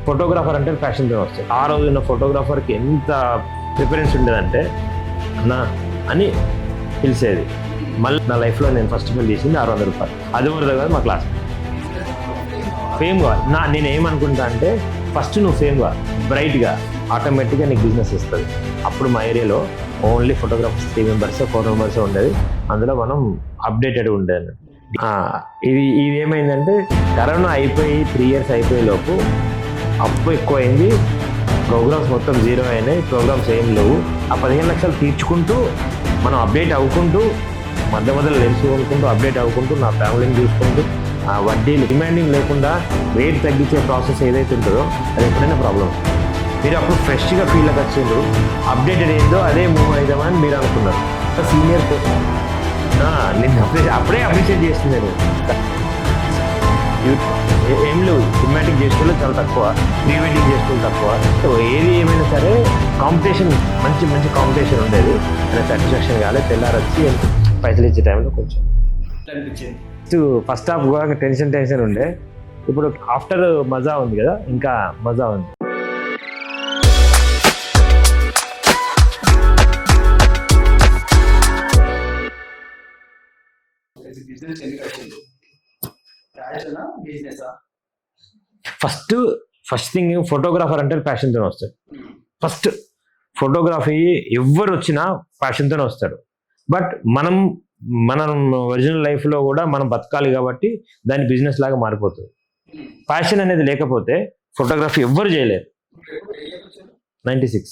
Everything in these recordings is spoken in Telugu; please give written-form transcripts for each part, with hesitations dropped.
ఫోటోగ్రాఫర్ అంటే ఫ్యాషన్తో వస్తుంది. ఆ రోజున్న ఫోటోగ్రాఫర్కి ఎంత ప్రిఫరెన్స్ ఉండేదంటే అన్నా అని పిలిచేది. మళ్ళీ నా లైఫ్లో నేను ఫస్ట్ ఆఫ్ ఆల్ తీసింది 600 రూపాయలు. అది వరద కాదు మా క్లాస్ ఫేమ్గా. నేను ఏమనుకుంటా అంటే ఫస్ట్ నువ్వు ఫేమ్గా బ్రైట్గా ఆటోమేటిక్గా నీకు బిజినెస్ వస్తుంది. అప్పుడు మా ఏరియాలో ఓన్లీ ఫోటోగ్రాఫర్స్ 3 మెంబర్స్ 4 మెంబర్స్ ఉండేది. అందులో మనం అప్డేటెడ్ ఉండేది. ఇది ఏమైందంటే కరోనా అయిపోయి 3 ఇయర్స్ అయిపోయే లోపు అప్పు ఎక్కువైంది, ప్రోగ్రామ్స్ మొత్తం జీరో అయినాయి, ప్రోగ్రామ్స్ ఏం లేవు. ఆ 15 లక్షలు తీర్చుకుంటూ మనం అప్డేట్ అవ్వుకుంటూ మధ్యలో లెన్స్ కొనుక్కుంటూ అప్డేట్ అవ్వుకుంటూ నా ఫ్యామిలీని చూసుకుంటూ ఆ వడ్డీలు డిమాండింగ్ లేకుండా రేట్ తగ్గించే ప్రాసెస్ ఏదైతే ఉంటుందో అది ఎప్పుడైనా ప్రాబ్లం. మీరు అప్పుడు ఫ్రెష్గా ఫీల్కి వచ్చిండ్రు, అప్డేటెడ్ ఏందో అదే మూవ్ అవుదామని మీరు అనుకున్నారు. సీనియర్ నేను అప్పుడే అప్రిషియేట్ చేస్తున్నాను. ఏం లేవు, సినిమాటిక్ చేసుకోవడం చాలా తక్కువ, ప్రీ వెడ్డింగ్ చేసుకోవడం తక్కువ. సో ఏది ఏమైనా సరే కాంపిటీషన్ మంచి కాంపిటీషన్ ఉండేది. అనే సాటిస్ఫాక్షన్ కాలేదు. తెల్లారొచ్చి పైసలు ఇచ్చే టైంలో కొంచెం ఫస్ట్ హాఫ్ కూడా టెన్షన్ ఉండే. ఇప్పుడు ఆఫ్టర్ మజా ఉంది కదా, ఇంకా మజా ఉంది. ఫస్ట్ థింగ్ ఫోటోగ్రాఫర్ అంటే ప్యాషన్తోనే వస్తాడు. ఫస్ట్ ఫోటోగ్రఫీ ఎవరు వచ్చినా ప్యాషన్తోనే వస్తాడు. బట్ మనం ఒరిజినల్ లైఫ్లో కూడా మనం బతకాలి కాబట్టి దాని బిజినెస్ లాగా మారిపోతుంది. ప్యాషన్ అనేది లేకపోతే ఫోటోగ్రఫీ ఎవ్వరు చేయలేరు. 96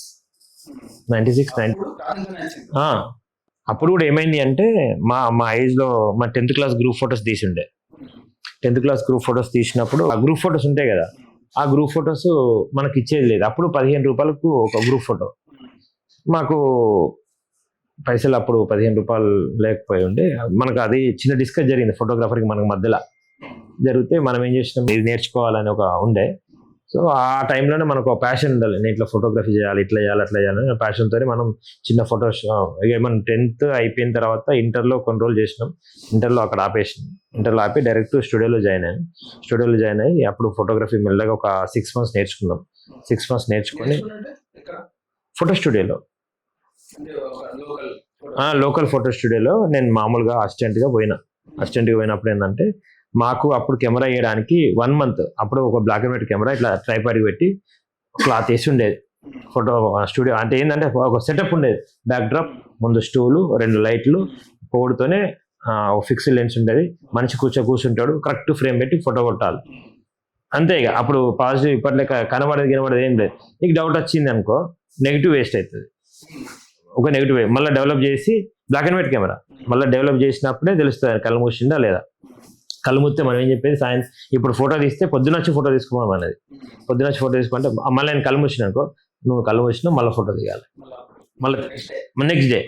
అప్పుడు కూడా ఏమైంది అంటే మా ఏజ్లో మా 10th క్లాస్ గ్రూప్ ఫొటోస్ తీసిండే. 10th క్లాస్ గ్రూప్ ఫొటోస్ తీసినప్పుడు ఆ గ్రూప్ ఫొటోస్ ఉంటాయి కదా, ఆ గ్రూప్ ఫొటోస్ మనకి ఇచ్చేది లేదు. అప్పుడు 15 రూపాయలకు ఒక గ్రూప్ ఫోటో. మాకు పైసలు అప్పుడు 15 రూపాయలు లేకపోయి ఉండే. మనకు అది చిన్న డిస్కస్ జరిగింది ఫోటోగ్రాఫర్కి మనకు మధ్యలో జరిగితే మనం ఏం చేసినాం, ఇది నేర్చుకోవాలని ఒక ఉండే. సో ఆ టైంలోనే మనకు ఒక ప్యాషన్ ఉండాలి, నేను ఇట్లా ఫోటోగ్రఫీ చేయాలి, ఇట్లా చేయాలి, అట్లా చేయాలని ప్యాషన్తో మనం చిన్న ఫొటోస్ మనం 10th అయిపోయిన తర్వాత ఇంటర్లో కొన్ని రోజులు చేసినాం. ఇంటర్లో అక్కడ ఆపేసినాం. ఇంటర్లో ఆపి డైరెక్ట్ స్టూడియోలో జాయిన్ అయ్యి అప్పుడు ఫోటోగ్రఫీ మెల్లగా ఒక 6 months నేర్చుకున్నాం. 6 months నేర్చుకొని ఫోటో స్టూడియోలో, లోకల్ ఫోటో స్టూడియోలో నేను మామూలుగా అసిస్టెంట్గా పోయినప్పుడు ఏంటంటే మాకు అప్పుడు కెమెరా వేయడానికి 1 month అప్పుడు ఒక బ్లాక్ అండ్ వైట్ కెమెరా ఇట్లా ట్రైపాడ్కి పెట్టి క్లాత్ వేసి ఉండేది ఫోటో స్టూడియో. అంటే ఏంటంటే ఒక సెటప్ ఉండేది, బ్యాక్ డ్రాప్, ముందు స్టూలు, 2 లైట్లు, పోడుతోనే ఫిక్స్డ్ లెన్స్ ఉండేది. మనిషి కూర్చుంటాడు, కరెక్ట్ ఫ్రేమ్ పెట్టి ఫోటో కొట్టాలి అంతే. ఇక అప్పుడు పాజిటివ్ ఇప్పట్లో కనబడేది ఏం లేదు. నీకు డౌట్ వచ్చింది అనుకో, నెగిటివ్ వేస్ట్ అవుతుంది. ఒక నెగిటివ్ మళ్ళీ డెవలప్ చేసి బ్లాక్ అండ్ వైట్ కెమెరా మళ్ళీ డెవలప్ చేసినప్పుడే తెలుస్తుంది కళ్ళు మూసిందా లేదా. కళ్ళు మూస్తే మనం ఏం చెప్పేది, ఇప్పుడు ఫోటో తీస్తే పొద్దునొచ్చి ఫోటో తీసుకోమని అనేది. పొద్దునొచ్చి ఫోటో తీసుకుంటే మళ్ళీ నేను కళ్ళు మూసిన అనుకో, నువ్వు కళ్ళు మూసినా మళ్ళీ ఫోటో దిగాలి. మళ్ళీ నెక్స్ట్ డే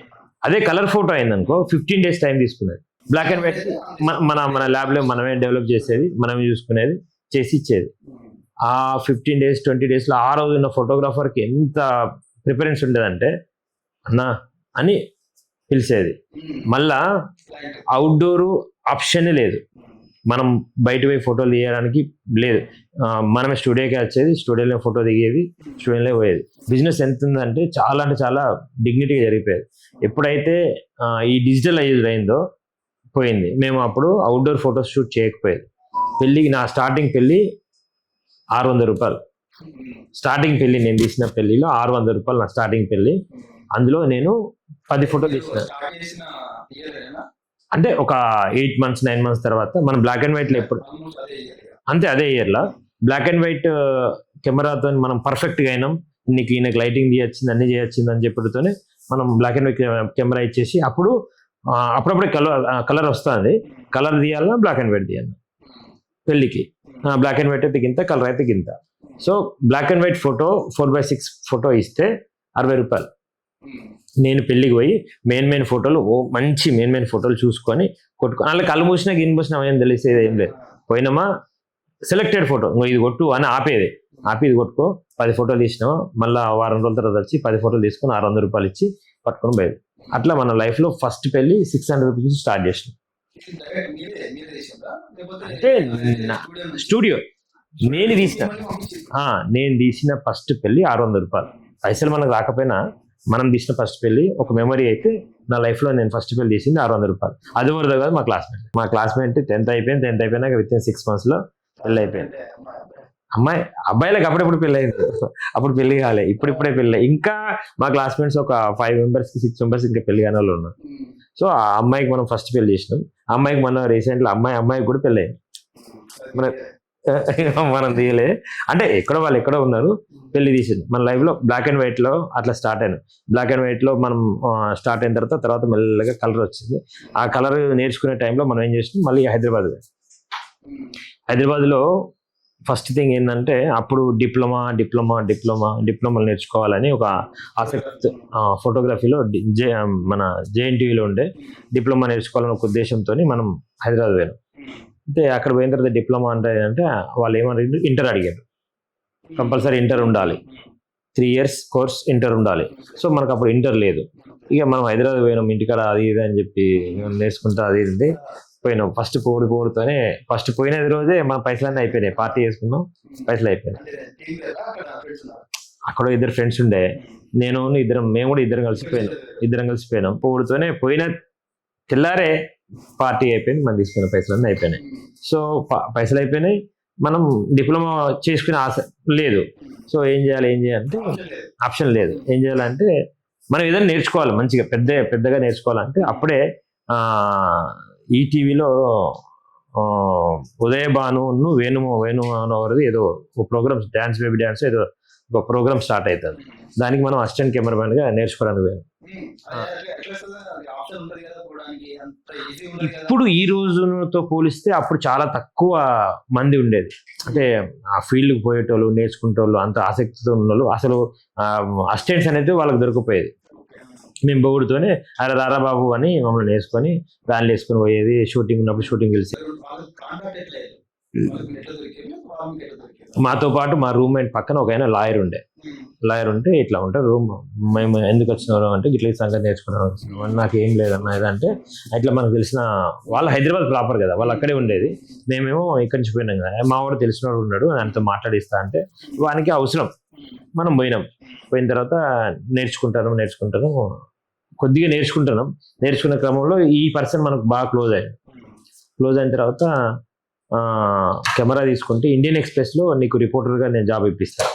అదే కలర్ ఫోటో అయిందనుకో 15 days టైం తీసుకునేది. బ్లాక్ అండ్ వైట్ మన ల్యాబ్లో మనమే డెవలప్ చేసేది, మనమే చూసుకునేది, చేసి ఇచ్చేది. ఆ 15 days 20 daysలో ఆ రోజు ఉన్న ఫోటోగ్రాఫర్కి ఎంత ప్రిఫరెన్స్ ఉండేదంటే అన్నా అని పిలిచేది. మళ్ళా అవుట్డోరు ఆప్షనే లేదు, మనం బయట పోయి ఫోటోలు తీయడానికి లేదు. మనమే స్టూడియోకి వచ్చేది, స్టూడియోలో ఫోటో దిగేది, స్టూడియోలో పోయేది. బిజినెస్ ఎంత ఉందంటే చాలా డిగ్నిటీగా జరిగిపోయేది. ఎప్పుడైతే ఈ డిజిటలైజ్డ్ అయిందో పోయింది. మేము అప్పుడు అవుట్డోర్ ఫోటో షూట్ చేయకపోయేది. నా స్టార్టింగ్ పెళ్ళి 600 రూపాయలు. స్టార్టింగ్ పెళ్ళి నేను తీసిన పెళ్ళిలో 600 రూపాయలు నా స్టార్టింగ్ పెళ్ళి. అందులో నేను 10 ఫోటోలు తీసిన. అంటే ఒక 8 months 9 months తర్వాత మనం బ్లాక్ అండ్ వైట్లో ఎప్పుడు అంతే అదే ఇయర్లో బ్లాక్ అండ్ వైట్ కెమెరాతో మనం పర్ఫెక్ట్గా అయినాం. ఈయనకి లైటింగ్ తీయచ్చింది, అన్ని చేయొచ్చింది అని చెప్పడంతోనే మనం బ్లాక్ అండ్ వైట్ కెమెరా ఇచ్చేసి అప్పుడప్పుడే కలర్ వస్తుంది. కలర్ తీయాలన్నా బ్లాక్ అండ్ వైట్ తీయాలి పెళ్ళికి. బ్లాక్ అండ్ వైట్ అయితే గింత, కలర్ అయితే గింత. So black and white photo 4:6 photo ఇస్తే 60 రూపాయలు. నేను పెళ్ళికి పోయి మెయిన్ ఫోటోలు మంచి మెయిన్ ఫోటోలు చూసుకొని అలా కళ్ళు మూసినా గిన్నె మూసినా ఏం తెలిసేది ఏం లేదు. పోయినామా సెలెక్టెడ్ ఫోటో ఇది కొట్టు అని ఆపి ఇది కొట్టుకో, 10 ఫోటోలు తీసినామా మళ్ళీ వారం రోజుల తర్వాత వచ్చి 10 ఫోటోలు తీసుకొని 600 రూపాయలు ఇచ్చి పట్టుకొని పోయేది. అట్లా మన లైఫ్లో ఫస్ట్ పెళ్ళి 600 రూపీస్ నుంచి స్టార్ట్ చేసినాం. అంటే స్టూడియో నేను తీసిన నేను తీసిన ఫస్ట్ పెళ్లి 600 రూపాయలు. పైసలు మనకు రాకపోయినా మనం తీసిన ఫస్ట్ పెళ్లి ఒక మెమరీ అయితే నా లైఫ్లో నేను ఫస్ట్ పెళ్లి తీసింది 600 రూపాయలు. అది వరద కాదు మా క్లాస్మేట్ 10th అయిపోయినాక విత్ ఇన్ 6 months పెళ్ళి అయిపోయింది. అబ్బాయిలకు అప్పుడెప్పుడు పెళ్ళి అయింది, అప్పుడు పెళ్లి కాలే, ఇప్పుడిప్పుడే పెళ్ళి. ఇంకా మా క్లాస్మేట్స్ ఒక 5 members 6 members ఇంకా పెళ్లి కాని వాళ్ళు ఉన్నారు. సో ఆ అమ్మాయికి మనం ఫస్ట్ పెళ్లి చేసినాం. ఆ అమ్మాయికి మనం రీసెంట్లీ అమ్మాయికి కూడా పెళ్ళి అయింది. మనం తీయలే అంటే ఎక్కడో ఉన్నారు, పెళ్లి తీసింది. మన లైఫ్ లో బ్లాక్ అండ్ వైట్ లో అట్లా స్టార్ట్ అయ్యాను. బ్లాక్ అండ్ వైట్ లో మనం స్టార్ట్ అయిన తర్వాత మెల్లగా కలర్ వచ్చింది. ఆ కలర్ నేర్చుకునే టైంలో మనం ఏం చేసినాం, మళ్ళీ హైదరాబాద్ లో ఫస్ట్ థింగ్ ఏంటంటే అప్పుడు డిప్లొమా నేర్చుకోవాలని ఒక ఆసక్తి ఫోటోగ్రఫీలో మన జేఎన్టీయూలో ఉండే డిప్లొమా నేర్చుకోవాలని ఒక ఉద్దేశంతో మనం హైదరాబాద్ పోయాం. అయితే అక్కడ పోయిన తర్వాత డిప్లొమా అంటే వాళ్ళు ఏమన్నారు, ఇంటర్ అడిగారు. కంపల్సరీ ఇంటర్ ఉండాలి, 3 years కోర్స్ ఇంటర్ ఉండాలి. సో మనకు అప్పుడు ఇంటర్ లేదు. ఇక మనం హైదరాబాద్ పోయినాం, ఇంటికాడ అది ఇది అని చెప్పి నేర్చుకుంటా అది ఇది పోయినాం. ఫస్ట్ పోడుతోనే ఫస్ట్ పోయినది రోజే మన పైసలన్నీ అయిపోయినాయి. పార్టీ చేసుకున్నాం, పైసలు అయిపోయినాయి. అక్కడ 2 friends ఉండే, మేము కూడా ఇద్దరం కలిసిపోయినాం. పోడుతోనే పోయిన తెల్లారే పార్టీ అయిపోయింది, మనం తీసుకున్న పైసలన్నీ అయిపోయినాయి. సో పైసలు అయిపోయినాయి, మనం డిప్లొమా చేసుకునే ఆశ లేదు. సో ఏం చేయాలి అంటే ఆప్షన్ లేదు. ఏం చేయాలంటే మనం ఏదైనా నేర్చుకోవాలి, మంచిగా పెద్దగా నేర్చుకోవాలంటే అప్పుడే ఈటీవీలో ఉదయ భాను వేణుమానవరది ఏదో ఒక ప్రోగ్రామ్, డాన్స్ బేబీ డాన్స్ ఏదో ఒక ప్రోగ్రామ్ స్టార్ట్ అవుతుంది. దానికి మనం అసిస్టెంట్ కెమెరామెన్ గా నేర్చుకోవడానికి పోయాం. ఇప్పుడు ఈ రోజుతో పోలిస్తే అప్పుడు చాలా తక్కువ మంది ఉండేది. అంటే ఆ ఫీల్డ్కి పోయేటోళ్ళు, నేర్చుకునేటోళ్ళు, అంత ఆసక్తితో ఉన్నోళ్ళు అసలు అసిస్టెంట్స్ అనేది వాళ్ళకి దొరికిపోయేది. మేము బొగుడుతోనే అరే రారా బాబు అని మమ్మల్ని వేసుకొని వ్యాన్లు వేసుకొని పోయేది. షూటింగ్ ఉన్నప్పుడు షూటింగ్ కలిసి మాతో పాటు మా రూమ్మేట్ పక్కన ఒక ఆయన లాయర్ ఉంటే ఇట్లా ఉంటారు రూమ్. మేము ఎందుకు వచ్చినారు అంటే ఇట్లా సంగతి నేర్చుకున్నాం. నాకు ఏం లేదన్నా ఏదంటే ఇట్లా మనకు తెలిసిన వాళ్ళు హైదరాబాద్ ప్రాపర్ కదా, వాళ్ళు అక్కడే ఉండేది. మేమేమో ఇక్కడి నుంచి పోయినాం కదా, మా వాడు తెలిసినవాడు ఉన్నాడు, ఆయనతో మాట్లాడిస్తా అంటే వానికి అవసరం. మనం పోయిన తర్వాత నేర్చుకుంటాను కొద్దిగా నేర్చుకున్న క్రమంలో ఈ పర్సన్ మనకు బాగా క్లోజ్ అయిన తర్వాత కెమెరా తీసుకుంటే ఇండియన్ ఎక్స్ప్రెస్లో నీకు రిపోర్టర్గా నేను జాబ్ ఇప్పిస్తాను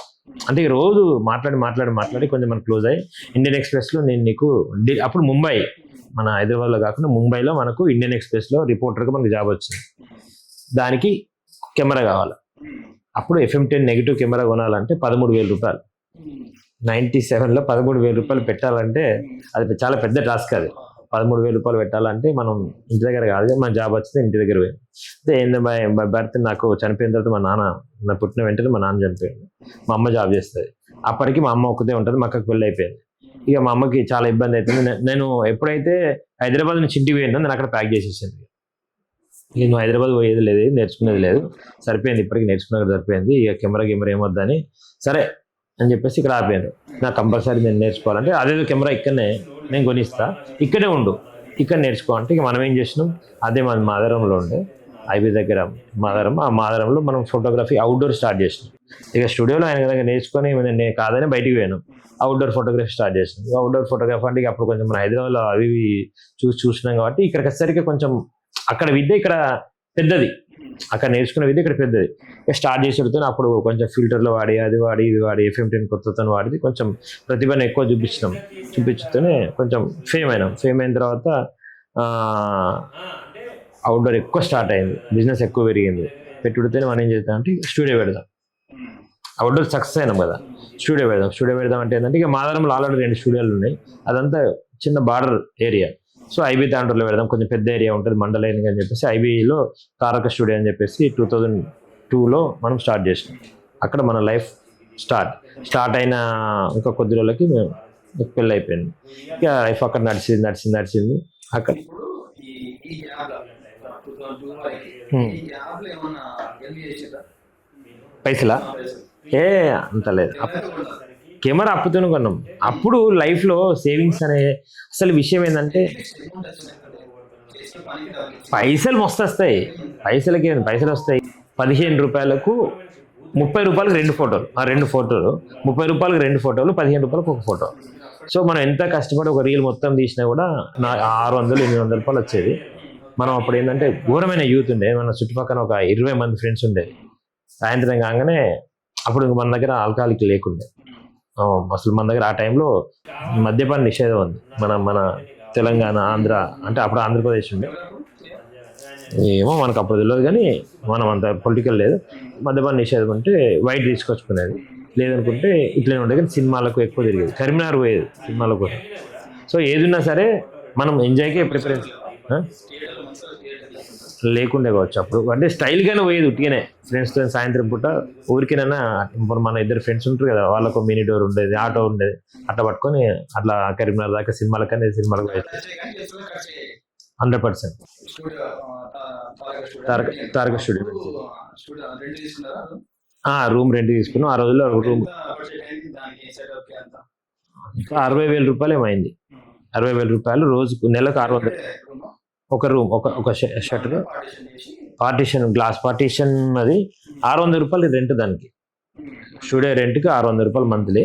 అంటే రోజు మాట్లాడి కొంచెం మనకు క్లోజ్ అయ్యి ఇండియన్ ఎక్స్ప్రెస్లో నేను నీకు అప్పుడు ముంబై, మన హైదరాబాద్లో కాకుండా ముంబైలో మనకు ఇండియన్ ఎక్స్ప్రెస్లో రిపోర్టర్గా మనకు జాబ్ వచ్చింది. దానికి కెమెరా కావాలి. అప్పుడు FM10 నెగిటివ్ కెమెరా కొనాలంటే 13,000 రూపాయలు. 97లో 13,000 రూపాయలు పెట్టాలంటే అది చాలా పెద్ద టాస్క్. అది 13,000 రూపాయలు పెట్టాలంటే మనం ఇంటి దగ్గర కాదు, మన జాబ్ వచ్చింది ఇంటి దగ్గర పోయింది. అయితే ఏంది బై బర్త్ నాకు చనిపోయిన తర్వాత నా పుట్టిన వెంటనే మా నాన్న చనిపోయింది. మా అమ్మ జాబ్ చేస్తుంది. అప్పటికి మా అమ్మ ఒక్కతే ఉంటుంది, మా అక్కకి పెళ్ళి అయిపోయింది. ఇక మా అమ్మకి చాలా ఇబ్బంది అవుతుంది. నేను ఎప్పుడైతే హైదరాబాద్ నుంచి ఇంటికి పోయిందో నేను అక్కడ ప్యాక్ చేసేసింది. నేను హైదరాబాద్ పోయేది లేదు, నేర్చుకునేది లేదు, సరిపోయింది, ఇప్పటికి నేర్చుకునేది సరిపోయింది. ఇక కెమెరా ఏమొద్దని సరే అని చెప్పేసి ఇక్కడ ఆపాను. నాకు కంపల్సరీ నేను నేర్చుకోవాలంటే అదేదో కెమెరా ఇక్కడనే నేను కొనిస్తా, ఇక్కడే ఉండు, ఇక్కడ నేర్చుకోవాలంటే ఇక మనం ఏం చేసినాం, అదే మన మాదరంలో ఉండే ఐబీ దగ్గర ఆ మాదరంలో మనం ఫోటోగ్రఫీ అవుట్డోర్ స్టార్ట్ చేసినాం. ఇక స్టూడియోలో ఆయన దగ్గర నేర్చుకొని నేను కాదని బయటికి పోయాను, అవుట్డోర్ ఫోటోగ్రఫీ స్టార్ట్ చేసినాం. అవుట్డోర్ ఫోటోగ్రఫీ అంటే అప్పుడు కొంచెం మన హైదరాబాద్లో అవి చూసినాం కాబట్టి ఇక్కడికి వచ్చేసరికి కొంచెం అక్కడ విద్య ఇక్కడ పెద్దది, అక్కడ నేర్చుకునే విద్య ఇక్కడ పెద్దది. స్టార్ట్ చేసి పెడుతున్నా అప్పుడు కొంచెం ఫిల్టర్లు వాడి ఇది వాడి FM10 కొత్తతో వాడి కొంచెం ప్రతిభను ఎక్కువ చూపించుతూనే కొంచెం ఫేమ్ అయిన తర్వాత అవుట్డోర్ ఎక్కువ స్టార్ట్ అయింది, బిజినెస్ ఎక్కువ పెరిగింది. పెట్టుడితేనే మనం ఏం చేద్దాం అంటే స్టూడియో పెడదాం. అవుట్డోర్ సక్సెస్ అయినాం కదా, స్టూడియో పెడదాం అంటే ఏంటంటే ఇక మాదారంలో ఆల్రెడీ 2 స్టూడియోలు ఉన్నాయి, అదంతా చిన్న బార్డర్ ఏరియా. సో ఐబీ తాండూరులో పెడదాం, కొంచెం పెద్ద ఏరియా ఉంటుంది మండలైన్ అని చెప్పేసి ఐబీలో తారక స్టూడియో అని చెప్పేసి 2002లో మనం స్టార్ట్ చేసినాం. అక్కడ మన లైఫ్ స్టార్ట్ అయిన ఇంకా కొద్ది రోజులకి పెళ్ళి అయిపోయింది. ఇక లైఫ్ అక్కడ నడిచింది అక్కడ. పైసలా అంత లేదు, కెమెరా అప్పుతూనే కొన్నాం. అప్పుడు లైఫ్లో సేవింగ్స్ అనే అసలు విషయం ఏంటంటే పైసలు మస్తు వస్తాయి, పైసలు వస్తాయి. 15 రూపాయలకు రూపాయలకి 2 ఫోటోలు, ఆ 2 ఫోటోలు 30 రూపాయలకి 2 ఫోటోలు, 15 రూపాయలకు ఒక ఫోటో. సో మనం ఎంత కష్టపడి ఒక రీల్ మొత్తం తీసినా కూడా 600-800 రూపాయలు వచ్చేది. మనం అప్పుడు ఏంటంటే ఘోరమైన యూత్ ఉండే, మన చుట్టుపక్కల ఒక 20 మంది ఫ్రెండ్స్ ఉండేది. సాయంత్రం కాగానే అప్పుడు మన దగ్గర ఆల్కహాలిక్ లేకుండే, అసలు మన దగ్గర ఆ టైంలో మద్యపాన నిషేధం ఉంది. మన తెలంగాణ, ఆంధ్ర, అంటే అప్పుడు ఆంధ్రప్రదేశ్ ఉండే, ఏమో మనకు అప్పుడు తెలియదు కానీ మనం అంత పొలిటికల్ లేదు. మద్యపాన నిషేధం అంటే వైట్ తీసుకొచ్చుకునేది, లేదనుకుంటే ఇట్లనే ఉండేది. కానీ సినిమాలకు ఎక్కువ తిరిగేది, కరీంనగర్ పోయేది సినిమాల కోసం. సో ఏదున్నా సరే మనం ఎంజాయ్కే ప్రిఫరెన్స్ లేకుండే కావచ్చు అప్పుడు. అంటే స్టైల్గానే పోయేది ఉట్టిగానే ఫ్రెండ్స్తో. సాయంత్రం పూట ఊరికేనైనా మన 2 ఫ్రెండ్స్ ఉంటారు కదా, వాళ్ళకు మినీ డోర్ ఉండేది, ఆటో ఉండేది, అట్లా పట్టుకొని అట్లా కరీంనగర్ దాకా సినిమాలకనే సినిమాలకు పోయేది 100%. తారక స్టూడియో రూమ్ రెంట్ తీసుకున్నాం. ఆ రోజుల్లో రూమ్ 60,000 రూపాయలు ఏమైంది. 60,000 రూపాయలు రోజుకు, నెలకు 600. ఒక రూమ్, ఒక షటర్, పార్టీషన్, గ్లాస్ పార్టీషన్, అది 600 రూపాయలు రెంట్. దానికి స్టూడియో రెంట్కి 600 రూపాయలు మంత్లీ.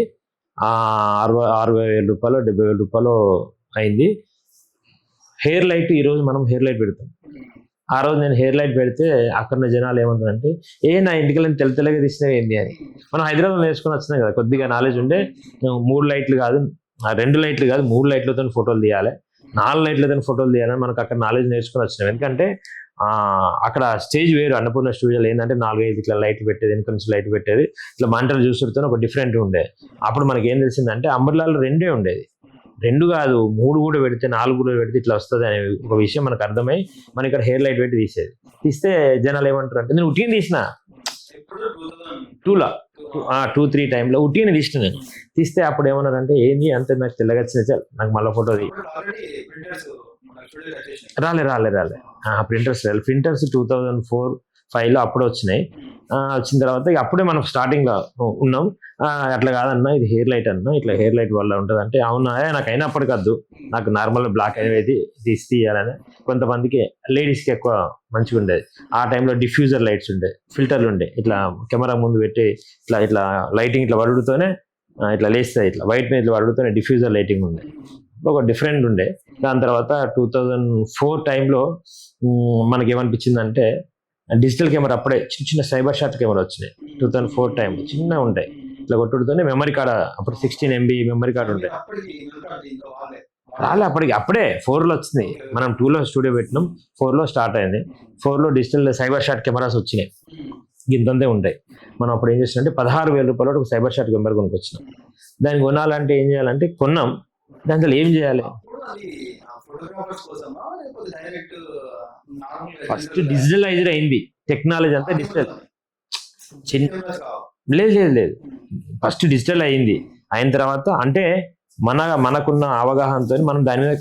60,000 రూపాయలు 70,000 రూపాయలు అయింది. హెయిర్ లైట్, ఈరోజు మనం హెయిర్ లైట్ పెడతాం. ఆ రోజు నేను హెయిర్ లైట్ పెడితే అక్కడ జనాలు ఏమంటారంటే, నా ఇంటికి తెల్లగా తీసినవి ఏంటి అని. మనం హైదరాబాద్ నేర్చుకుని వచ్చినాం కదా, కొద్దిగా నాలెడ్జ్ ఉండే. 3 లైట్లు కాదు, 2 లైట్లు కాదు, 3 లైట్లతో ఫోటోలు తీయాలి, 4 లైట్లతో ఫోటోలు తీయాలని మనకు అక్కడ నాలెడ్జ్ నేర్చుకుని వచ్చినాం. ఎందుకంటే అక్కడ స్టేజ్ వేరు. అన్నపూర్ణ స్టూడియోలో ఏంటంటే 4-5 ఇట్లా లైట్ పెట్టేది, వెనక నుంచి లైట్ పెట్టేది, ఇట్లా మానిటర్ చూస్తుంటే ఒక డిఫరెంట్ ఉండే. అప్పుడు మనకి ఏం తెలిసిందంటే అంబర్లాలో 2 ఉండేది, 2 కాదు 3 కూడా పెడితే, 4 కూడా పెడితే ఇట్లా వస్తుంది అనే ఒక విషయం మనకు అర్థమై మనం ఇక్కడ హెయిర్ లైట్ పెట్టి తీసేది. తీస్తే జనాలు ఏమంటారు అంటే, నేను ఉట్టిని తీసిన 2-3 టైంలో ఉట్టిని తీసిన నేను. తీస్తే అప్పుడు ఏమన్నారంటే, ఏంది అంతే, నాకు తెల్లగా వచ్చిన, నాకు మళ్ళీ ఫోటో రాలే. ప్రింటర్స్ 2004-5లో అప్పుడు వచ్చినాయి. వచ్చిన తర్వాత వచ్చిన మనం స్టార్టింగ్లో ఉన్నాం. అట్లా కాదన్నా, ఇది హెయిర్ లైట్ అన్నా, ఇట్లా హెయిర్ లైట్ వల్ల ఉంటుంది అంటే, అవునా, నాకు అయినప్పటికద్దు, నాకు నార్మల్ బ్లాక్ అనేది తీయాలని. కొంతమందికి లేడీస్కి ఎక్కువ మంచిగా ఉండేది. ఆ టైంలో డిఫ్యూజర్ లైట్స్ ఉండే, ఫిల్టర్లు ఉండే, ఇట్లా కెమెరా ముందు పెట్టి ఇట్లా లైటింగ్ ఇట్లా వడుడుతోనే ఇట్లా లేస్తాయి, ఇట్లా వైట్ మీద ఇట్లా వడుడుతోనే డిఫ్యూజర్ లైటింగ్ ఉండే, ఒక డిఫరెంట్ ఉండే. దాని తర్వాత 2004 టైంలో మనకి ఏమనిపించిందంటే, డిజిటల్ కెమెరా అప్పుడే చిన్న సైబర్ షాట్ కెమెరా వచ్చినాయి. 2004 టైం చిన్న ఉంటాయి, ఇట్లా కొట్టుడుతోనే మెమరీ కార్డ్, అప్పుడు 16 MB మెమరీ కార్డ్ ఉంటాయి. రాలే అప్పుడే 4లో వచ్చింది. మనం 2లో స్టూడియో పెట్టినాం, 4లో స్టార్ట్ అయింది. 4లో డిజిటల్ సైబర్ షాట్ కెమెరాస్ వచ్చినాయి, ఇంతంతే ఉంటాయి. మనం అప్పుడు ఏం చేసినంటే 16,000 రూపాయలు ఒక సైబర్ షాట్ కెమెరా కొనుక్కొచ్చినాం. దాన్ని కొనాలంటే ఏం చేయాలంటే కొన్నాం, దాంట్లో ఏం చేయాలి, ఫస్ట్ డిజిటలైజ్డ్ అయింది టెక్నాలజీ అంతా. డిజిటల్ లేదు, ఫస్ట్ డిజిటల్ అయిన తర్వాత అంటే మనకున్న అవగాహనతో మనం దాని మీద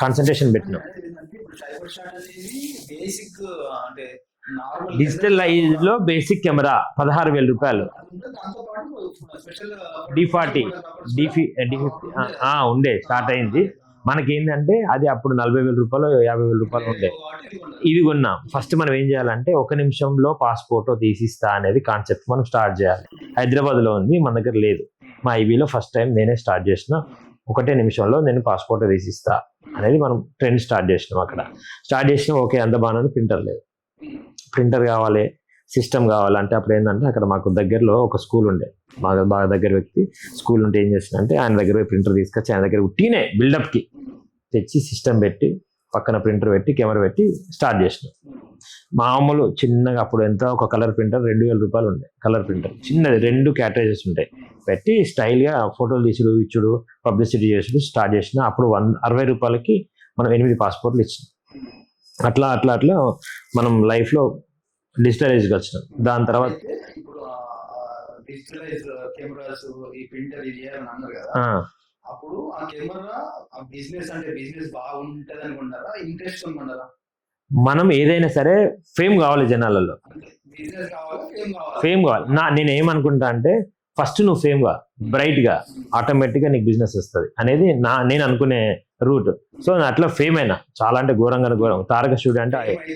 కాన్సన్ట్రేషన్ పెట్టినాం. డిజిటలైజ్ లో బేసిక్ కెమెరా 16,000 రూపాయలు, D40 ఉండే, స్టార్ట్ అయింది. మనకి ఏంటంటే అది అప్పుడు 40,000 రూపాయలు 50,000 రూపాయలు ఉండే. ఇది కొన్నాం. ఫస్ట్ మనం ఏం చేయాలంటే, 1 నిమిషంలో పాస్పోర్ట్ తీసిస్తా అనేది కాన్సెప్ట్ మనం స్టార్ట్ చేయాలి. హైదరాబాద్లో ఉంది, మన దగ్గర లేదు. మా ఐబీలో ఫస్ట్ టైం నేనే స్టార్ట్ చేసిన, 1 నిమిషంలో నేను పాస్పోర్ట్ తీసిస్తా అనేది మనం ట్రెండ్ స్టార్ట్ చేసినాం. అక్కడ స్టార్ట్ చేసినాం, ఓకే అంత బాగానే. ప్రింటర్ లేదు, ప్రింటర్ కావాలి, సిస్టమ్ కావాలంటే అప్పుడు ఏంటంటే, అక్కడ మాకు దగ్గరలో ఒక స్కూల్ ఉండే, బాగా దగ్గర వ్యక్తి స్కూల్ ఉంటే ఏం చేసిందంటే, ఆయన దగ్గర ప్రింటర్ తీసుకొచ్చి ఆయన దగ్గర ఉట్టినే బిల్డప్కి తెచ్చి సిస్టమ్ పెట్టి పక్కన ప్రింటర్ పెట్టి కెమెరా పెట్టి స్టార్ట్ చేసినాం. మామూలు చిన్నగా అప్పుడు ఎంత, ఒక కలర్ ప్రింటర్ 2,000 రూపాయలు ఉండే, కలర్ ప్రింటర్ చిన్నది, 2 క్యాటరేజెస్ ఉంటాయి, పెట్టి స్టైల్గా ఫోటోలు ఇచ్చుడు పబ్లిసిటీ చేసుడు స్టార్ట్ చేసిన. అప్పుడు 60 రూపాయలకి మనం 8 పాస్పోర్ట్లు ఇచ్చినాం. అట్లా మనం లైఫ్లో డిజిటలైజ్గా వచ్చినాం. దాని తర్వాత అప్పుడు ఆ కెమెరా బిజినెస్ అంటే బిజినెస్ బాగుంటది అనుకుంటారా, ఇంట్రెస్ట్ అనుకుంటారా? మనం ఏదైనా సరే ఫేమ్ కావాలి జనాలలో, ఫేమ్ కావాలి. నేను ఏమనుకుంటా అంటే, ఫస్ట్ నువ్వు ఫేమ్ గా బ్రైట్ గా ఆటోమేటిక్ గా నీకు బిజినెస్ వస్తుంది అనేది నేను అనుకునే రూట్. సో అట్లా ఫేమ్ అయినా చాలా అంటే ఘోరంగా ఘోరం. తారక స్టూడియో అంటే కాబట్టి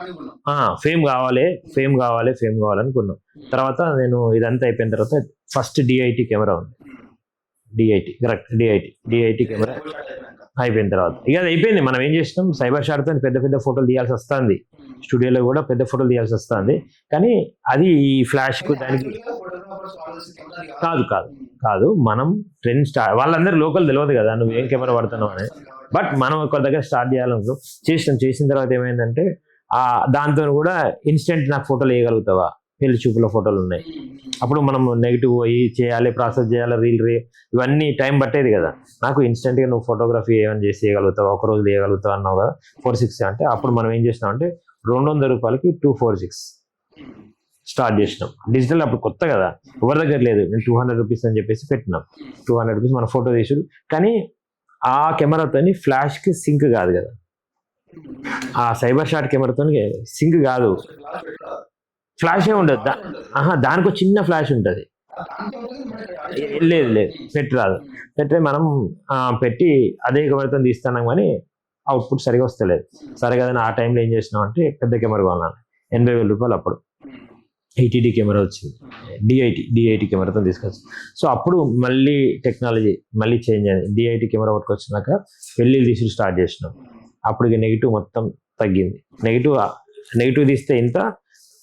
మనం కొన్నాం. ఫేమ్ కావాలి, ఫేమ్ కావాలి, ఫేమ్ కావాలనుకున్నాం. తర్వాత నేను ఇదంతా అయిపోయిన తర్వాత ఫస్ట్ డిఐటి కెమెరా ఉంది. డిఐటి కరెక్ట్, డిఐటి కెమెరా అయిపోయిన తర్వాత ఇక అది అయిపోయింది. మనం ఏం చేసినాం, సైబర్ షాట్తో పెద్ద పెద్ద ఫోటోలు తీయాల్సి వస్తుంది, స్టూడియోలో కూడా పెద్ద ఫోటోలు తీయాల్సి వస్తుంది. కానీ అది ఈ ఫ్లాష్కు దానికి కాదు కాదు కాదు మనం ట్రెండ్ స్టార్ట్, వాళ్ళందరూ లోకల్ తెలియదు కదా నువ్వు ఏం కెమెరా పడుతున్నావు అని. బట్ మనం ఒక దగ్గర స్టార్ట్ చేయాలనుకో చేసిన తర్వాత ఏమైందంటే దాంతో కూడా ఇన్స్టెంట్ నాకు ఫోటోలు వేయగలుగుతావా, పెళ్లి చూపుల ఫోటోలు ఉన్నాయి. అప్పుడు మనం నెగిటివ్ పోయి చేయాలి, ప్రాసెస్ చేయాలి, రీల్ ఇవన్నీ టైం పట్టేది కదా. నాకు ఇన్స్టెంట్గా నువ్వు ఫోటోగ్రఫీ ఏమైనా చేసి చేయగలుగుతావు, ఒక రోజు చేయగలుగుతావు అన్నావు కదా 460 అంటే. అప్పుడు మనం ఏం చేసినాం అంటే 200 రూపాయలకి 246 స్టార్ట్ చేసినాం. డిజిటల్ అప్పుడు కొత్త కదా, ఎవరి దగ్గర లేదు. నేను 200 రూపీస్ అని చెప్పేసి పెట్టినాం. 200 రూపీస్ మన ఫోటో తీసుడు. కానీ ఆ కెమెరాతో ఫ్లాష్కి సింక్ కాదు కదా, ఆ సైబర్ షాట్ కెమెరాతో సింక్ కాదు, ఫ్లాషే ఉండదు. దానికి ఒక చిన్న ఫ్లాష్ ఉంటుంది. లేదు పెట్టరాదు. మనం పెట్టి అదే కెమెరాతో తీస్తున్నాం కానీ అవుట్పుట్ సరిగా వస్తలేదు. సరే కదా, ఆ టైంలో ఏం చేసినాం అంటే పెద్ద కెమెరా కొన్నాను, 80,000 రూపాయలు. అప్పుడు ఎయిటీడీ కెమెరా వచ్చింది, డిఐటి కెమెరాతో తీసుకొచ్చి. సో అప్పుడు మళ్ళీ టెక్నాలజీ మళ్ళీ చేంజ్ అయింది. డిఐటి కెమెరా వర్క్ వచ్చినాక పెళ్ళిళ్ళు తీసుడు స్టార్ట్ చేసినాం. అప్పుడు ఇక నెగిటివ్ మొత్తం తగ్గింది. నెగిటివ్ తీస్తే ఇంత,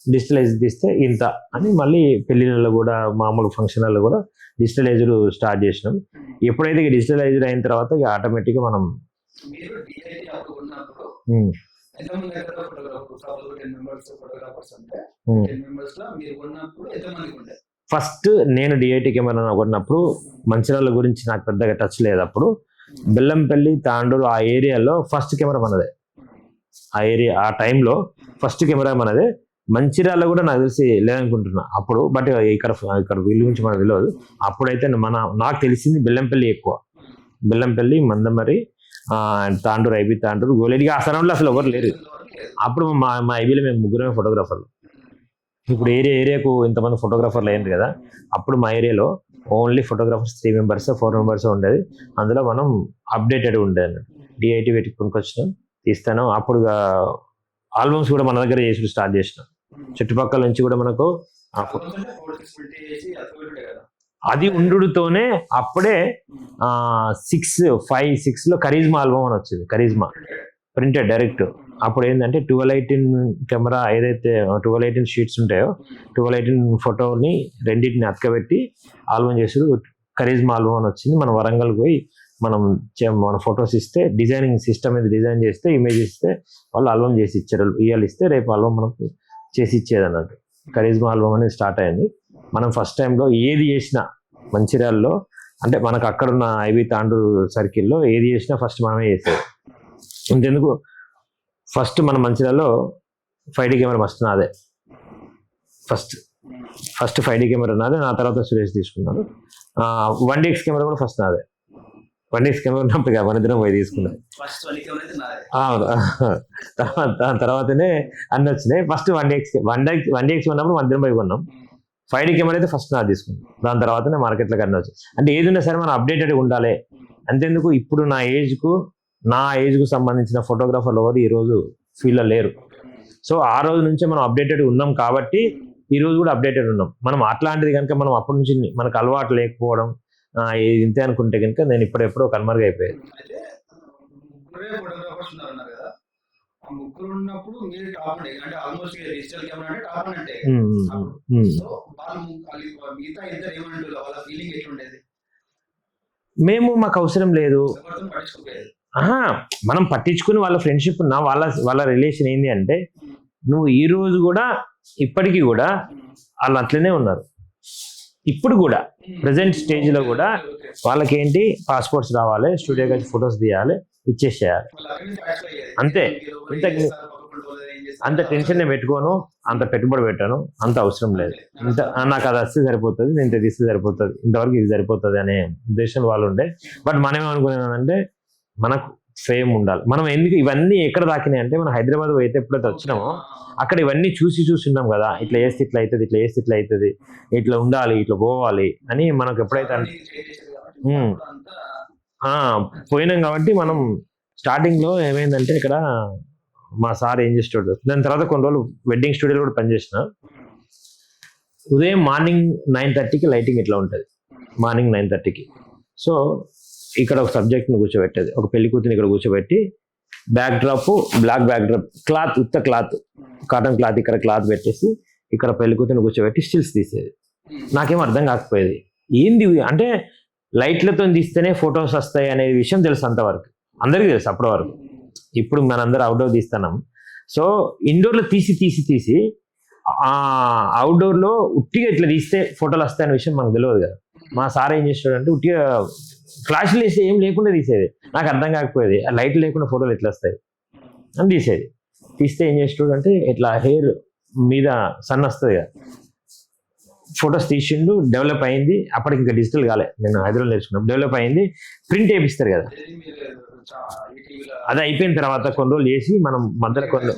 డిజిటలైజ్ తీస్తే ఇంత అని మళ్ళీ పెళ్ళిళ్ళలో కూడా మామూలు ఫంక్షన్లలో కూడా డిజిటలైజ్డ్ స్టార్ట్ చేసినాం. ఎప్పుడైతే ఇక డిజిటలైజ్డ్ అయిన తర్వాత ఇక ఆటోమేటిక్గా మనం ఫస్ట్ నేను డిఐటి కెమెరా కొన్నప్పుడు మంచిర్యాల గురించి నాకు పెద్దగా టచ్ లేదు. అప్పుడు బెల్లంపల్లి, తాండూరు ఆ ఏరియాలో ఫస్ట్ కెమెరా మనదే. ఆ టైంలో ఫస్ట్ కెమెరా మనదే. మంచిర్యాల కూడా నాకు తెలిసి లేదనుకుంటున్నా అప్పుడు. బట్ ఇక్కడ వీళ్ళ గురించి మనకు తెలియదు. అప్పుడైతే నాకు తెలిసింది బెల్లంపల్లి ఎక్కువ, బెల్లంపల్లి, మందమరి, తాండూరు, ఐబీ తాండూరు, గోలేడిగా ఆ సరౌండ్లో అసలు ఎవరు లేరు. అప్పుడు మా ఐబీలో మేము ముగ్గురమే ఫోటోగ్రాఫర్లు. ఇప్పుడు ఏరియాకు ఇంతమంది ఫోటోగ్రాఫర్లు అయింది కదా. అప్పుడు మా ఏరియాలో ఓన్లీ ఫోటోగ్రాఫర్స్ 3 మెంబర్స్ 4 మెంబర్స్ ఉండేది. అందులో మనం అప్డేటెడ్ ఉండేది అన్నట్టు. డిఐటి పెట్టుకుని వచ్చినాం, తీస్తాను. అప్పుడు ఆల్బమ్స్ కూడా మన దగ్గర చేసి స్టార్ట్ చేసినాం. చుట్టుపక్కల నుంచి కూడా మనకు అది ఉండుతోనే అప్పుడే 6 కరీజ్మా ఆల్బమ్ అని వచ్చింది. కరీజ్మా ప్రింటెడ్ డైరెక్ట్. అప్పుడు ఏంటంటే 1218 కెమెరా ఏదైతే 1218 షీట్స్ ఉంటాయో 1218 ఫోటోని రెండింటిని అతకబెట్టి ఆల్బమ్ చేసి కరీజ్మా ఆల్బమ్ అని వచ్చింది. మనం వరంగల్ పోయి మన ఫొటోస్ ఇస్తే, డిజైనింగ్ సిస్టమ్ మీద డిజైన్ చేస్తే, ఇమేజ్ ఇస్తే వాళ్ళు ఆల్బమ్ చేసి ఇచ్చారు. ఇవాళ ఇస్తే రేపు ఆల్బమ్ మనకు చేసి ఇచ్చేది అన్నట్టు. కరీజ్మా ఆల్బమ్ అనేది స్టార్ట్ అయింది. మనం ఫస్ట్ టైంలో ఏది చేసినా మంచిర్యాలలో, అంటే మనకు అక్కడున్న ఐబీ తాండూరు సర్కిల్లో ఏది చేసినా ఫస్ట్ మనమే చేసేది. ఇంకెందుకు, ఫస్ట్ మన మంచిర్యాలలో 5D కెమెరా ఫస్ట్ నాదే. ఫస్ట్ 5D కెమెరా నాదే. నా తర్వాత సురేష్ తీసుకున్నాను. 1DX కెమెరా కూడా ఫస్ట్ నాదే. 1DX కెమెరా ఉన్నప్పుడు మన ఇద్దరం పోయి తీసుకున్నాను. దాని తర్వాతనే అన్నీ వచ్చినాయి. ఫస్ట్ 1DX ఉన్నప్పుడు మన ఇద్దరం పోయి కొన్నాం. 5D కెమెరా అయితే ఫస్ట్ నాది తీసుకున్నాం. దాని తర్వాతనే మార్కెట్లోకి అన్నీ వచ్చాయి. అంటే ఏది ఉన్నా సరే మనం అప్డేటెడ్గా ఉండాలి. అంతేందుకు, ఇప్పుడు నా ఏజ్కు సంబంధించిన ఫోటోగ్రాఫర్లు ఎవరు ఈరోజు ఫీల్డ్లో లేరు. సో ఆ రోజు నుంచే మనం అప్డేటెడ్ ఉన్నాం కాబట్టి ఈ రోజు కూడా అప్డేటెడ్ ఉన్నాం. మనం అట్లాంటిది కనుక మనం అప్పటి నుంచి మనకు అలవాటు లేకపోవడం ఇంతే అనుకుంటే కనుక నేను ఇప్పుడెప్పుడో కన్మరుగు అయిపోయేది. మేము మాకు అవసరం లేదు. మనం పట్టించుకుని వాళ్ళ ఫ్రెండ్షిప్ ఉన్నా వాళ్ళ రిలేషన్ ఏంది అంటే, నువ్వు ఈ రోజు కూడా ఇప్పటికీ కూడా వాళ్ళు అట్లనే ఉన్నారు. ఇప్పుడు కూడా ప్రజెంట్ స్టేజ్లో కూడా వాళ్ళకేంటి పాస్పోర్ట్స్ రావాలి, స్టూడియోకి వచ్చి ఫొటోస్ తీయాలి, ఇచ్చేసేయాలి అంతే. అంత టెన్షన్ నేను పెట్టుకోను, అంత పెట్టుబడి పెట్టాను, అంత అవసరం లేదు. ఇంత నాకు అది వస్తే సరిపోతుంది, నేను ఇంత తీస్తే సరిపోతుంది, ఇంతవరకు ఇది సరిపోతుంది అనే ఉద్దేశంలో వాళ్ళు ఉండే. బట్ మనం ఏమనుకున్నానంటే మనకు ఫేమ్ ఉండాలి. మనం ఎందుకు ఇవన్నీ ఎక్కడ దాకినాయి అంటే, మనం హైదరాబాద్ అయితే ఎప్పుడైతే వచ్చినామో అక్కడ ఇవన్నీ చూసి ఉన్నాం కదా. ఇట్లా చేస్తే ఇట్లా అవుతుంది, ఇట్లా చేస్తే ఇట్లా అవుతుంది, ఇట్లా ఉండాలి, ఇట్లా పోవాలి అని మనకు ఎప్పుడైతే పోయినాం కాబట్టి మనం స్టార్టింగ్ లో ఏమైందంటే ఇక్కడ మా సార్ ఏం చేస్తాడు, దాని తర్వాత కొన్ని రోజులు వెడ్డింగ్ స్టూడియోలో కూడా పనిచేసిన. ఉదయం మార్నింగ్ 9:30కి లైటింగ్ ఇట్లా ఉంటుంది, మార్నింగ్ 9:30కి. సో ఇక్కడ ఒక సబ్జెక్ట్ని కూర్చోబెట్టేది, ఒక పెళ్లి కూతురిని ఇక్కడ కూర్చోబెట్టి backdrop, black backdrop, cloth, ఉత్త క్లాత్, కాటన్ క్లాత్, ఇక్కడ క్లాత్ పెట్టేసి ఇక్కడ పెళ్లి కూతురిని కూర్చోబెట్టి స్టిల్స్ తీసేది. నాకేం అర్థం కాకపోయేది, ఏంది అంటే లైట్లతో తీస్తేనే ఫొటోస్ వస్తాయి అనే విషయం తెలుసు అంతవరకు, అందరికీ తెలుసు అప్పటి వరకు. ఇప్పుడు మనందరూ అవుట్డోర్ తీస్తున్నాం. సో ఇండోర్లో తీసి అవుట్డోర్లో ఉట్టిగా ఇట్లా తీస్తే ఫోటోలు వస్తాయనే విషయం మనకు తెలియదు కదా. మా సార్ ఏం చేస్తాడంటే ఉట్టిగా ఫ్లాష్లు వేసి ఏం లేకుండా తీసేది. నాకు అర్థం కాకపోయేది, ఆ లైట్ లేకుండా ఫోటోలు ఎట్లా వస్తాయి అని తీసేది. తీస్తే ఏం చేస్తాడు అంటే ఇట్లా హెయిర్ మీద సన్ వస్తుంది కదా, ఫొటోస్ తీసిండు, డెవలప్ అయింది. అప్పటికి ఇంకా డిజిటల్ కాలే, నేను హైదరాబాద్ నేర్చుకున్నాం. డెవలప్ అయింది, ప్రింట్ వేపిస్తారు కదా. అది అయిపోయిన తర్వాత కొన్ని రోజులు చేసి మనం మధ్యలో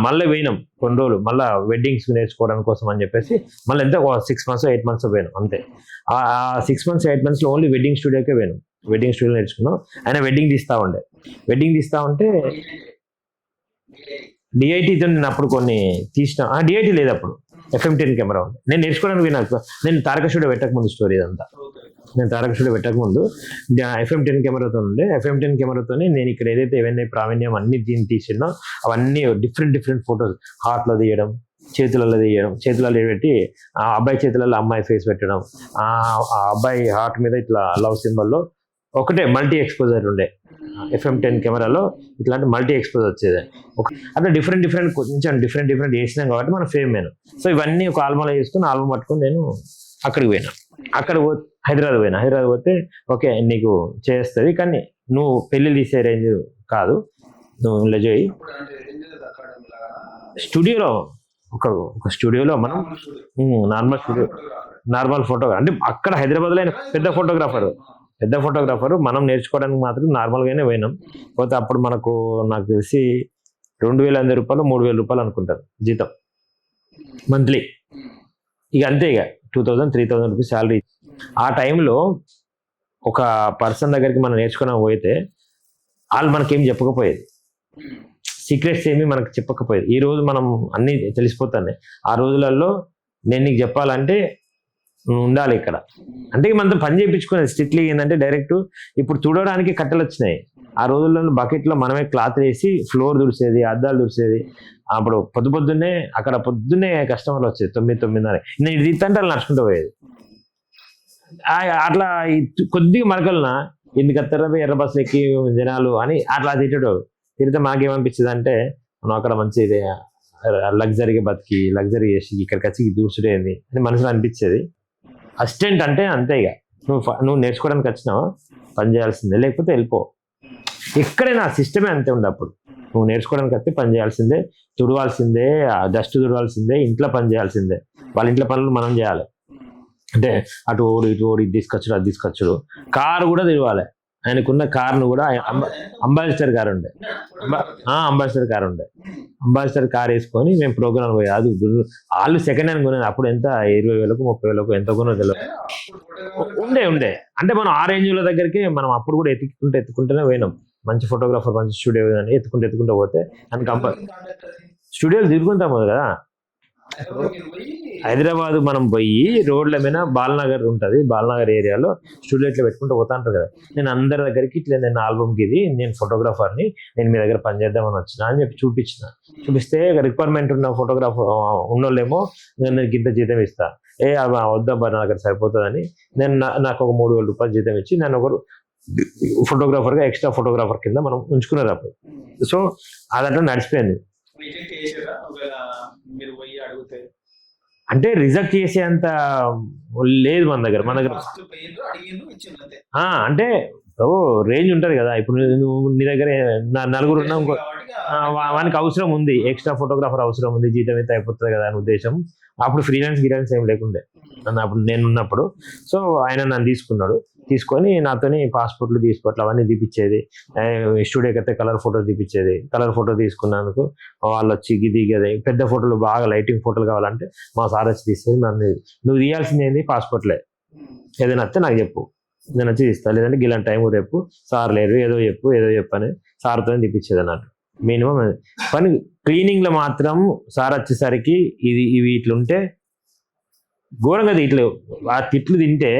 మళ్ళీ పోయినాం కొన్ని రోజులు, మళ్ళీ వెడ్డింగ్స్ నేర్చుకోవడం కోసం అని చెప్పేసి మళ్ళీ ఎంత 6 months 8 months పోయినాం అంతే. ఆ 6 months 8 months ఓన్లీ వెడ్డింగ్ స్టూడియోకే పోయినాం. వెడ్డింగ్ స్టూడియో నేర్చుకున్నాం. ఆయన వెడ్డింగ్ తీస్తా ఉంటే డిఐటీతో నేను అప్పుడు కొన్ని తీసిన. డిఐటీ లేదు అప్పుడు, FM10 కెమెరా ఉంది. నేను నేర్చుకోవడానికి పోయినా. నేను తారక స్టూడియో పెట్టక ముందు స్టోరీ ఇదంతా. నేను తారక స్టూడియో పెట్టక ముందు FM10 కెమెరాతో ఉండే. FM10 కెమెరాతోనే నేను ఇక్కడ ఏదైతే ఏవైనా ప్రావీణ్యం అన్ని దీన్ని తీసినో అవన్నీ డిఫరెంట్ ఫొటోస్, హార్ట్లో తీయడం, చేతులలో పెట్టి ఆ అబ్బాయి చేతులలో అమ్మాయి ఫేస్ పెట్టడం, ఆ అబ్బాయి హార్ట్ మీద ఇట్లా లవ్ సింబల్లో ఒకటే మల్టీ ఎక్స్పోజర్ ఉండే. FM10 కెమెరాలో ఇట్లాంటి మల్టీ ఎక్స్పోజర్ వచ్చేది. అట్లా డిఫరెంట్ కొంచెం డిఫరెంట్ చేసినాం కాబట్టి మనం ఫేమ్ అయినా. సో ఇవన్నీ ఒక ఆల్బంలో చేసుకుని ఆల్బమ్ పట్టుకొని నేను అక్కడికి పోయినా. హైదరాబాద్ పోతే ఓకే నీకు చేస్తుంది, కానీ నువ్వు పెళ్లి తీసే రేంజ్ కాదు, నువ్వు ఇలా చేయి. స్టూడియోలో ఒక స్టూడియోలో మనం నార్మల్ ఫోటో అంటే అక్కడ హైదరాబాద్లో ఆయన పెద్ద ఫోటోగ్రాఫరు మనం నేర్చుకోవడానికి మాత్రం నార్మల్గానే పోయినాం. పోతే అప్పుడు నాకు తెలిసి 2,500 రూపాయలు 3,000 రూపాయలు అనుకుంటారు జీతం మంత్లీ. ఇక అంతే, ఇక 2,000-3,000 రూపీస్ శాలరీ. ఆ టైంలో ఒక పర్సన్ దగ్గరికి మనం నేర్చుకోవడానికి పోతే వాళ్ళు మనకేం చెప్పకపోయేది, సీక్రెట్స్ ఏమి మనకు చెప్పకపోయేది. ఈ రోజు మనం అన్నీ తెలిసిపోతాయి. ఆ రోజులలో నేను నీకు చెప్పాలంటే నువ్వు ఉండాలి ఇక్కడ అంటే మనతో పని చేయించుకునేది. స్ట్రిక్ట్లీ ఏంటంటే డైరెక్ట్ ఇప్పుడు తుడవడానికి కట్టెలు వచ్చినాయి. ఆ రోజుల్లో బకెట్లో మనమే క్లాత్ వేసి ఫ్లోర్ తుడిసేది, అద్దాలు తుడిసేది. అప్పుడు పొద్దున్నే కస్టమర్లు వచ్చేది 9-9:30. నేను ఇది తీస్తుంటే వాళ్ళు నడుచుకుంటూ పోయేది. అట్లా కొద్దిగా మరకలన ఎందుకు వస్తారా ఎర్ర బస్సు ఎక్కి జనాలు అని అట్లా తిరిగితే మాకేమనిపించింది అంటే మనం అక్కడ మంచి లగ్జరీగా బతికి లగ్జరీ చేసి ఇక్కడికి వచ్చి దూసుడేంది అని మనసులో అనిపించేది. అసిస్టెంట్ అంటే అంతే, ఇక నువ్వు నేర్చుకోవడానికి వచ్చినావా పని చేయాల్సిందే, లేకపోతే వెళ్ళిపో. ఎక్కడైనా సిస్టమే అంతే ఉండే. అప్పుడు నువ్వు నేర్చుకోవడానికి వస్తే పని చేయాల్సిందే, తుడవాల్సిందే, డస్ట్ తుడవాల్సిందే, ఇంట్లో పని చేయాల్సిందే. వాళ్ళ ఇంట్లో పనులు మనం చేయాలి. అంటే అటు ఓడి ఇటు ఓడి తీసుకొచ్చుడు, అది తీసుకొచ్చుడు. కారు కూడా తిరగాలి. ఆయనకున్న కార్ను కూడా అంబాసిడర్ కారు ఉండే. అంబాసిడర్ కార్ వేసుకొని మేము ప్రోగ్రామ్ పోయి అది వాళ్ళు సెకండ్ హ్యాండ్ కొనేది. అప్పుడు ఎంత 20,000 30,000 ఎంత కొనో తెలియదు. ఉండే అంటే మనం ఆ రేంజ్ల దగ్గరికి మనం అప్పుడు కూడా ఎత్తుకుంటూనే పోయినాం. మంచి ఫోటోగ్రాఫర్, మంచి స్టూడియో అని ఎత్తుకుంటూ పోతే స్టూడియోలు తిరుగుకుంటాము కదా. హైదరాబాద్ మనం పోయి రోడ్ల మీద బాలనగర్ ఉంటుంది, బాలనగర్ ఏరియాలో స్టూడియో ఇట్లా పెట్టుకుంటూ పోతా ఉంటారు కదా. నేను అందరి దగ్గరికి ఇట్లా నేను ఆల్బమ్కి నేను ఫోటోగ్రాఫర్ని, నేను మీ దగ్గర పనిచేద్దామని వచ్చిన అని చెప్పి చూపిస్తే రిక్వైర్మెంట్ ఉన్న ఫోటోగ్రాఫర్ ఉన్నోళ్ళేమో నేను ఇంత జీతం ఇస్తా, వద్దబ్బా నా దగ్గర సరిపోతుందని నాకు ఒక 3,000 రూపాయలు జీతం ఇచ్చి నన్ను ఒకరు ఫోటోగ్రాఫర్గా ఎక్స్ట్రా ఫోటోగ్రాఫర్ కింద మనం ఉంచుకున్నారు అప్పుడు. సో అదంతా నడిచిపోయింది. అంటే రిజెక్ట్ చేసేంత లేదు మన దగ్గర. అంటే రేంజ్ ఉంటది కదా. ఇప్పుడు నీ దగ్గర నలుగురు ఉన్నా వానికి అవసరం ఉంది, ఎక్స్ట్రా ఫోటోగ్రాఫర్ అవసరం ఉంది, జీతం అయితే అయిపోతుంది కదా అని ఉద్దేశం. అప్పుడు ఫ్రీలాన్స్ ఏం లేకుండే అప్పుడు నేను ఉన్నప్పుడు. సో ఆయన నన్ను తీసుకొని నాతోని పాస్పోర్ట్లు అవన్నీ తీపిచ్చేది. స్టూడియోకి అయితే కలర్ ఫోటో తీపిచ్చేది. కలర్ ఫోటో తీసుకున్నందుకు వాళ్ళు వచ్చి దిగేది. పెద్ద ఫోటోలు బాగా లైటింగ్ ఫోటోలు కావాలంటే మా సార్ వచ్చి తీసేది. నన్ను నువ్వు తీయాల్సింది ఏంది పాస్పోర్ట్లే, ఏదైనా వస్తే నాకు చెప్పు, నేను వచ్చి ఇస్తాను, లేదంటే గిలాంటి టైం రేపు సార్ లేరు ఏదో చెప్పు అని సార్తో తిప్పించేది అన్నట్టు. మినిమం పని క్లీనింగ్లో మాత్రం సార్ వచ్చేసరికి ఇవి ఇట్లుంటే ఘోరంగా ఇట్లు ఆ తిట్లు తింటే,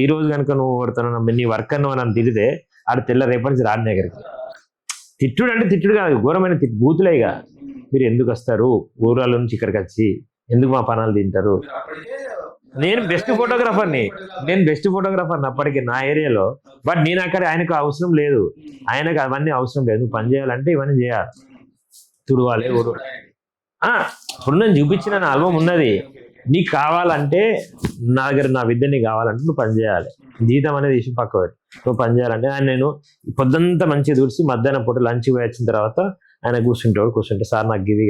ఈ రోజు కనుక నువ్వు కొడుతున్నావు నీ వర్క్ అన్న నన్ను తిరిగితే ఆడు తెల్ల రేపటి నుంచి రాని దగ్గరికి. తిట్టుడు అంటే తిట్టుడు కాదు, ఘోరమైన బూతులేగా. మీరు ఎందుకు వస్తారు ఊరాల నుంచి ఇక్కడికి వచ్చి, ఎందుకు మా పనాలు తింటారు? నేను బెస్ట్ ఫోటోగ్రాఫర్ని అప్పటికి నా ఏరియాలో. బట్ నేను అక్కడ ఆయనకు అవసరం లేదు, ఆయనకు అవన్నీ అవసరం లేదు. నువ్వు పని చేయాలంటే ఇవన్నీ చేయాలి, తుడవాలి ఊరు. ఇప్పుడు నేను చూపించిన నా ఆల్బమ్ ఉన్నది, నీకు కావాలంటే నా దగ్గర నా విద్య నీకు కావాలంటే నువ్వు పని చేయాలి. జీతం అనేది ఇష్యూ పక్క పెట్టి నువ్వు పని చేయాలంటే ఆయన నేను పొద్దుంతా మంచిగా దూర్చి మధ్యాహ్నం పూట లంచ్ పోయి వచ్చిన తర్వాత ఆయన కూర్చుంటే సార్ నాకు ఇది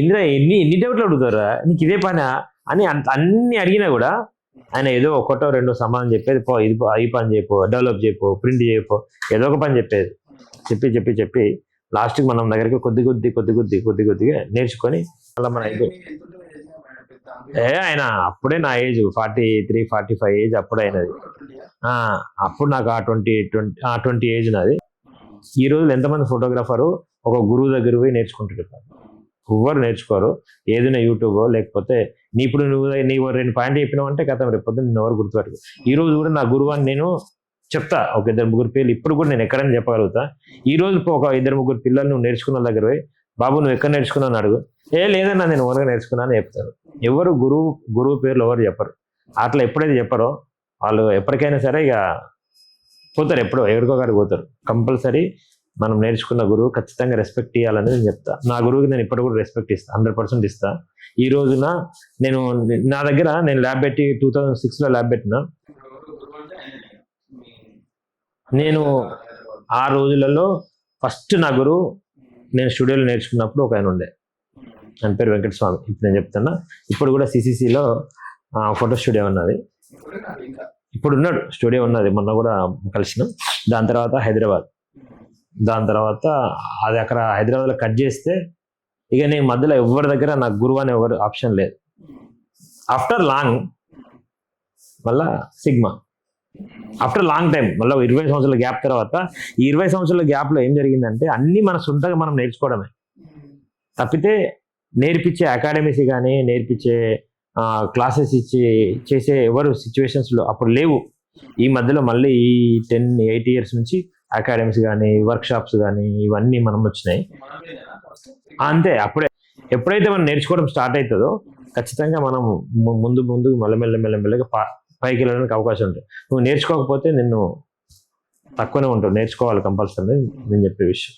ఇందిరా ఎన్ని డౌట్లు అడుగుతారా నీకు ఇదే పని అని అన్ని అడిగినా కూడా ఆయన ఏదో ఒకటో రెండో సమాధానం చెప్పేది. ఈ పని చేయపో, డెవలప్ చేయపో, ప్రింట్ చేయపో, ఏదో ఒక పని చెప్పేది. చెప్పి లాస్ట్కి మనం దగ్గరికి కొద్దిగా నేర్చుకొని అలా మన ఆయన అప్పుడే నా ఏజ్ 43-45 ఏజ్ అప్పుడు అయినది. అప్పుడు నాకు ఆ 20 ఏజ్ నాది. ఈ రోజులు ఎంతమంది ఫోటోగ్రాఫరు ఒక గురువు దగ్గర పోయి నేర్చుకుంటుంటారు? ఎవ్వరు నేర్చుకోరు. ఏదైనా యూట్యూబ్ లేకపోతే ఇప్పుడు నువ్వు 2 పాయింట్ చెప్పినావు అంటే కథ రేపు పొద్దున్న నేను ఎవరు గుర్తుపెట్టుకో. ఈ రోజు కూడా నా గురువు అని నేను చెప్తా, ఒక 2-3 పేర్లు ఇప్పుడు కూడా నేను ఎక్కడైనా చెప్పగలుగుతా. ఈ రోజు ఒక 2-3 పిల్లలు నువ్వు నేర్చుకున్న దగ్గర పోయి బాబు నువ్వు ఎక్కడ నేర్చుకున్నావు అడుగు, లేదన్నా నేను ఓన్గా నేర్చుకున్నా అని చెప్తారు. ఎవరు గురువు పేర్లు ఎవరు చెప్పరు. అట్లా ఎప్పుడైతే చెప్పరో వాళ్ళు ఎప్పటికైనా సరే ఇక పోతారు, ఎవరికో గారికి పోతారు. కంపల్సరీ మనం నేర్చుకున్న గురువు ఖచ్చితంగా రెస్పెక్ట్ ఇవ్వాలని నేను చెప్తా. నా గురువుకి నేను ఇప్పటి కూడా రెస్పెక్ట్ ఇస్తా, 100% ఇస్తా. ఈ రోజున నా దగ్గర నేను ల్యాబ్ పెట్టి 2006లో ల్యాబ్ పెట్టినా. నేను ఆ రోజులలో ఫస్ట్ నా గురువు నేను స్టూడియోలో నేర్చుకున్నప్పుడు ఒక ఆయన ఉండే, ఆయన పేరు వెంకటస్వామి. ఇప్పుడు నేను చెప్తున్నా, ఇప్పుడు కూడా సిసిసిలో ఫోటో స్టూడియో ఉన్నది. ఇప్పుడు ఉన్నాడు, స్టూడియో ఉన్నది, మొన్న కూడా కలిసినాం. దాని తర్వాత హైదరాబాద్, దాని తర్వాత అది అక్కడ హైదరాబాద్లో కట్ చేస్తే ఇక నేను మధ్యలో ఎవరి దగ్గర నాకు గురువు అనే ఎవరు ఆప్షన్ లేదు. ఆఫ్టర్ లాంగ్ మళ్ళా సిగ్మా, ఆఫ్టర్ లాంగ్ టైం మళ్ళీ 20 సంవత్సరాల గ్యాప్ తర్వాత, ఈ 20 సంవత్సరాల గ్యాప్లో ఏం జరిగిందంటే అన్నీ మన సొంతంగా మనం నేర్చుకోవడమే తప్పితే నేర్పించే అకాడమీస్ కానీ నేర్పించే క్లాసెస్ చేసే ఎవరు సిచ్యువేషన్స్లో అప్పుడు లేవు. ఈ మధ్యలో మళ్ళీ ఈ 10-8 ఇయర్స్ నుంచి అకాడమీస్ కానీ వర్క్షాప్స్ కానీ ఇవన్నీ మనం వచ్చినాయి. అంతే, ఎప్పుడైతే మనం నేర్చుకోవడం స్టార్ట్ అవుతుందో ఖచ్చితంగా మనం ముందు మెల్లమెల్లగా పైకి వెళ్ళడానికి అవకాశం ఉంటుంది. నువ్వు నేర్చుకోకపోతే నిన్ను తక్కువనే ఉంటావు, నేర్చుకోవాలి కంపల్సరీ నేను చెప్పే విషయం.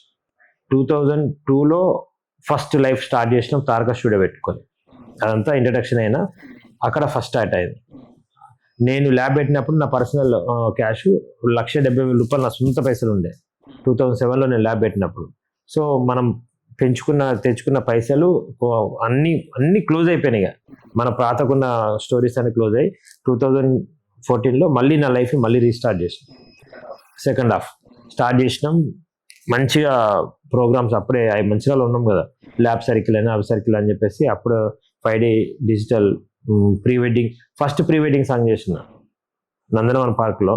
2002లో ఫస్ట్ లైఫ్ స్టార్ట్ చేసినాం తారక స్టూడియో పెట్టుకొని. అదంతా ఇంట్రడక్షన్ అయినా అక్కడ ఫస్ట్ స్టార్ట్ అయింది. నేను ల్యాబ్ పెట్టినప్పుడు నా పర్సనల్ క్యాష్ 1,70,000 నా సొంత పైసలు ఉండే 2007లో నేను ల్యాబ్ పెట్టినప్పుడు. సో మనం తెచ్చుకున్న పైసలు అన్నీ క్లోజ్ అయిపోయినాయి. ఇక మన పాతకున్న స్టోరీస్ అన్ని క్లోజ్ అయ్యి 2014లో మళ్ళీ నా లైఫ్ మళ్ళీ రీస్టార్ట్ చేసినాం. సెకండ్ హాఫ్ స్టార్ట్ చేసినాం మంచిగా ప్రోగ్రామ్స్. అప్పుడే మంచిగా ఉన్నాం కదా, ల్యాబ్ సర్కిల్ అని అవి సర్కిల్ అని చెప్పేసి అప్పుడు 5D digital first pre wedding song చేసిన నందనవన్ పార్క్లో.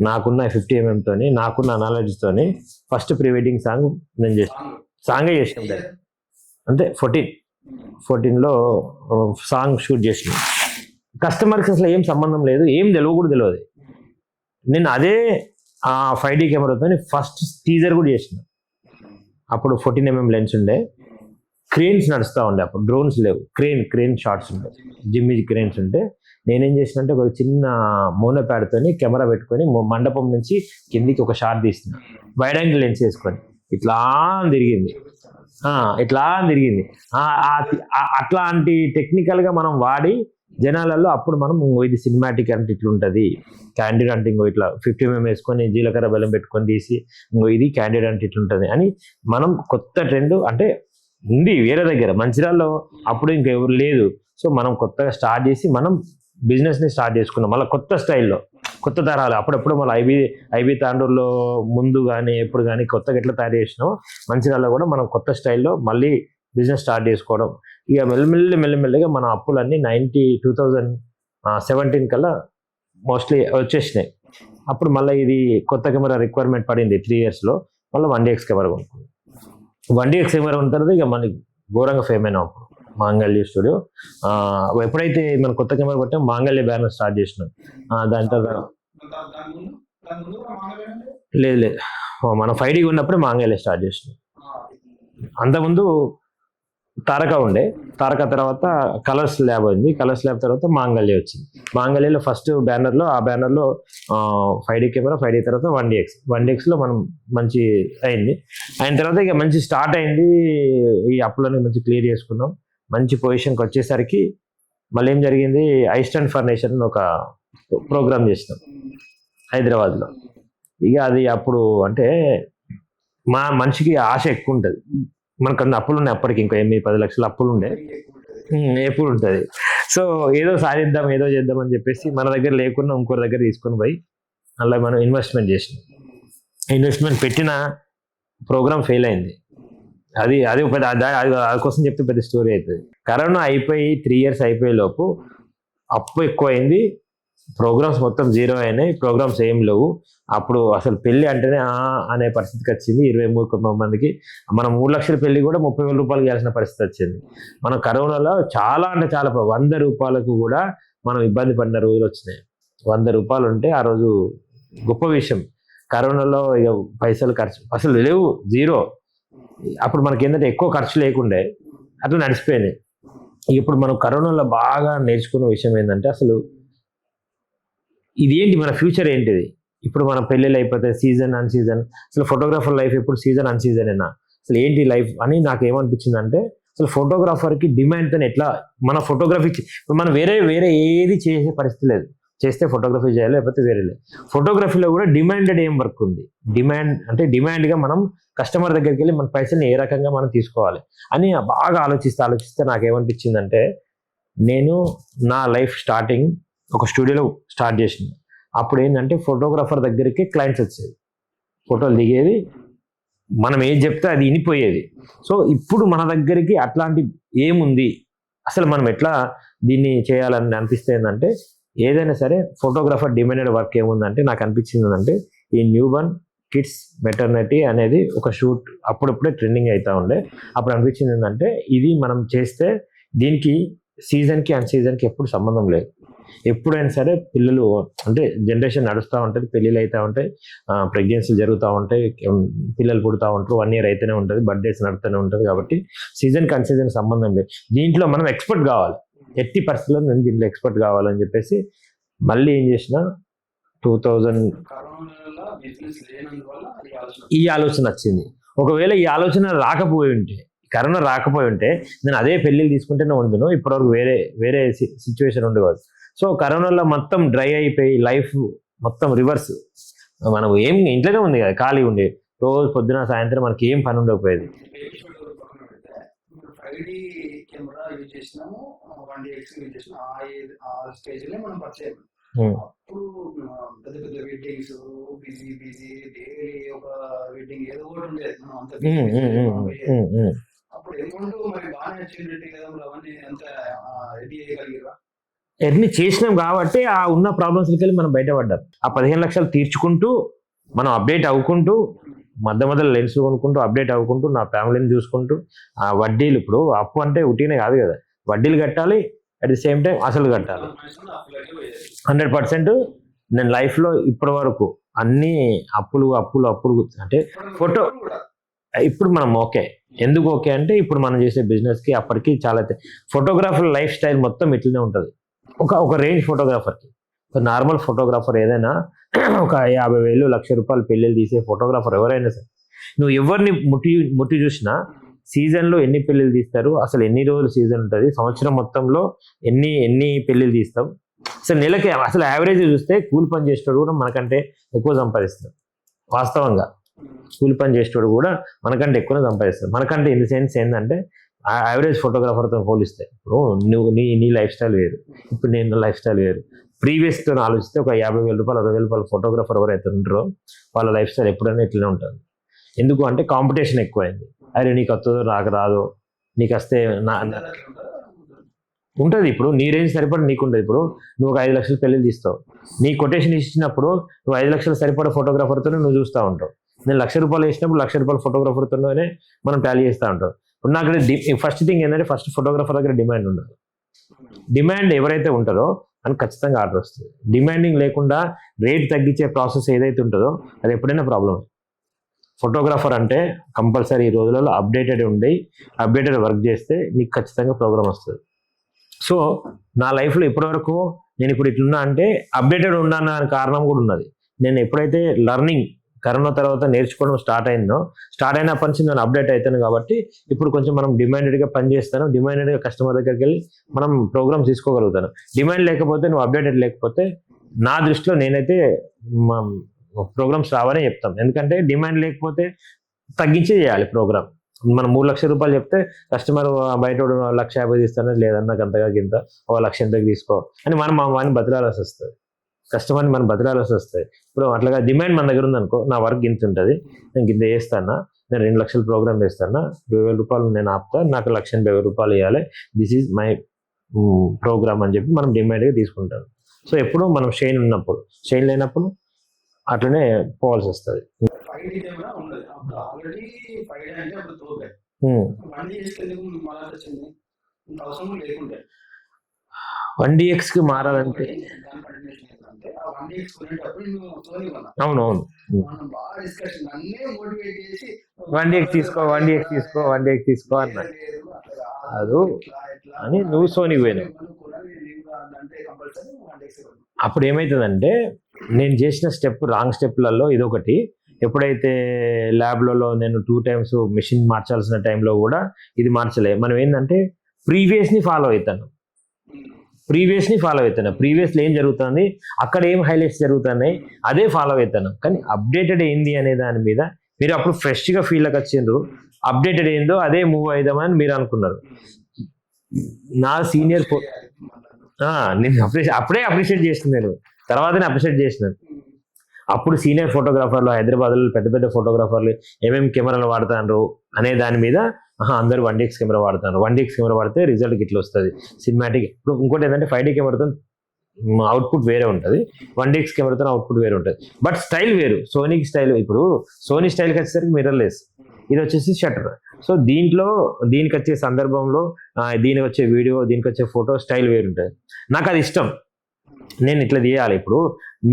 నాకున్న 50mm తోని, నాకున్న నాలెడ్జ్ తోని ఫస్ట్ ప్రీ వెడ్డింగ్ సాంగ్ నేను సాంగే చేసిన. అంతే 14లో సాంగ్ షూట్ చేసిన. కస్టమర్కి అసలు ఏం సంబంధం లేదు, ఏం తెలియదు. నేను అదే 5D కెమెరాతో ఫస్ట్ టీజర్ కూడా చేసిన. అప్పుడు 14mm లెన్స్ ఉండే, క్రేన్స్ నడుస్తూ ఉండే, అప్పుడు డ్రోన్స్ లేవు, క్రేన్ షాట్స్ ఉండే, జిమ్మి క్రేన్స్ ఉంటే నేనేం చేసిన అంటే ఒక చిన్న మోనోప్యాడ్తో కెమెరా పెట్టుకొని మండపం నుంచి కిందికి ఒక షాట్ తీసిన, వైడ్ యాంగిల్ లెన్స్ వేసుకొని ఇట్లా తిరిగింది. అట్లాంటి టెక్నికల్గా మనం వాడి జనాలలో అప్పుడు మనం ఇది సినిమాటిక్ అంటే ఇట్లుంటుంది, క్యాండిడ్ అంటే ఇంకో ఇట్లా 50mm వేసుకొని జీలకర్ర బెల్లం పెట్టుకొని తీసి ఇది క్యాండిడ్ అంటే ఇట్లుంటుంది అని మనం కొత్త ట్రెండ్ అంటే ఉంది వేరే దగ్గర మంచిర్యాలలో అప్పుడు ఇంకెవరు లేదు. సో మనం కొత్తగా స్టార్ట్ చేసి మనం బిజినెస్ని స్టార్ట్ చేసుకున్నాం మళ్ళీ కొత్త స్టైల్లో, కొత్త తరాలు. అప్పుడప్పుడు మళ్ళీ ఐబీ తాండూరులో ముందు కానీ ఎప్పుడు కానీ కొత్తగా ఎట్లా తయారు చేసినామో మంచిర్యాలలో కూడా మనం కొత్త స్టైల్లో మళ్ళీ బిజినెస్ స్టార్ట్ చేసుకోవడం. ఇక మెల్లమెల్లగా మన అప్పులన్నీ 2017 కల్లా మోస్ట్లీ వచ్చేసినాయి. అప్పుడు మళ్ళీ ఇది కొత్త కెమెరా రిక్వైర్మెంట్ పడింది 3 ఇయర్స్లో, మళ్ళీ 1DX కెమెరా కొనుక్కున్నాం. 1DX కెమెరా ఉన్న తర్వాత ఇక మనకి ఘోరంగా ఫేమ్ అయినాం అప్పుడు మాంగళ్య స్టూడియో. ఎప్పుడైతే మనం కొత్త కెమెరా కొట్టాం మాంగళ్య బ్యానర్ స్టార్ట్ చేసినాం. దాని తర్వాత లేదు లేదు, మనం 5D ఉన్నప్పుడే మాంగళ్య స్టార్ట్ చేసినాం. అంతకుముందు తారక ఉండే, తారక తర్వాత కలర్స్ ల్యాబ్ అయింది, కలర్స్ ల్యాబ్ తర్వాత మాంగళ్య వచ్చింది. మాంగళ్యలో ఫస్ట్ బ్యానర్లో, ఆ బ్యానర్లో 5D కెమెరా, 5D తర్వాత 1DXలో మనం మంచి అయింది. అయిన తర్వాత ఇక మంచి స్టార్ట్ అయింది, ఈ అప్పులని మంచి క్లియర్ చేసుకున్నాం. మంచి పొజిషన్కి వచ్చేసరికి మళ్ళీ ఏం జరిగింది, ఐస్టన్ ఫర్నిచర్ అని ఒక ప్రోగ్రామ్ చేసినాం హైదరాబాద్లో. ఇక అది అప్పుడు అంటే మా మనిషికి ఆశ ఎక్కువ ఉంటుంది, మనకన్నా అప్పులు ఉన్నాయి అప్పటికి, ఇంకా 8-10 లక్షలు అప్పులు ఉండే, ఎప్పుడు ఉంటుంది. సో ఏదో సాధిద్దాం, ఏదో చేద్దాం అని చెప్పేసి మన దగ్గర లేకుండా ఇంకోరి దగ్గర తీసుకొని పోయి అలా మనం ఇన్వెస్ట్మెంట్ చేసినాం. ఇన్వెస్ట్మెంట్ పెట్టిన ప్రోగ్రామ్ ఫెయిల్ అయింది. అది అది పెద్ద అది కోసం చెప్తే పెద్ద స్టోరీ అవుతుంది. కరోనా అయిపోయి 3 ఇయర్స్ అయిపోయే లోపు అప్పు ఎక్కువ అయింది, ప్రోగ్రామ్స్ మొత్తం జీరో అయినాయి, ప్రోగ్రామ్స్ ఏం లేవు. అప్పుడు అసలు పెళ్లి అంటేనే అనే పరిస్థితికి వచ్చింది. 23 మందికి మనం 3 లక్షల పెళ్లి కూడా 30,000 రూపాయలు ఇవ్వాల్సిన పరిస్థితి వచ్చింది. మనం కరోనాలో చాలా అంటే చాలా 100 రూపాయలకు కూడా మనం ఇబ్బంది పడిన రోజులు వచ్చినాయి. 100 రూపాయలు ఉంటే ఆ రోజు గొప్ప విషయం. కరోనాలో ఇక పైసలు ఖర్చు అసలు లేవు, జీరో. అప్పుడు మనకి ఏంటంటే ఎక్కువ ఖర్చు లేకుండే, అట్లా నడిచిపోయింది. ఇప్పుడు మనం కరోనాలో బాగా నేర్చుకున్న విషయం ఏంటంటే అసలు ఇది ఏంటి, మన ఫ్యూచర్ ఏంటిది. ఇప్పుడు మన పెళ్ళిళ్ళు అయిపోతే సీజన్ అన్ సీజన్, అసలు ఫోటోగ్రాఫర్ లైఫ్ ఎప్పుడు సీజన్ అన్ సీజన్ అయినా అసలు ఏంటి లైఫ్ అని నాకు ఏమనిపించింది అంటే, అసలు ఫోటోగ్రాఫర్కి డిమాండ్తో ఎట్లా మన ఫోటోగ్రఫీ మనం వేరే ఏది చేసే పరిస్థితి లేదు. చేస్తే ఫోటోగ్రఫీ చేయాలి, లేకపోతే వేరే లేదు. ఫోటోగ్రఫీలో కూడా డిమాండెడ్ ఏం వర్క్ ఉంది. డిమాండ్గా మనం కస్టమర్ దగ్గరికి వెళ్ళి మన పైసల్ని ఏ రకంగా మనం తీసుకోవాలి అని బాగా ఆలోచిస్తే నాకేమనిపించిందంటే, నేను నా లైఫ్ స్టార్టింగ్ ఒక స్టూడియోలో స్టార్ట్ చేసింది. అప్పుడు ఏంటంటే ఫోటోగ్రాఫర్ దగ్గరికి క్లయింట్స్ వచ్చేది, ఫోటోలు దిగేది, మనం ఏది చెప్తే అది వినిపోయేది. సో ఇప్పుడు మన దగ్గరికి అట్లాంటి ఏముంది, అసలు మనం ఎట్లా దీన్ని చేయాలని అనిపిస్తే ఏంటంటే, ఏదైనా సరే ఫోటోగ్రాఫర్ డిమాండెడ్ వర్క్ ఏముందంటే నాకు అనిపించింది అంటే, ఈ న్యూబర్న్ కిడ్స్ మెటర్నిటీ అనేది ఒక షూట్ అప్పుడప్పుడే ట్రెండింగ్ అవుతూ ఉండే. అప్పుడు అనిపించింది ఏంటంటే, ఇది మనం చేస్తే దీనికి సీజన్కి అన్ సీజన్కి ఎప్పుడు సంబంధం లేదు. ఎప్పుడైనా సరే పిల్లలు అంటే జనరేషన్ నడుస్తూ ఉంటుంది, పెళ్ళిళ్ళు అవుతూ ఉంటాయి, ప్రెగ్నెన్సీలు జరుగుతూ ఉంటాయి, పిల్లలు పుడుతూ ఉంటారు, 1 ఇయర్ అయితేనే ఉంటుంది, బర్త్డేస్ నడుతూనే ఉంటుంది. కాబట్టి సీజన్కి అన్ సీజన్ సంబంధం లేదు. దీంట్లో మనం ఎక్స్పర్ట్ కావాలి, ఎట్టి పరిస్థితుల్లో నేను దీంట్లో ఎక్స్పర్ట్ కావాలని చెప్పేసి మళ్ళీ ఏం చేసిన 2000 ఈ ఆలోచన వచ్చింది. ఒకవేళ ఈ ఆలోచన రాకపోయి ఉంటే, కరోనా రాకపోయి ఉంటే నేను అదే పెళ్ళిళ్ళు తీసుకుంటేనే ఉండును, ఇప్పటివరకు వేరే సిచ్యువేషన్ ఉండేవాడు. సో కరోనాలో మొత్తం డ్రై అయిపోయి లైఫ్ మొత్తం రివర్స్. మనం ఏం ఇంట్లోనే ఉంది కదా, ఖాళీ ఉండే, రోజు పొద్దున సాయంత్రం మనకి ఏం పని ఉండకపోయేది. 5D కెమెరా యూజ్ చేసినాము, 1DX యూజ్ చేసినాము, ఆ స్టేజ్లో మనం పరిచయం. అప్పుడు పెద్ద పెద్ద వెడ్డింగ్స్, బిజీ డైలీ ఒక వెడ్డింగ్ ఏదో ఒకటి ఉండేది. మనం అంత అప్పుడు అమౌంట్ మరి బాగానే వచ్చింది కదా, అవన్నీ అంత రెడీ చేయగలిగారా? ఎర్ని చేసినాం కాబట్టి ఆ ఉన్న ప్రాబ్లమ్స్కి వెళ్ళి మనం బయటపడ్డాం. ఆ 15 లక్షలు తీర్చుకుంటూ మనం అప్డేట్ అవ్వుకుంటూ, మధ్యలో లెన్స్ కొనుక్కుంటూ అప్డేట్ అవ్వుకుంటూ, నా ఫ్యామిలీని చూసుకుంటూ, ఆ వడ్డీలు, ఇప్పుడు అప్పు అంటే ఉట్టినే కాదు కదా, వడ్డీలు కట్టాలి, అట్ ది సేమ్ టైం అసలు కట్టాలి. 100% నేను లైఫ్లో ఇప్పటి వరకు అన్ని అప్పులు అంటే ఫోటో ఇప్పుడు మనం ఓకే. ఎందుకు ఓకే అంటే ఇప్పుడు మనం చేసే బిజినెస్కి అప్పటికి చాలా ఫోటోగ్రాఫర్ లైఫ్ స్టైల్ మొత్తం ఇట్లనే ఉంటుంది. ఒక రేంజ్ ఫోటోగ్రాఫర్కి, నార్మల్ ఫోటోగ్రాఫర్ ఏదైనా ఒక 50,000 1,00,000 రూపాయలు పెళ్ళిళ్ళు తీసే ఫోటోగ్రాఫర్ ఎవరైనా సరే, నువ్వు ఎవరిని ముట్టి చూసినా సీజన్లో ఎన్ని పెళ్ళిళ్ళు తీస్తారు, అసలు ఎన్ని రోజులు సీజన్ ఉంటుంది, సంవత్సరం మొత్తంలో ఎన్ని పెళ్ళిళ్ళు తీస్తాం, అసలు నెలకి అసలు యావరేజ్ చూస్తే కూలి పని చేసేవాడు కూడా మనకంటే ఎక్కువ సంపాదిస్తాడు. వాస్తవంగా కూలి పని చేసేవాడు కూడా మనకంటే ఎక్కువ సంపాదిస్తాడు. మనకంటే ఇన్ ది సెన్స్ ఏంటంటే యావరేజ్ ఫోటోగ్రాఫర్తో పోలిస్తే ఇప్పుడు నువ్వు నీ లైఫ్ స్టైల్ వేరు, ఇప్పుడు నేను లైఫ్ స్టైల్ వేరు. ప్రీవియస్తో ఆలోచిస్తే ఒక 50,000 రూపాయలు 60,000 రూపాయల ఫోటోగ్రాఫర్ ఎవరైతే ఉంటారో వాళ్ళ లైఫ్ స్టైల్ ఎప్పుడైనా ఇట్లనే ఉంటుంది. ఎందుకు అంటే కాంపిటీషన్ ఎక్కువైంది. అరే నీకు వస్తుందో నాకు రాదో, నీకు వస్తే ఉంటుంది. ఇప్పుడు నీ రేంజ్ సరిపడ నీకు ఉంటుంది. ఇప్పుడు నువ్వు ఒక 5 లక్షల పెళ్లి తీస్తావు, నీ కొటేషన్ ఇచ్చినప్పుడు నువ్వు 5 లక్షలు సరిపడ ఫోటోగ్రాఫర్తోనే నువ్వు చూస్తూ ఉంటావు. నేను ₹1,00,000 వేసినప్పుడు ₹1,00,000 ఫోటోగ్రాఫర్తోనే మనం టాలీ చేస్తూ ఉంటాం. ఇప్పుడు నాకు ఫస్ట్ థింగ్ ఏంటంటే ఫస్ట్ ఫోటోగ్రాఫర్ దగ్గర డిమాండ్ ఉండదు. డిమాండ్ ఎవరైతే ఉంటారో అని ఖచ్చితంగా ఆర్డర్ వస్తుంది. డిమాండింగ్ లేకుండా రేట్ తగ్గించే ప్రాసెస్ ఏదైతే ఉంటుందో అది ఎప్పుడైనా ప్రాబ్లం. ఫోటోగ్రాఫర్ అంటే కంపల్సరీ ఈ రోజులలో అప్డేటెడ్ ఉండి అప్డేటెడ్ వర్క్ చేస్తే నీకు ఖచ్చితంగా ప్రోగ్రామ్ వస్తుంది. సో నా లైఫ్లో ఇప్పటివరకు నేను ఇప్పుడు ఇట్లున్నా అంటే అప్డేటెడ్ ఉన్నాను అనే కారణం కూడా ఉన్నది. నేను ఎప్పుడైతే లర్నింగ్ కరోనా తర్వాత నేర్చుకోవడం స్టార్ట్ అయినప్పటి నుంచి నేను అప్డేట్ అవుతాను. కాబట్టి ఇప్పుడు కొంచెం మనం డిమాండెడ్గా పనిచేస్తాను, డిమాండెడ్గా కస్టమర్ దగ్గరికి వెళ్ళి మనం ప్రోగ్రామ్స్ తీసుకోగలుగుతాను. డిమాండ్ లేకపోతే నువ్వు అప్డేటెడ్ లేకపోతే నా దృష్టిలో నేనైతే ప్రోగ్రామ్స్ రావనే చెప్తాం. ఎందుకంటే డిమాండ్ లేకపోతే తగ్గించి చేయాలి ప్రోగ్రామ్. మనం ₹3,00,000 చెప్తే కస్టమర్ బయట ₹1,50,000 తీస్తాను, లేదన్నా అంతగా గింత ₹1,00,000 ఎంతకు తీసుకో అని మనం వాడిని బతిలాల్సి వస్తుంది. కస్టమర్ని మనం బతిలాల్సి వస్తుంది. ఇప్పుడు అట్లాగా డిమాండ్ మన దగ్గర ఉందనుకో, నా వర్క్ గింత ఉంటుంది, నేను గింత చేస్తానా, నేను 2 లక్షల ప్రోగ్రామ్ చేస్తానా, ₹2,000 నేను ఆపుతా, నాకు ₹1,80,000 ఇవ్వాలి, దిస్ ఈజ్ మై ప్రోగ్రామ్ అని చెప్పి మనం డిమాండ్గా తీసుకుంటాం. సో ఎప్పుడు మనం షైన్ ఉన్నప్పుడు, షైన్ లేనప్పుడు అట్లనే పోవాల్సి వస్తుంది. కి మారాలంటే అవునవును 1DX తీసుకో అన్నా అది అని నువ్వు సోనీకి పోయినావు. అప్పుడు ఏమవుతుందంటే నేను చేసిన రాంగ్ స్టెప్లలో ఇదొకటి. ఎప్పుడైతే ల్యాబ్లలో నేను 2 times మెషిన్ మార్చాల్సిన టైంలో కూడా ఇది మార్చలే. మనం ఏంటంటే ప్రీవియస్ని ఫాలో అవుతాను. ప్రీవియస్లో ఏం జరుగుతుంది, అక్కడ ఏం హైలైట్స్ జరుగుతున్నాయి అదే ఫాలో అవుతాను. కానీ అప్డేటెడ్ ఏంది అనే దాని మీద మీరు అప్పుడు ఫ్రెష్గా ఫీల్కి వచ్చిండ్రు. అప్డేటెడ్ ఏందో అదే మూవ్ అవుదామని మీరు అనుకున్నారు. నా సీనియర్ నేను అప్పుడే అప్రిషియేట్ చేసిన, నేను తర్వాతనే అప్రిషియేట్ చేసినాను. అప్పుడు సీనియర్ ఫోటోగ్రాఫర్లు హైదరాబాద్లో పెద్ద ఫోటోగ్రాఫర్లు ఏమేమి కెమెరాలు వాడుతారు అనే దాని మీద అందరూ 1DX కెమెరా వాడుతారు. 1DX కెమెరా వాడితే రిజల్ట్ ఇట్లా వస్తుంది సినిమాటిక్. ఇప్పుడు ఇంకోటి ఏంటంటే 5D కెమెరాతో అవుట్పుట్ వేరే ఉంటుంది, 1DX కెమెరాతో అవుట్పుట్ వేరే ఉంటుంది. బట్ స్టైల్ వేరు. సోనీకి స్టైల్, ఇప్పుడు సోనీ స్టైల్కి వచ్చేసరికి మిర్రర్లెస్, ఇది వచ్చేసి షట్టర్. సో దీనికి వచ్చే సందర్భంలో దీనికి వచ్చే వీడియో, దీనికి వచ్చే ఫోటో స్టైల్ వేరు ఉంటుంది. నాకు అది ఇష్టం, నేను ఇట్లా తీయాలి. ఇప్పుడు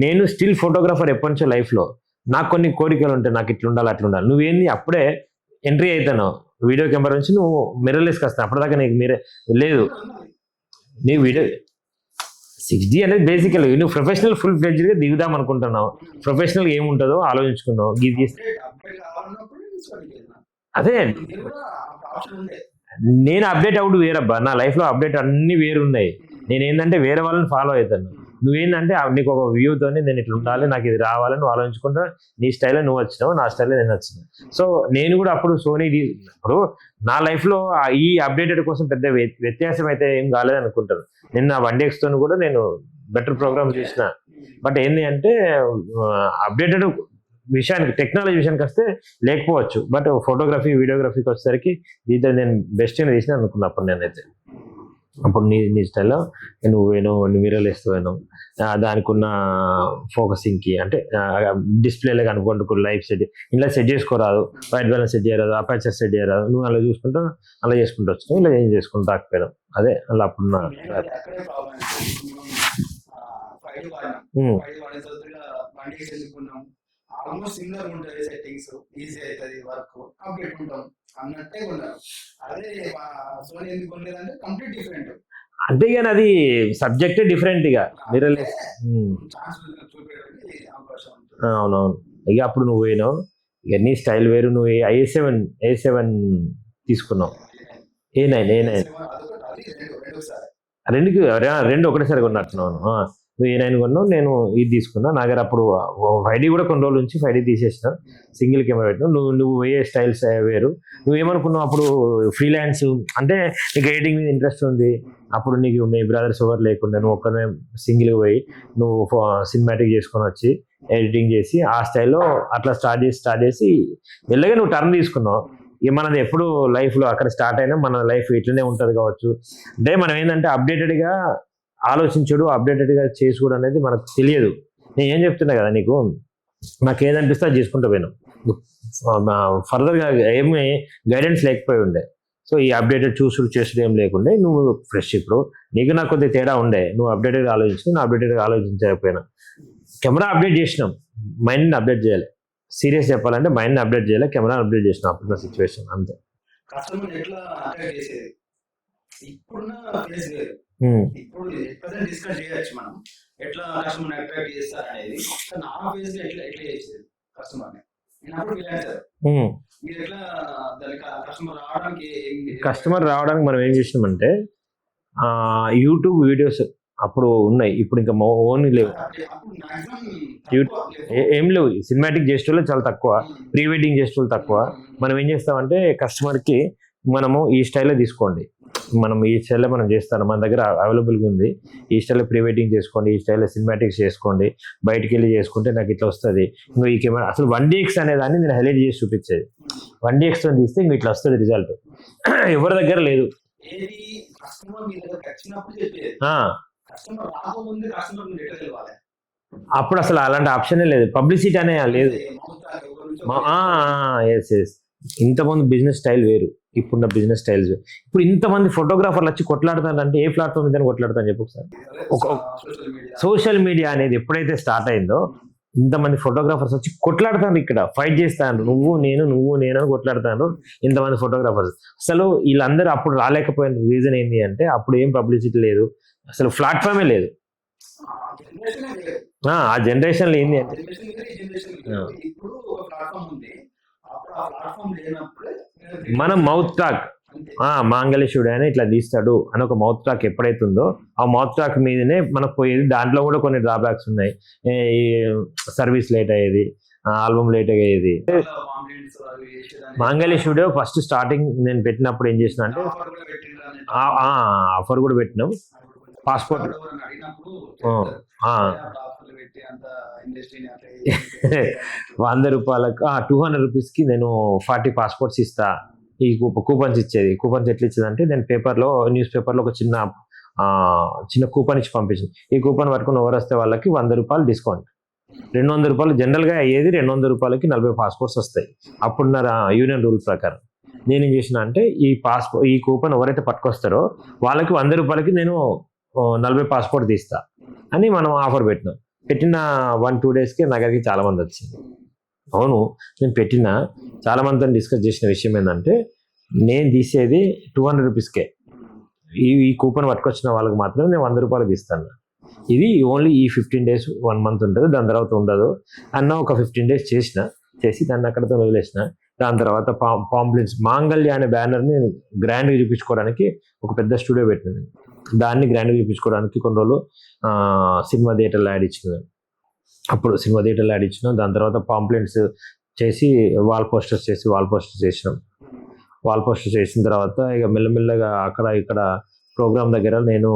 నేను స్టిల్ ఫోటోగ్రాఫర్ ఎప్పటి నుంచో లైఫ్లో నాకు కొన్ని కోరికలు ఉంటాయి, నాకు ఇట్లా ఉండాలి అట్లా ఉండాలి. నువ్వేంది అప్పుడే ఎంట్రీ అవుతాను వీడియో కెమెరా నుంచి, నువ్వు మిర్రర్లెస్కి వస్తాను. అప్పటిదాకా నీకు లేదు, నీ వీడియో 6D అనేది బేసికల్. నువ్వు ప్రొఫెషనల్ ఫుల్ ఫ్లెడ్జ్డ్గా దిగుదాం అనుకుంటున్నావు, ప్రొఫెషనల్ ఏముంటుందో ఆలోచించుకున్నావు. అదే నేను అప్డేట్ అవుట్ వేరబ్బా, నా లైఫ్లో అప్డేట్ అన్ని వేరున్నాయి. నేను ఏంటంటే వేరే వాళ్ళని ఫాలో అవుతాను. నువ్వేంటంటే నీకు ఒక వ్యూతో నేను ఇట్లా ఉండాలి, నాకు ఇది రావాలని నువ్వు ఆలోచించుకుంటా. నీ స్టైల్లో నువ్వు వచ్చినావు, నా స్టైల్లో నేను వచ్చినాను. సో నేను కూడా అప్పుడు సోనీ ఇప్పుడు నా లైఫ్లో ఈ అప్డేటెడ్ కోసం పెద్ద వ్యత్యాసం అయితే ఏం కాలేదు అనుకుంటాను. నేను నా 1DX కూడా నేను బెటర్ ప్రోగ్రామ్ చేసిన. బట్ ఏంటి అంటే అప్డేటెడ్ విషయానికి, టెక్నాలజీ విషయానికి వస్తే లేకపోవచ్చు. బట్ ఫోటోగ్రఫీ వీడియోగ్రఫీకి వచ్చేసరికి దీంట్లో నేను బెస్ట్ అని చేసిన అనుకున్నప్పుడు నేనైతే. అప్పుడు నీ స్టైల్లో నువ్వు మిర్రర్లు వేస్తున్నావు, దానికి ఉన్న ఫోకసింగ్కి అంటే డిస్ప్లేలో కనుక్కుంటూ లైవ్ సెట్ ఇలా సెట్ చేసుకోరాదు, వైట్ బ్యాలెన్స్ సెట్ చేయరాదు, అపర్చర్ సెట్ చేయరాదు, నువ్వు అలా చూసుకుంటూ అలా చేసుకుంటూ వచ్చావు, ఇలా ఏం చేసుకుంటూ రాకపోయాను. అదే అలా అప్పుడున్న ఆల్మోస్ట్ సిమిలర్ ఉంటుంది, సెట్టింగ్స్ ఈజీ అవుతుంది, వర్క్ అప్డేట్ ఉంటాం అన్నట్టే ఉన్నారు. అదే సోనీ ఎందుకు ఉండలేదంటే కంప్లీట్ డిఫరెంట్. అంతేగాని అది సబ్జెక్టే డిఫరెంట్. ఇక మిర్రర్లెస్ అవునవును. ఇక అప్పుడు నువ్వు పోయినావు, ఇక నీ స్టైల్ వేరు. నువ్వు A7 తీసుకున్నావు, A9 రెండు ఒకటేసారి కొన్నట్టున్నాను. నువ్వు A9 కొన్నావు, నేను ఇది తీసుకున్నా. నా దగ్గర అప్పుడు 5D కూడా కొన్ని రోజుల నుంచి 5D తీసేసిన, సింగిల్ కెమెరా పెట్టినా. నువ్వు వేయే స్టైల్స్ వేరు. నువ్వేమనుకున్నావు అప్పుడు ఫ్రీలాన్స్ అంటే నీకు ఎడిటింగ్ మీద ఇంట్రెస్ట్ ఉంది. అప్పుడు నీకు మీ బ్రదర్స్ ఎవరు లేకుండా నువ్వు ఒక్కనే సింగిల్గా పోయి నువ్వు సినిమాటిక్ చేసుకొని వచ్చి ఎడిటింగ్ చేసి ఆ స్టైల్లో అట్లా స్టార్ట్ చేసి వెళ్ళగా నువ్వు టర్న్ తీసుకున్నావు. మనది ఎప్పుడు లైఫ్లో అక్కడ స్టార్ట్ అయినా మన లైఫ్ ఇట్లనే ఉంటుంది కావచ్చు. అంటే మనం ఏంటంటే అప్డేటెడ్గా ఆలోచించడు, అప్డేటెడ్గా చేసుకోవడం అనేది మనకు తెలియదు. నేను ఏం చెప్తున్నా కదా నీకు, నాకు ఏదనిపిస్తే అది చేసుకుంటూ పోయినాం. ఫర్దర్గా ఏమి గైడెన్స్ లేకపోయి ఉండే. సో ఈ అప్డేటెడ్ చూసుడు చేసుడు ఏం లేకుండే, నువ్వు ఫ్రెష్ ఇప్పుడు నీకు నాకు కొద్దిగా తేడా ఉండే. నువ్వు అప్డేటెడ్గా ఆలోచించు, నేను అప్డేటెడ్గా ఆలోచించకపోయినా. కెమెరా అప్డేట్ చేసినాం, మైండ్ని అప్డేట్ చేయాలి. సీరియస్ చెప్పాలంటే మైండ్ని అప్డేట్ చేయాలి, కెమెరా అప్డేట్ చేసినాం అప్పుడున్న సిచ్యువేషన్ అంతే. కస్టమర్ ఎట్లా అటాక్ చేసేది ఇప్పుడున్న ఫేస్ వేరు. ఇప్పుడు ప్రజెంట్ డిస్కస్ చేయొచ్చు మనం ఎట్లా కస్టమర్ అట్రాక్ట్ చేస్తారు అనేది. నా ఫేస్ ఎట్లా ఎట్లా చేసేది కస్టమర్ ని నేను అప్పుడు ఫీల్ అయ్యాను. మీరు ఎట్లా దానికి కస్టమర్ రావడానికి కస్టమర్ రావడానికి మనం ఏం చేసినామంటే యూట్యూబ్ వీడియోస్ అప్పుడు ఉన్నాయి, ఇప్పుడు ఇంకా ఓన్ లేవు. ఏం లేవు, సినిమాటిక్ చేసేవాళ్ళు చాలా తక్కువ, ప్రీ వెడ్డింగ్ చేసేవాళ్ళు తక్కువ. మనం ఏం చేస్తామంటే కస్టమర్కి మనము ఈ స్టైల్లో తీసుకోండి, మనం ఈ స్టైల్లో మనం చేస్తాను, మన దగ్గర అవైలబుల్గా ఉంది, ఈ స్టైల్లో ప్రీ వెడ్డింగ్ చేసుకోండి, ఈ స్టైల్లో సినిమాటిక్స్ చేసుకోండి, బయటికి వెళ్ళి చేసుకుంటే నాకు ఇట్లా వస్తుంది. ఇంకో ఈ కెమెరా అసలు 1DX అనే దాన్ని నేను హైలైట్ చేసి చూపించేది. 1DXతో తీస్తే ఇంక ఇట్లా వస్తుంది రిజల్ట్. ఎవరి దగ్గర లేదు. అప్పుడు అసలు అలాంటి ఆప్షనే లేదు, పబ్లిసిటీ అనే లేదు. ఇంతమంది బిజినెస్ స్టైల్ వేరు, ఇప్పుడున్న బిజినెస్ స్టైల్స్. ఇప్పుడు ఇంతమంది ఫోటోగ్రాఫర్లు వచ్చి కొట్లాడుతారంటే ఏ ప్లాట్ఫామ్ మీద కొట్లాడతారని చెప్పు ఒకసారి. సోషల్ మీడియా అనేది ఎప్పుడైతే స్టార్ట్ అయిందో ఇంతమంది ఫోటోగ్రాఫర్స్ వచ్చి కొట్లాడుతారు, ఇక్కడ ఫైట్ చేస్తాను, నువ్వు నేను అని కొట్లాడుతాను ఇంతమంది ఫోటోగ్రాఫర్స్. అసలు వీళ్ళందరూ అప్పుడు రాలేకపోయిన రీజన్ ఏంటి అంటే అప్పుడు ఏం పబ్లిసిటీ లేదు, అసలు ప్లాట్ఫామే లేదు. ఆ జనరేషన్లో ఏంది అంటే మనం మౌత్ టాక్ మాంగళ్యశుడు అని ఇట్లా తీస్తాడు అని ఒక మౌత్ టాక్ ఎప్పుడైతే ఉందో ఆ మౌత్ టాక్ మీదనే మనకు పోయేది. దాంట్లో కూడా కొన్ని డ్రాబ్యాక్స్ ఉన్నాయి, ఈ సర్వీస్ లేట్ అయ్యేది, ఆల్బమ్ లేట్ అయ్యేది. మాంగళ్యశుడు ఫస్ట్ స్టార్టింగ్ నేను పెట్టినప్పుడు ఏం చేసిన అంటే ఆఫర్ కూడా పెట్టినాం. పాస్పోర్ట్ 100 రూపాయలకు 200 రూపీస్కి నేను 40 పాస్పోర్ట్స్ ఇస్తా. ఈ కూపన్స్ ఇచ్చేది. కూపన్స్ ఎట్లా ఇచ్చేది అంటే నేను పేపర్లో, న్యూస్ పేపర్లో ఒక చిన్న కూపన్ ఇచ్చి పంపించింది. ఈ కూపన్ పట్టుకుని ఎవరు వస్తే వాళ్ళకి 100 రూపాయలు డిస్కౌంట్, 200 రూపాయలు. జనరల్గా అయ్యేది 200 రూపాయలకి 40 పాస్పోర్ట్స్ వస్తాయి అప్పుడున్న యూనియన్ రూల్ ప్రకారం. నేనేం చేసిన అంటే ఈ కూపన్ ఎవరైతే పట్టుకొస్తారో వాళ్ళకి 100 రూపాయలకి నేను 40 పాస్పోర్ట్ తీస్తా అని మనం ఆఫర్ పెట్టిన 1-2 డేస్కి నా దగ్గరికి చాలా మంది వచ్చింది. అవును, నేను పెట్టిన చాలా మందితో డిస్కస్ చేసిన విషయం ఏంటంటే నేను తీసేది 200 రూపీస్కే, ఈ కూపన్ పట్టుకొచ్చిన వాళ్ళకి మాత్రం నేను 100 రూపాయలు తీస్తాను. ఇది ఓన్లీ ఈ 15 డేస్ 1 మంత్ ఉంటుంది, దాని తర్వాత ఉండదు అన్న. ఒక 15 డేస్ చేసి దాన్ని అక్కడితో వదిలేసిన. దాని తర్వాత పాంప్లెట్స్ మాంగళ్య అనే బ్యానర్ని గ్రాండ్గా చూపించుకోవడానికి ఒక పెద్ద స్టూడియో పెట్టినది. దాన్ని గ్రాండ్గా చూపించుకోవడానికి కొన్ని రోజులు సినిమా థియేటర్లో యాడ్ ఇచ్చిన. అప్పుడు సినిమా థియేటర్లో యాడ్ ఇచ్చినాం. దాని తర్వాత పాంప్లెట్స్ చేసి వాల్ పోస్టర్స్ చేసినాం. వాల్ పోస్టర్స్ చేసిన తర్వాత ఇక మెల్లమెల్లగా అక్కడ ఇక్కడ ప్రోగ్రామ్ దగ్గర నేను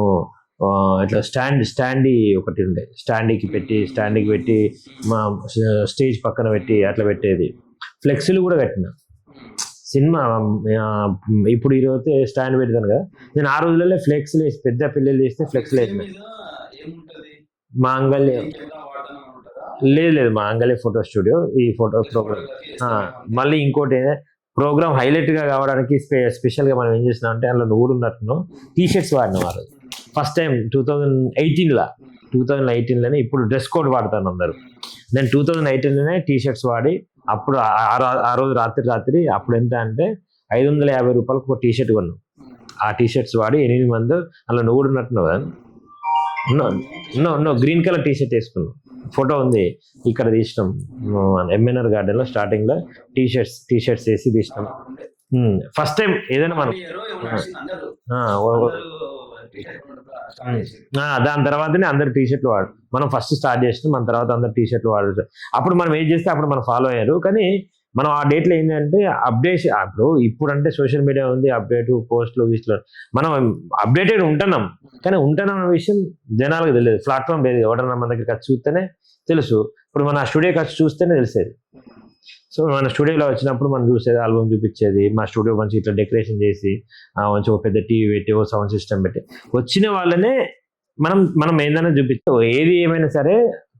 ఇట్లా స్టాండీ ఒకటి ఉండే, స్టాండీకి పెట్టి మా స్టేజ్ పక్కన పెట్టి అట్లా పెట్టేది. ఫ్లెక్సీలు కూడా కట్టిన. సినిమా ఇప్పుడు ఈరోజు స్టాండ్ పెడతాను కదా, నేను ఆ రోజులలో ఫ్లెక్స్లు వేసి పెద్ద పిల్లలు చేస్తే ఫ్లెక్స్లు వేసిన. మాంగళ్య లేదు మాంగళ్య ఫోటో స్టూడియో ఈ ఫోటో ప్రోగ్రామ్. మళ్ళీ ఇంకోటి ప్రోగ్రామ్ హైలైట్గా కావడానికి స్పెషల్గా మనం ఏం చేసినాం అంటే అందులో నువ్వు ఉన్నట్టు టీషర్ట్స్ వాడినాం. ఆ రోజు ఫస్ట్ టైం 2018లోనే. ఇప్పుడు డ్రెస్ కోడ్ వాడతాను అందరు. నేను 2018లోనే టీషర్ట్స్ వాడి అప్పుడు ఆ రోజు రాత్రి అప్పుడు ఎంత అంటే 550 రూపాయలకు ఒక టీషర్ట్ కొన్నాం. ఆ టీషర్ట్స్ వాడి 8 మంది అందులో నువ్వు ఉన్నట్టున్నావు కదా, గ్రీన్ కలర్ టీషర్ట్ వేసుకున్నాం. ఫోటో ఉంది ఇక్కడ తీసినాం ఎంఎన్ఆర్ గార్డెన్లో. స్టార్టింగ్లో టీషర్ట్స్ వేసి తీసినాం. ఫస్ట్ టైం ఏదైనా మనం దాని తర్వాతనే అందరు టీషర్ట్లు మనం ఫస్ట్ స్టార్ట్ చేసినాం. మన తర్వాత అందరు టీషర్ట్లు వాడు. అప్పుడు మనం ఏం చేస్తే అప్పుడు మనం ఫాలో అయ్యారు. కానీ మనం ఆ డేట్లో ఏంటంటే ఇప్పుడు అంటే సోషల్ మీడియా ఉంది, అప్డేట్ పోస్టులు మనం అప్డేటెడ్ ఉంటున్నాం. కానీ ఉంటున్నాం విషయం జనాలకు తెలియదు, ప్లాట్ఫామ్ లేదు. ఎవడన్నా మన దగ్గరికి వచ్చి చూస్తేనే తెలుసు. ఇప్పుడు మన స్టూడియోకి వచ్చి చూస్తేనే తెలిసేది. సో మన స్టూడియోలో వచ్చినప్పుడు మనం చూసేది, ఆల్బమ్ చూపించేది, మా స్టూడియో మంచి ఇట్లా డెకరేషన్ చేసి మంచి ఒక పెద్ద టీవీ పెట్టి ఓ సౌండ్ సిస్టమ్ పెట్టి వచ్చిన వాళ్ళనే మనం మనం ఏందైనా చూపించాం. ఏది ఏమైనా సరే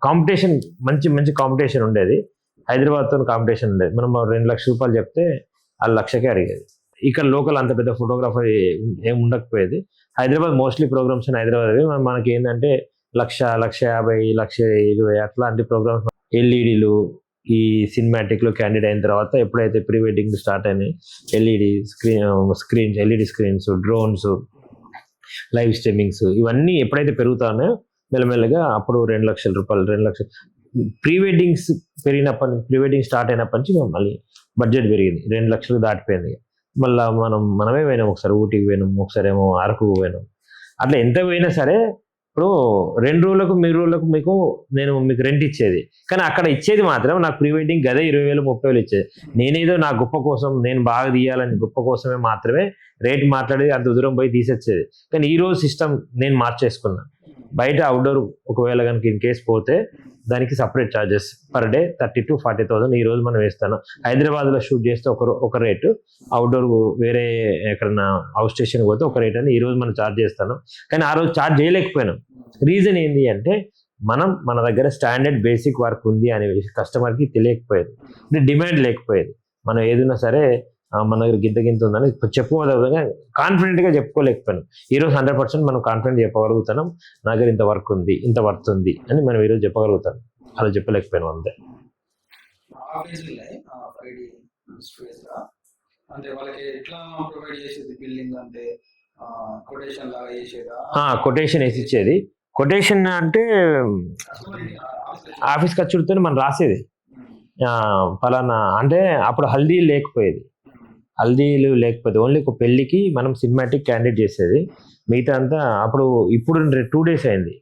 కాంపిటీషన్, మంచి మంచి కాంపిటీషన్ ఉండేది. హైదరాబాద్తో కాంపిటీషన్ ఉండేది. మనం 2 లక్షల రూపాయలు చెప్తే వాళ్ళు 1,00,000కే అడిగేది. ఇక్కడ లోకల్ అంత పెద్ద ఫోటోగ్రాఫర్ ఏం ఉండకపోయేది. హైదరాబాద్ మోస్ట్లీ ప్రోగ్రామ్స్ హైదరాబాద్ మనకి ఏంటంటే 1,00,000, 1,50,000, 1,20,000 అట్లాంటి ప్రోగ్రామ్స్. ఎల్ఈడీలు ఈ సినిమాటిక్లో క్యాండిడేట్ అయిన తర్వాత ఎప్పుడైతే ప్రీ వెడ్డింగ్ స్టార్ట్ అయినాయి, LED screens, drones, live streamings ఇవన్నీ ఎప్పుడైతే పెరుగుతానో మెల్లమెల్లగా అప్పుడు 2,00,000 రూపాయలు, 2,00,000 ప్రీ వెడ్డింగ్స్ పెరిగినప్పటి నుంచి, ప్రీ వెడ్డింగ్ స్టార్ట్ అయినప్పటి నుంచి మళ్ళీ బడ్జెట్ పెరిగింది, 2,00,000 దాటిపోయింది. మళ్ళీ మనమే పోయినాం, ఒకసారి ఊటీకి పోయినాం, ఒకసారి ఏమో అరకుకు పోయినాం. అట్లా ఎంత పోయినా సరే ఇప్పుడు 2 రోజులకు 3 రోజులకు నేను మీకు రెంట్ ఇచ్చేది, కానీ అక్కడ ఇచ్చేది మాత్రం నాకు ప్రీ వెడ్డింగ్ గదే 20,000, 30,000 ఇచ్చేది. నేనేదో నా గొప్ప కోసం, నేను బాగా తీయాలని గొప్ప కోసమే మాత్రమే రేట్ మాట్లాడేది, అంత దూరం పోయి తీసొచ్చేది. కానీ ఈ రోజు సిస్టమ్ నేను మార్చేసుకున్నా. బయట అవుట్డోర్ ఒకవేళ కనుక ఇన్ కేసు పోతే దానికి separate charges per day 30,000 to 40,000 ఈ రోజు మనం వేస్తాను. హైదరాబాద్లో షూట్ చేస్తే ఒక రేటు, అవుట్డోర్ వేరే ఎక్కడన్నా అవుట్ స్టేషన్ పోతే ఒక రేట్ అని ఈ రోజు మనం ఛార్జ్ చేస్తాను. కానీ ఆ రోజు ఛార్జ్ చేయలేకపోయినాం. రీజన్ ఏంటి అంటే మన దగ్గర స్టాండర్డ్ బేసిక్ వర్క్ ఉంది అనే కస్టమర్కి తెలియకపోయేది, డిమాండ్ లేకపోయేది. మనం ఏదైనా సరే మన దగ్గర గింత ఉందని చెప్పుకోగలుగుతాం, కాన్ఫిడెంట్గా చెప్పుకోలేకపోయాను. ఈరోజు 100% మనం కాన్ఫిడెంట్ చెప్పగలుగుతాం, నా దగ్గర ఇంత వర్క్ ఉంది, ఇంత వర్త్ ఉంది అని మనం ఈరోజు చెప్పగలుగుతాం. అలా చెప్పలేకపోయాను అంతే. అంటే వాళ్ళకి ఎట్లా ప్రొవైడ్ చేసేది బిల్డింగ్, అంటే కొటేషన్ లాగా చేసేదా? కొటేషన్ వేసి ఇచ్చేది. కొటేషన్ అంటే ఆఫీస్ ఖర్చులతో మనం రాసేది. ఫలానా అంటే అప్పుడు హల్దీలు లేకపోయేది, ఓన్లీ ఒక పెళ్ళికి మనం సినిమాటిక్ క్యాండిడేట్ చేసేది. మిగతా అంతా ఇప్పుడు 2 days అయింది.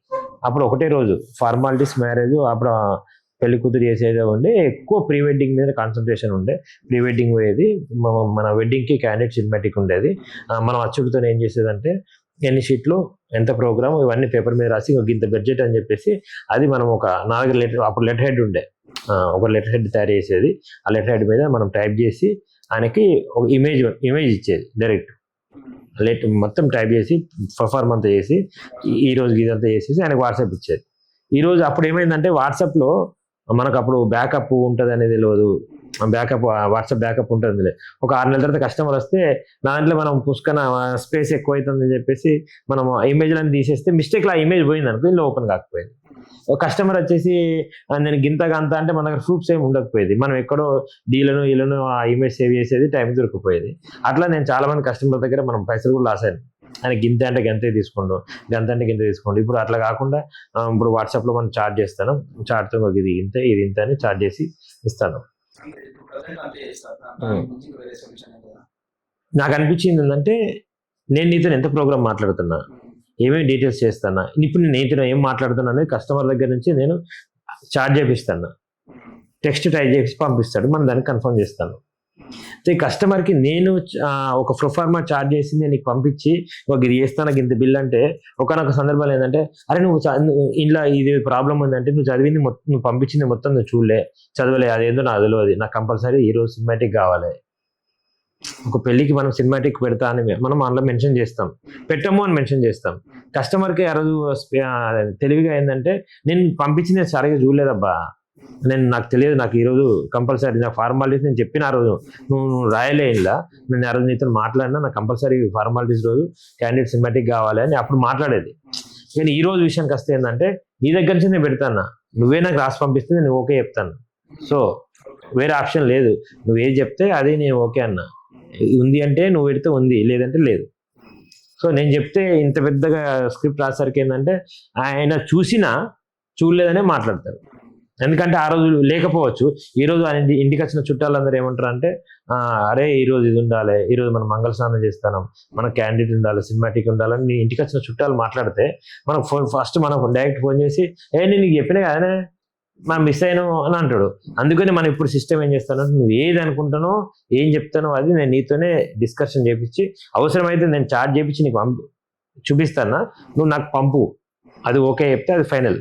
అప్పుడు ఒకటే రోజు ఫార్మాలిటీస్, మ్యారేజ్, అప్పుడు పెళ్లి కూతురు చేసేది ఉండే. ఎక్కువ ప్రీ వెడ్డింగ్ మీద కాన్సన్ట్రేషన్ ఉండే. ప్రీ వెడ్డింగ్ పోయేది, మన వెడ్డింగ్కి క్యాండిడేట్ సినిమాటిక్ ఉండేది. మనం అచ్చుడితో ఏం చేసేదంటే ఎన్ని షీట్లు, ఎంత ప్రోగ్రామ్, ఇవన్నీ పేపర్ మీద రాసి ఇంత బడ్జెట్ అని చెప్పేసి అది మనం ఒక 4 లెటర్, అప్పుడు లెటర్ హెడ్ ఉండే, ఒక లెటర్ హెడ్ తయారు చేసేది. ఆ లెటర్ హెడ్ మీద మనం టైప్ చేసి ఆయనకి ఒక ఇమేజ్ ఇచ్చేది. డైరెక్ట్ మొత్తం టైప్ చేసి పర్ఫార్మ్ అంతా చేసి ఈ రోజు ఇదంతా చేసేసి ఆయనకు వాట్సాప్ ఇచ్చేది. ఈరోజు అప్పుడు ఏమైందంటే వాట్సాప్లో మనకు అప్పుడు బ్యాకప్ ఉంటుంది అనేది తెలియదు. వాట్సాప్ బ్యాకప్ ఉంటుంది. ఒక 6 నెలల తర్వాత కస్టమర్ వస్తే దాంట్లో మనం పుష్కన స్పేస్ ఎక్కువ అవుతుందని చెప్పేసి మనం ఇమేజ్లను తీసేస్తే మిస్టేక్లో ఆ ఇమేజ్ పోయింది అనుకో, ఇందులో ఓపెన్ కాకపోయింది. ఒక కస్టమర్ వచ్చేసి నేను గింతగా అంత అంటే మన దగ్గర ప్రూఫ్స్ ఏమి ఉండకపోయేది. మనం ఎక్కడో వీళ్ళను ఆ ఇమేజ్ సేవ్ చేసేది, టైం దొరికిపోయేది. అట్లా నేను చాలా మంది కస్టమర్ దగ్గర మనం పైసలు కూడా లాస్ అయ్యాను. ఆయన గింత అంటే గంతే తీసుకోండు, గంత అంటే గింత తీసుకోండి. ఇప్పుడు అట్లా కాకుండా ఇప్పుడు వాట్సాప్లో మనం చార్జ్ చేస్తాను, చార్జ్తో ఇది ఇంత అని చార్జ్ చేసి ఇస్తాను. నాకు అనిపించింది ఏంటంటే నేను నీతో ఎంత ప్రోగ్రామ్ మాట్లాడుతున్నా, ఏమేమి డీటెయిల్స్ చేస్తానా, ఇప్పుడు నేను నీతో ఏం మాట్లాడుతున్నా అనేది కస్టమర్ దగ్గర నుంచి నేను చార్జ్ చేపిస్తాను. టెక్స్ట్ టైప్ చేసి పంపిస్తాడు, మనం దాన్ని కన్ఫర్మ్ చేస్తాను. ఈ కస్టమర్కి నేను ఒక ప్రొఫార్మా చార్జ్ చేసి నేను నీకు పంపించి ఇది చేస్తాను ఇంత బిల్ అంటే, ఒకనొక సందర్భాలు ఏంటంటే అరే నువ్వు ఇంట్లో ఇది ప్రాబ్లం ఉందంటే నువ్వు చదివింది మొత్తం, నువ్వు పంపించింది మొత్తం నువ్వు చదవలే, అదేందో నాకు తెలియదు, నాకు కంపల్సరీ ఈరోజు సినిమాటిక్ కావాలి. ఒక పెళ్ళికి మనం సినిమాటిక్ పెడతా అని మనం అందులో మెన్షన్ చేస్తాం, పెట్టము అని మెన్షన్ చేస్తాం. కస్టమర్కి ఆ రోజు తెలివిగా ఏంటంటే నేను పంపించింది సరిగా చూడలేదబ్బా, నాకు తెలియదు, నాకు ఈరోజు కంపల్సరీ నా ఫార్మాలిటీస్ నేను చెప్పిన ఆ రోజు నువ్వు రాయలే, ఇలా నేను ఆ రోజు నీతో మాట్లాడినా నాకు కంపల్సరీ ఫార్మాలిటీస్ రోజు క్యాండిడేట్ సినిమాటిక్ కావాలి అని అప్పుడు మాట్లాడేది. కానీ ఈ రోజు విషయానికి వస్తే ఏంటంటే నీ దగ్గర నుంచి నేను పెడతాను, నువ్వే నాకు రాసి పంపిస్తే నేను ఓకే చెప్తాను. సో వేరే ఆప్షన్ లేదు, నువ్వు ఏది చెప్తే అదే నేను ఓకే అన్నా. ఉంది అంటే నువ్వు పెడితే ఉంది, లేదంటే లేదు. సో నేను చెప్తే ఇంత పెద్దగా స్క్రిప్ట్ రాసరికి ఏంటంటే ఆయన చూడలేదనే మాట్లాడతారు. ఎందుకంటే ఆ రోజు లేకపోవచ్చు, ఈరోజు ఆయన ఇంటికి వచ్చిన చుట్టాలందరూ ఏమంటారు అంటే అరే ఈరోజు ఇది ఉండాలి, ఈరోజు మనం మంగళ స్నానం చేస్తాం, మన క్యాండిడేట్ ఉండాలి, సినిమాటిక్ ఉండాలని నీ ఇంటికి వచ్చిన చుట్టాలు మాట్లాడితే మనం ఫస్ట్ మనం డైరెక్ట్ ఫోన్ చేసి నేను నీకు చెప్పినా కదనే మనం మిస్ అయినా అని అంటాడు. అందుకని మనం ఇప్పుడు సిస్టమ్ ఏం చేస్తానంటే నువ్వు ఏది అనుకుంటానో ఏం చెప్తానో అది నేను నీతోనే డిస్కషన్ చేపించి అవసరమైతే నేను చార్జ్ చేపించి నీకు చూపిస్తానా, నువ్వు నాకు పంపు, అది ఓకే చెప్తే అది ఫైనల్.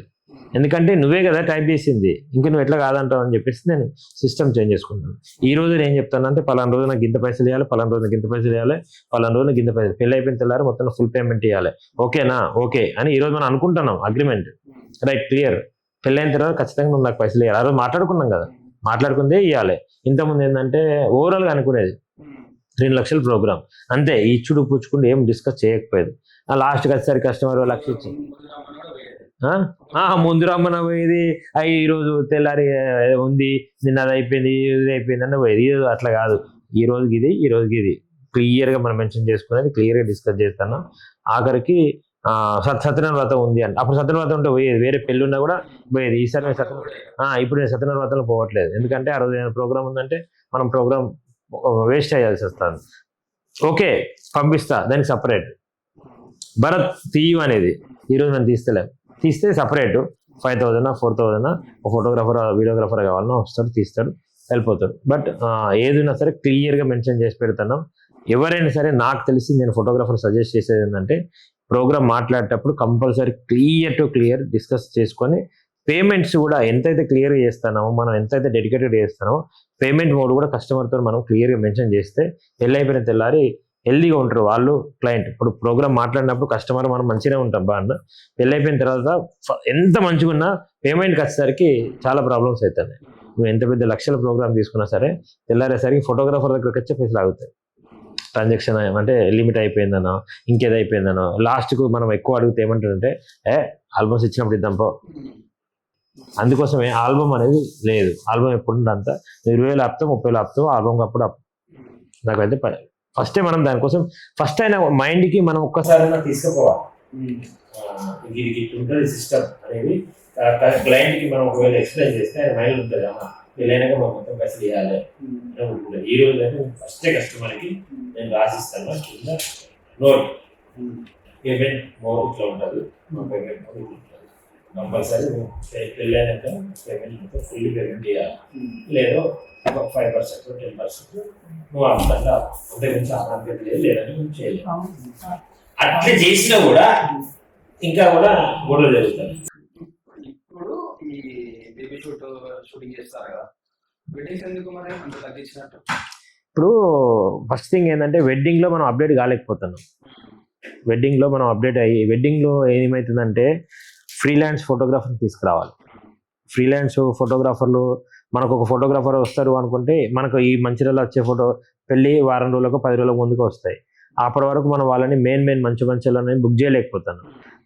ఎందుకంటే నువ్వే కదా టైప్ చేసింది, ఇంకా నువ్వు ఎట్లా కాదంటావు అని చెప్పేసి నేను సిస్టమ్ చేంజ్ చేసుకుంటాను. ఈ రోజు నేను ఏం చెప్తాను అంటే పలానా రోజు నాకు ఇంత పైసలు ఇవ్వాలి, పలానా రోజు నాకు ఇంత పైసలు ఇవ్వాలి, పలానా రోజు నాకు ఇంత పైసలు, పెళ్ళి అయిపోయిన తెల్లారి మొత్తం ఫుల్ పేమెంట్ ఇవ్వాలి, ఓకేనా, ఓకే అని ఈ రోజు మనం అనుకుంటున్నాం అగ్రిమెంట్, రైట్, క్లియర్. పెళ్ళైన తర్వాత ఖచ్చితంగా నువ్వు నాకు పైసలు ఇవ్వాలి, ఆ రోజు మాట్లాడుకున్నాం కదా, మాట్లాడుకుందే ఇవ్వాలి. ఇంతకుముందు ఏంటంటే ఓవరాల్గా అనుకునేది 2 లక్షల ప్రోగ్రామ్ అంతే, ఇచ్చుడు పుచ్చుకుంటూ ఏం డిస్కస్ చేయకపోయేది. లాస్ట్కి వచ్చేసరి కస్టమర్ 1 లక్ష ఇచ్చి ముందు రమ్మన పోయేది, అవి ఈరోజు తెల్లారి ఉంది, నిన్న అది అయిపోయింది, ఇది అయిపోయింది అన్న పోయేది. ఈరోజు అట్లా కాదు, ఈ రోజుకి ఇది, ఈ రోజుకి ఇది క్లియర్గా మనం మెన్షన్ చేసుకునేది, క్లియర్గా డిస్కస్ చేస్తున్నాం. ఆఖరికి సత్యనారాయణ వ్రతం ఉంది అంటే అప్పుడు సత్యనారాయణ వ్రతం ఉంటే పోయేది, వేరే పెళ్ళి ఉన్నా కూడా పోయేది. ఈసారి నేను ఇప్పుడు నేను సత్యనారాయణ వ్రతంలో పోవట్లేదు, ఎందుకంటే ఆ రోజు ప్రోగ్రామ్ ఉందంటే మనం ప్రోగ్రామ్ వేస్ట్ చేయాల్సి వస్తుంది. ఓకే పంపిస్తా, దానికి సపరేట్ భరత్ తీయు అనేది ఈరోజు నేను తీస్తే సపరేట్ 5,000 4,000 ఒక ఫోటోగ్రాఫర్ వీడియోగ్రాఫర్ కావాలన్నా వస్తాడు, తీస్తాడు, వెళ్ళిపోతాడు. బట్ ఏదైనా సరే క్లియర్గా మెన్షన్ చేసి పెడుతున్నాం. ఎవరైనా సరే నాకు తెలిసి నేను ఫోటోగ్రాఫర్ సజెస్ట్ చేసేది ఏంటంటే ప్రోగ్రామ్ మాట్లాడేటప్పుడు కంపల్సరీ క్లియర్ డిస్కస్ చేసుకొని పేమెంట్స్ కూడా ఎంతైతే క్లియర్గా చేస్తున్నామో, మనం ఎంతైతే డెడికేటెడ్ చేస్తున్నామో పేమెంట్ మోడ్ కూడా కస్టమర్తో మనం క్లియర్గా మెన్షన్ చేస్తే పెళ్ళి అయిపోయిన తెల్లారి హెల్దీగా ఉంటారు వాళ్ళు క్లయింట్. ఇప్పుడు ప్రోగ్రామ్ మాట్లాడినప్పుడు కస్టమర్ మనం మంచిగా ఉంటాం బాగా, పెళ్ళి అయిపోయిన తర్వాత ఎంత మంచిగా ఉన్నా పేమెంట్కి వచ్చేసరికి చాలా ప్రాబ్లమ్స్ అవుతాయి. నువ్వు ఎంత పెద్ద లక్షల ప్రోగ్రామ్ తీసుకున్నా సరే తెల్లారేసరికి ఫోటోగ్రాఫర్ దగ్గరికి వచ్చే పైసలు ఆగుతాయి. ట్రాన్సాక్షన్ అంటే లిమిట్ అయిపోయిందనో ఇంకేదో అయిపోయిందనో, లాస్ట్కు మనం ఎక్కువ అడిగితే ఏమంటుందంటే ఆల్బమ్స్ ఇచ్చినప్పుడు ఇద్దాంపో. అందుకోసమే ఆల్బమ్ అనేది లేదు. ఆల్బమ్ ఎప్పుడు అంతా 20,000 ఆపుతాం, 30,000 ఆపుతాం, ఆల్బమ్ అప్పుడు నాకైతే ఫస్టే మనం దానికోసం ఫస్ట్ అయినా మైండ్కి మనం ఒక్కసారి తీసుకుపోవాలి. ఇది ఉంటుంది సిస్టమ్ అనేది క్లయింట్కి మనం ఒకవేళ ఎక్స్ప్లెయిన్ చేస్తే ఆయన మైండ్ ఉంటుంది, వీళ్ళైనాక మనం మొత్తం పైసలు ఇవ్వాలి అని ఉంటుంది. ఈ రోజు అయితే ఫస్టే కస్టమర్కి నేను రాసిస్తాను కింద నోట్, పేమెంట్ మోడ్ ఇట్లా ఉంటుంది, పేమెంట్ మోడ్ ఇట్లా ఉంటుంది. కంపల్సరీ పెళ్ళైనాక పేమెంట్ మొత్తం ఫుల్లీ పేమెంట్ చేయాలి, లేదో 5% 10% నువ్వు అంతా అంతే గురించి ఆనందం లేదు, లేదంటే నువ్వు చేయలేదు. అట్లా చేసినా కూడా ఇంకా కూడా గొడవలు జరుగుతాయి. ఇప్పుడు ఈ బేబీ షూటింగ్ చేస్తారు కదా, వెడ్డింగ్స్ ఎందుకు మరి అంత తగ్గించినట్టు? ఇప్పుడు ఫస్ట్ థింగ్ ఏంటంటే వెడ్డింగ్లో మనం అప్డేట్ కాలేకపోతున్నాం. వెడ్డింగ్లో మనం అప్డేట్ అయ్యి వెడ్డింగ్లో ఏమవుతుందంటే ఫ్రీలాన్స్ ఫోటోగ్రాఫర్ని తీసుకురావాలి. ఫ్రీలాన్స్ ఫోటోగ్రాఫర్లు మనకు ఒక ఫోటోగ్రాఫర్ వస్తారు అనుకుంటే మనకు ఈ మంచిర్యాల వచ్చే ఫోటో పెళ్ళి వారం రోజులకు 10 రోజులకు ముందుకు వస్తాయి. అప్పటి వరకు మనం వాళ్ళని మెయిన్ మంచి బుక్ చేయలేకపోతాను.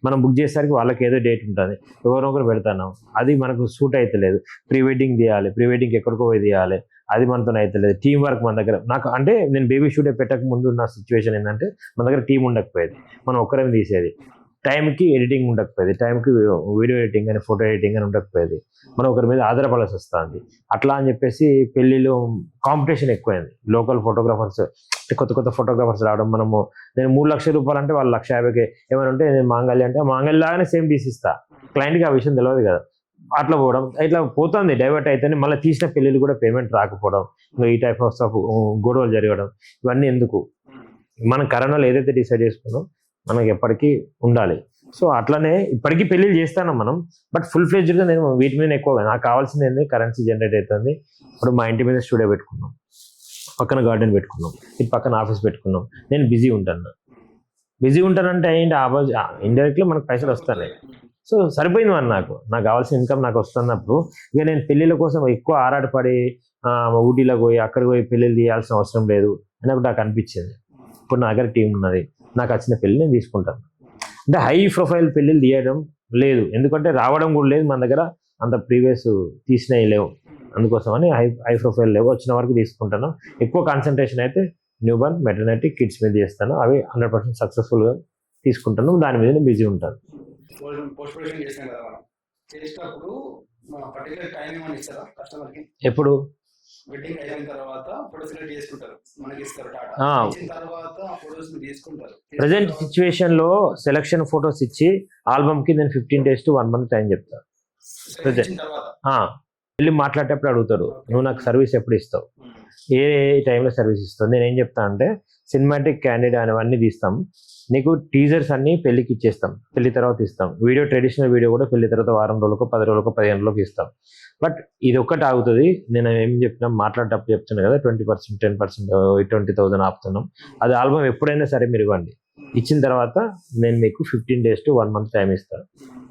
మనం బుక్ చేసేసరికి వాళ్ళకి ఏదో డేట్ ఉంటుంది, ఎవరొకరు పెడతాను, అది మనకు సూట్ అవుతలేదు. ప్రీ వెడ్డింగ్ తీయాలి, ప్రీ వెడ్డింగ్ ఎక్కడికో పోయి తీయాలి, అది మనతో అవుతలేదు. టీం వర్క్ మన దగ్గర నాకు అంటే నేను బేబీ షూట్ పెట్టక ముందు ఉన్న సిచ్యువేషన్ ఏంటంటే మన దగ్గర టీం ఉండకపోయేది, మనం ఒక్కరేమి తీసేది. టైంకి ఎడిటింగ్ ఉండకపోయేది, టైంకి వీడియో ఎడిటింగ్ అని ఫోటో ఎడిటింగ్ అని ఉండకపోయేది, మనం ఒకరి మీద ఆధారపడాల్సి వస్తుంది. అట్లా అని చెప్పేసి పెళ్ళిలో కాంపిటీషన్ ఎక్కువైంది. లోకల్ ఫోటోగ్రాఫర్స్ కొత్త ఫోటోగ్రాఫర్స్ రావడం, నేను 3 లక్షల రూపాయలు అంటే వాళ్ళు 1,50,000 ఏమైనా ఉంటే నేను మాంగళ్య అంటే మాంగళ్య లాగానే సేమ్ తీసిస్తా. క్లయింట్కి ఆ విషయం తెలియదు కదా, అట్లా పోవడం ఇట్లా పోతుంది, డైవర్ట్ అయితేనే మళ్ళీ తీసిన పెళ్ళిళ్ళు కూడా పేమెంట్ రాకపోవడం, ఈ టైప్ ఆఫ్ గొడవలు జరగడం, ఇవన్నీ ఎందుకు? మనం కరోనాలో ఏదైతే డిసైడ్ చేసుకున్నాం మనకి ఎప్పటికీ ఉండాలి. సో అట్లనే ఇప్పటికీ పెళ్ళిళ్ళు చేస్తాను మనం, బట్ ఫుల్ ఫ్లెడ్జ్డ్గా నేను వీటి మీద ఎక్కువగా నాకు కావాల్సింది ఏంటి, కరెన్సీ జనరేట్ అవుతుంది. ఇప్పుడు మా ఇంటి మీద స్టూడియో పెట్టుకున్నాం, పక్కన గార్డెన్ పెట్టుకున్నాం, ఇటు పక్కన ఆఫీస్ పెట్టుకున్నాం. నేను బిజీ ఉంటానంటే ఏంటి ఇండైరెక్ట్లీ మనకు పైసలు వస్తున్నాయి. సో సరిపోయింది మరి నాకు కావాల్సిన ఇన్కమ్ నాకు వస్తున్నప్పుడు ఇక నేను పెళ్ళిళ్ళ కోసం ఎక్కువ ఆరాటపడి ఊటీలో పోయి అక్కడికి పోయి పెళ్ళిళ్ళు తీయాల్సిన అవసరం లేదు అని నాకు అనిపించింది. ఇప్పుడు నా దగ్గర టీం ఉన్నది, నాకు వచ్చిన పెళ్ళి నేను తీసుకుంటాను. అంటే హై ప్రొఫైల్ పెళ్ళిళ్ళు తీయడం లేదు, ఎందుకంటే రావడం కూడా లేదు మన దగ్గర, అంత ప్రీవియస్ తీసినవి లేవు. అందుకోసమని హై ప్రొఫైల్ లేవు, వచ్చిన వరకు తీసుకుంటాను. ఎక్కువ కాన్సన్ట్రేషన్ అయితే న్యూబర్న్, మెటర్నిటీ, కిడ్స్ మీద చేస్తాను. అవి 100% సక్సెస్ఫుల్గా తీసుకుంటాను, దాని మీద నేను బిజీ ఉంటాను. పోస్ట్ ప్రొడక్షన్ చేసాం కదా, మనం చేసేటప్పుడు పర్టికులర్ టైం ఏమైనా ఇస్తారా కస్టమర్కి? ఎప్పుడు వెడ్డింగ్ అయిన తర్వాత ఫోటోస్ సెలెక్ట్ చేసుకుంటారు, మనకి ఇస్తారు టాటా, ఇచ్చిన తర్వాత ఆ ఫోటోస్ తీసుకుంటారు. ప్రజెంట్ సిచ్యువేషన్ లో సెలక్షన్ ఫోటోస్ ఇచ్చి ఆల్బమ్ కి నేను 15 days to 1 month టైం చెప్తాను. వెళ్ళి మాట్లాడేటప్పుడు అడుగుతారు, నువ్వు నాకు సర్వీస్ ఎప్పుడు ఇస్తావు, ఏ టైంలో సర్వీస్ ఇస్తావు. నేను ఏం చెప్తా అంటే సినిమాటిక్ క్యాండిడ్ అవన్నీ తీస్తాం. నీకు టీజర్స్ అన్ని పెళ్లికి ఇచ్చేస్తాం, పెళ్లి తర్వాత ఇస్తాం. వీడియో ట్రెడిషనల్ వీడియో కూడా పెళ్లి తర్వాత వారం రోజులకు 10 రోజులకు 15 రోజులకు ఇస్తాం. బట్ ఇది ఒక్కటి ఆగుతుంది. నేను ఏం చెప్పినా మాట్లాడేటప్పుడు చెప్తున్నాను కదా, 20%, 10%, 20,000 ఆపుతున్నాం. అది ఆల్బమ్ ఎప్పుడైనా సరే మీరు ఇవ్వండి. ఇచ్చిన తర్వాత నేను మీకు 15 days to 1 month టైం ఇస్తాను.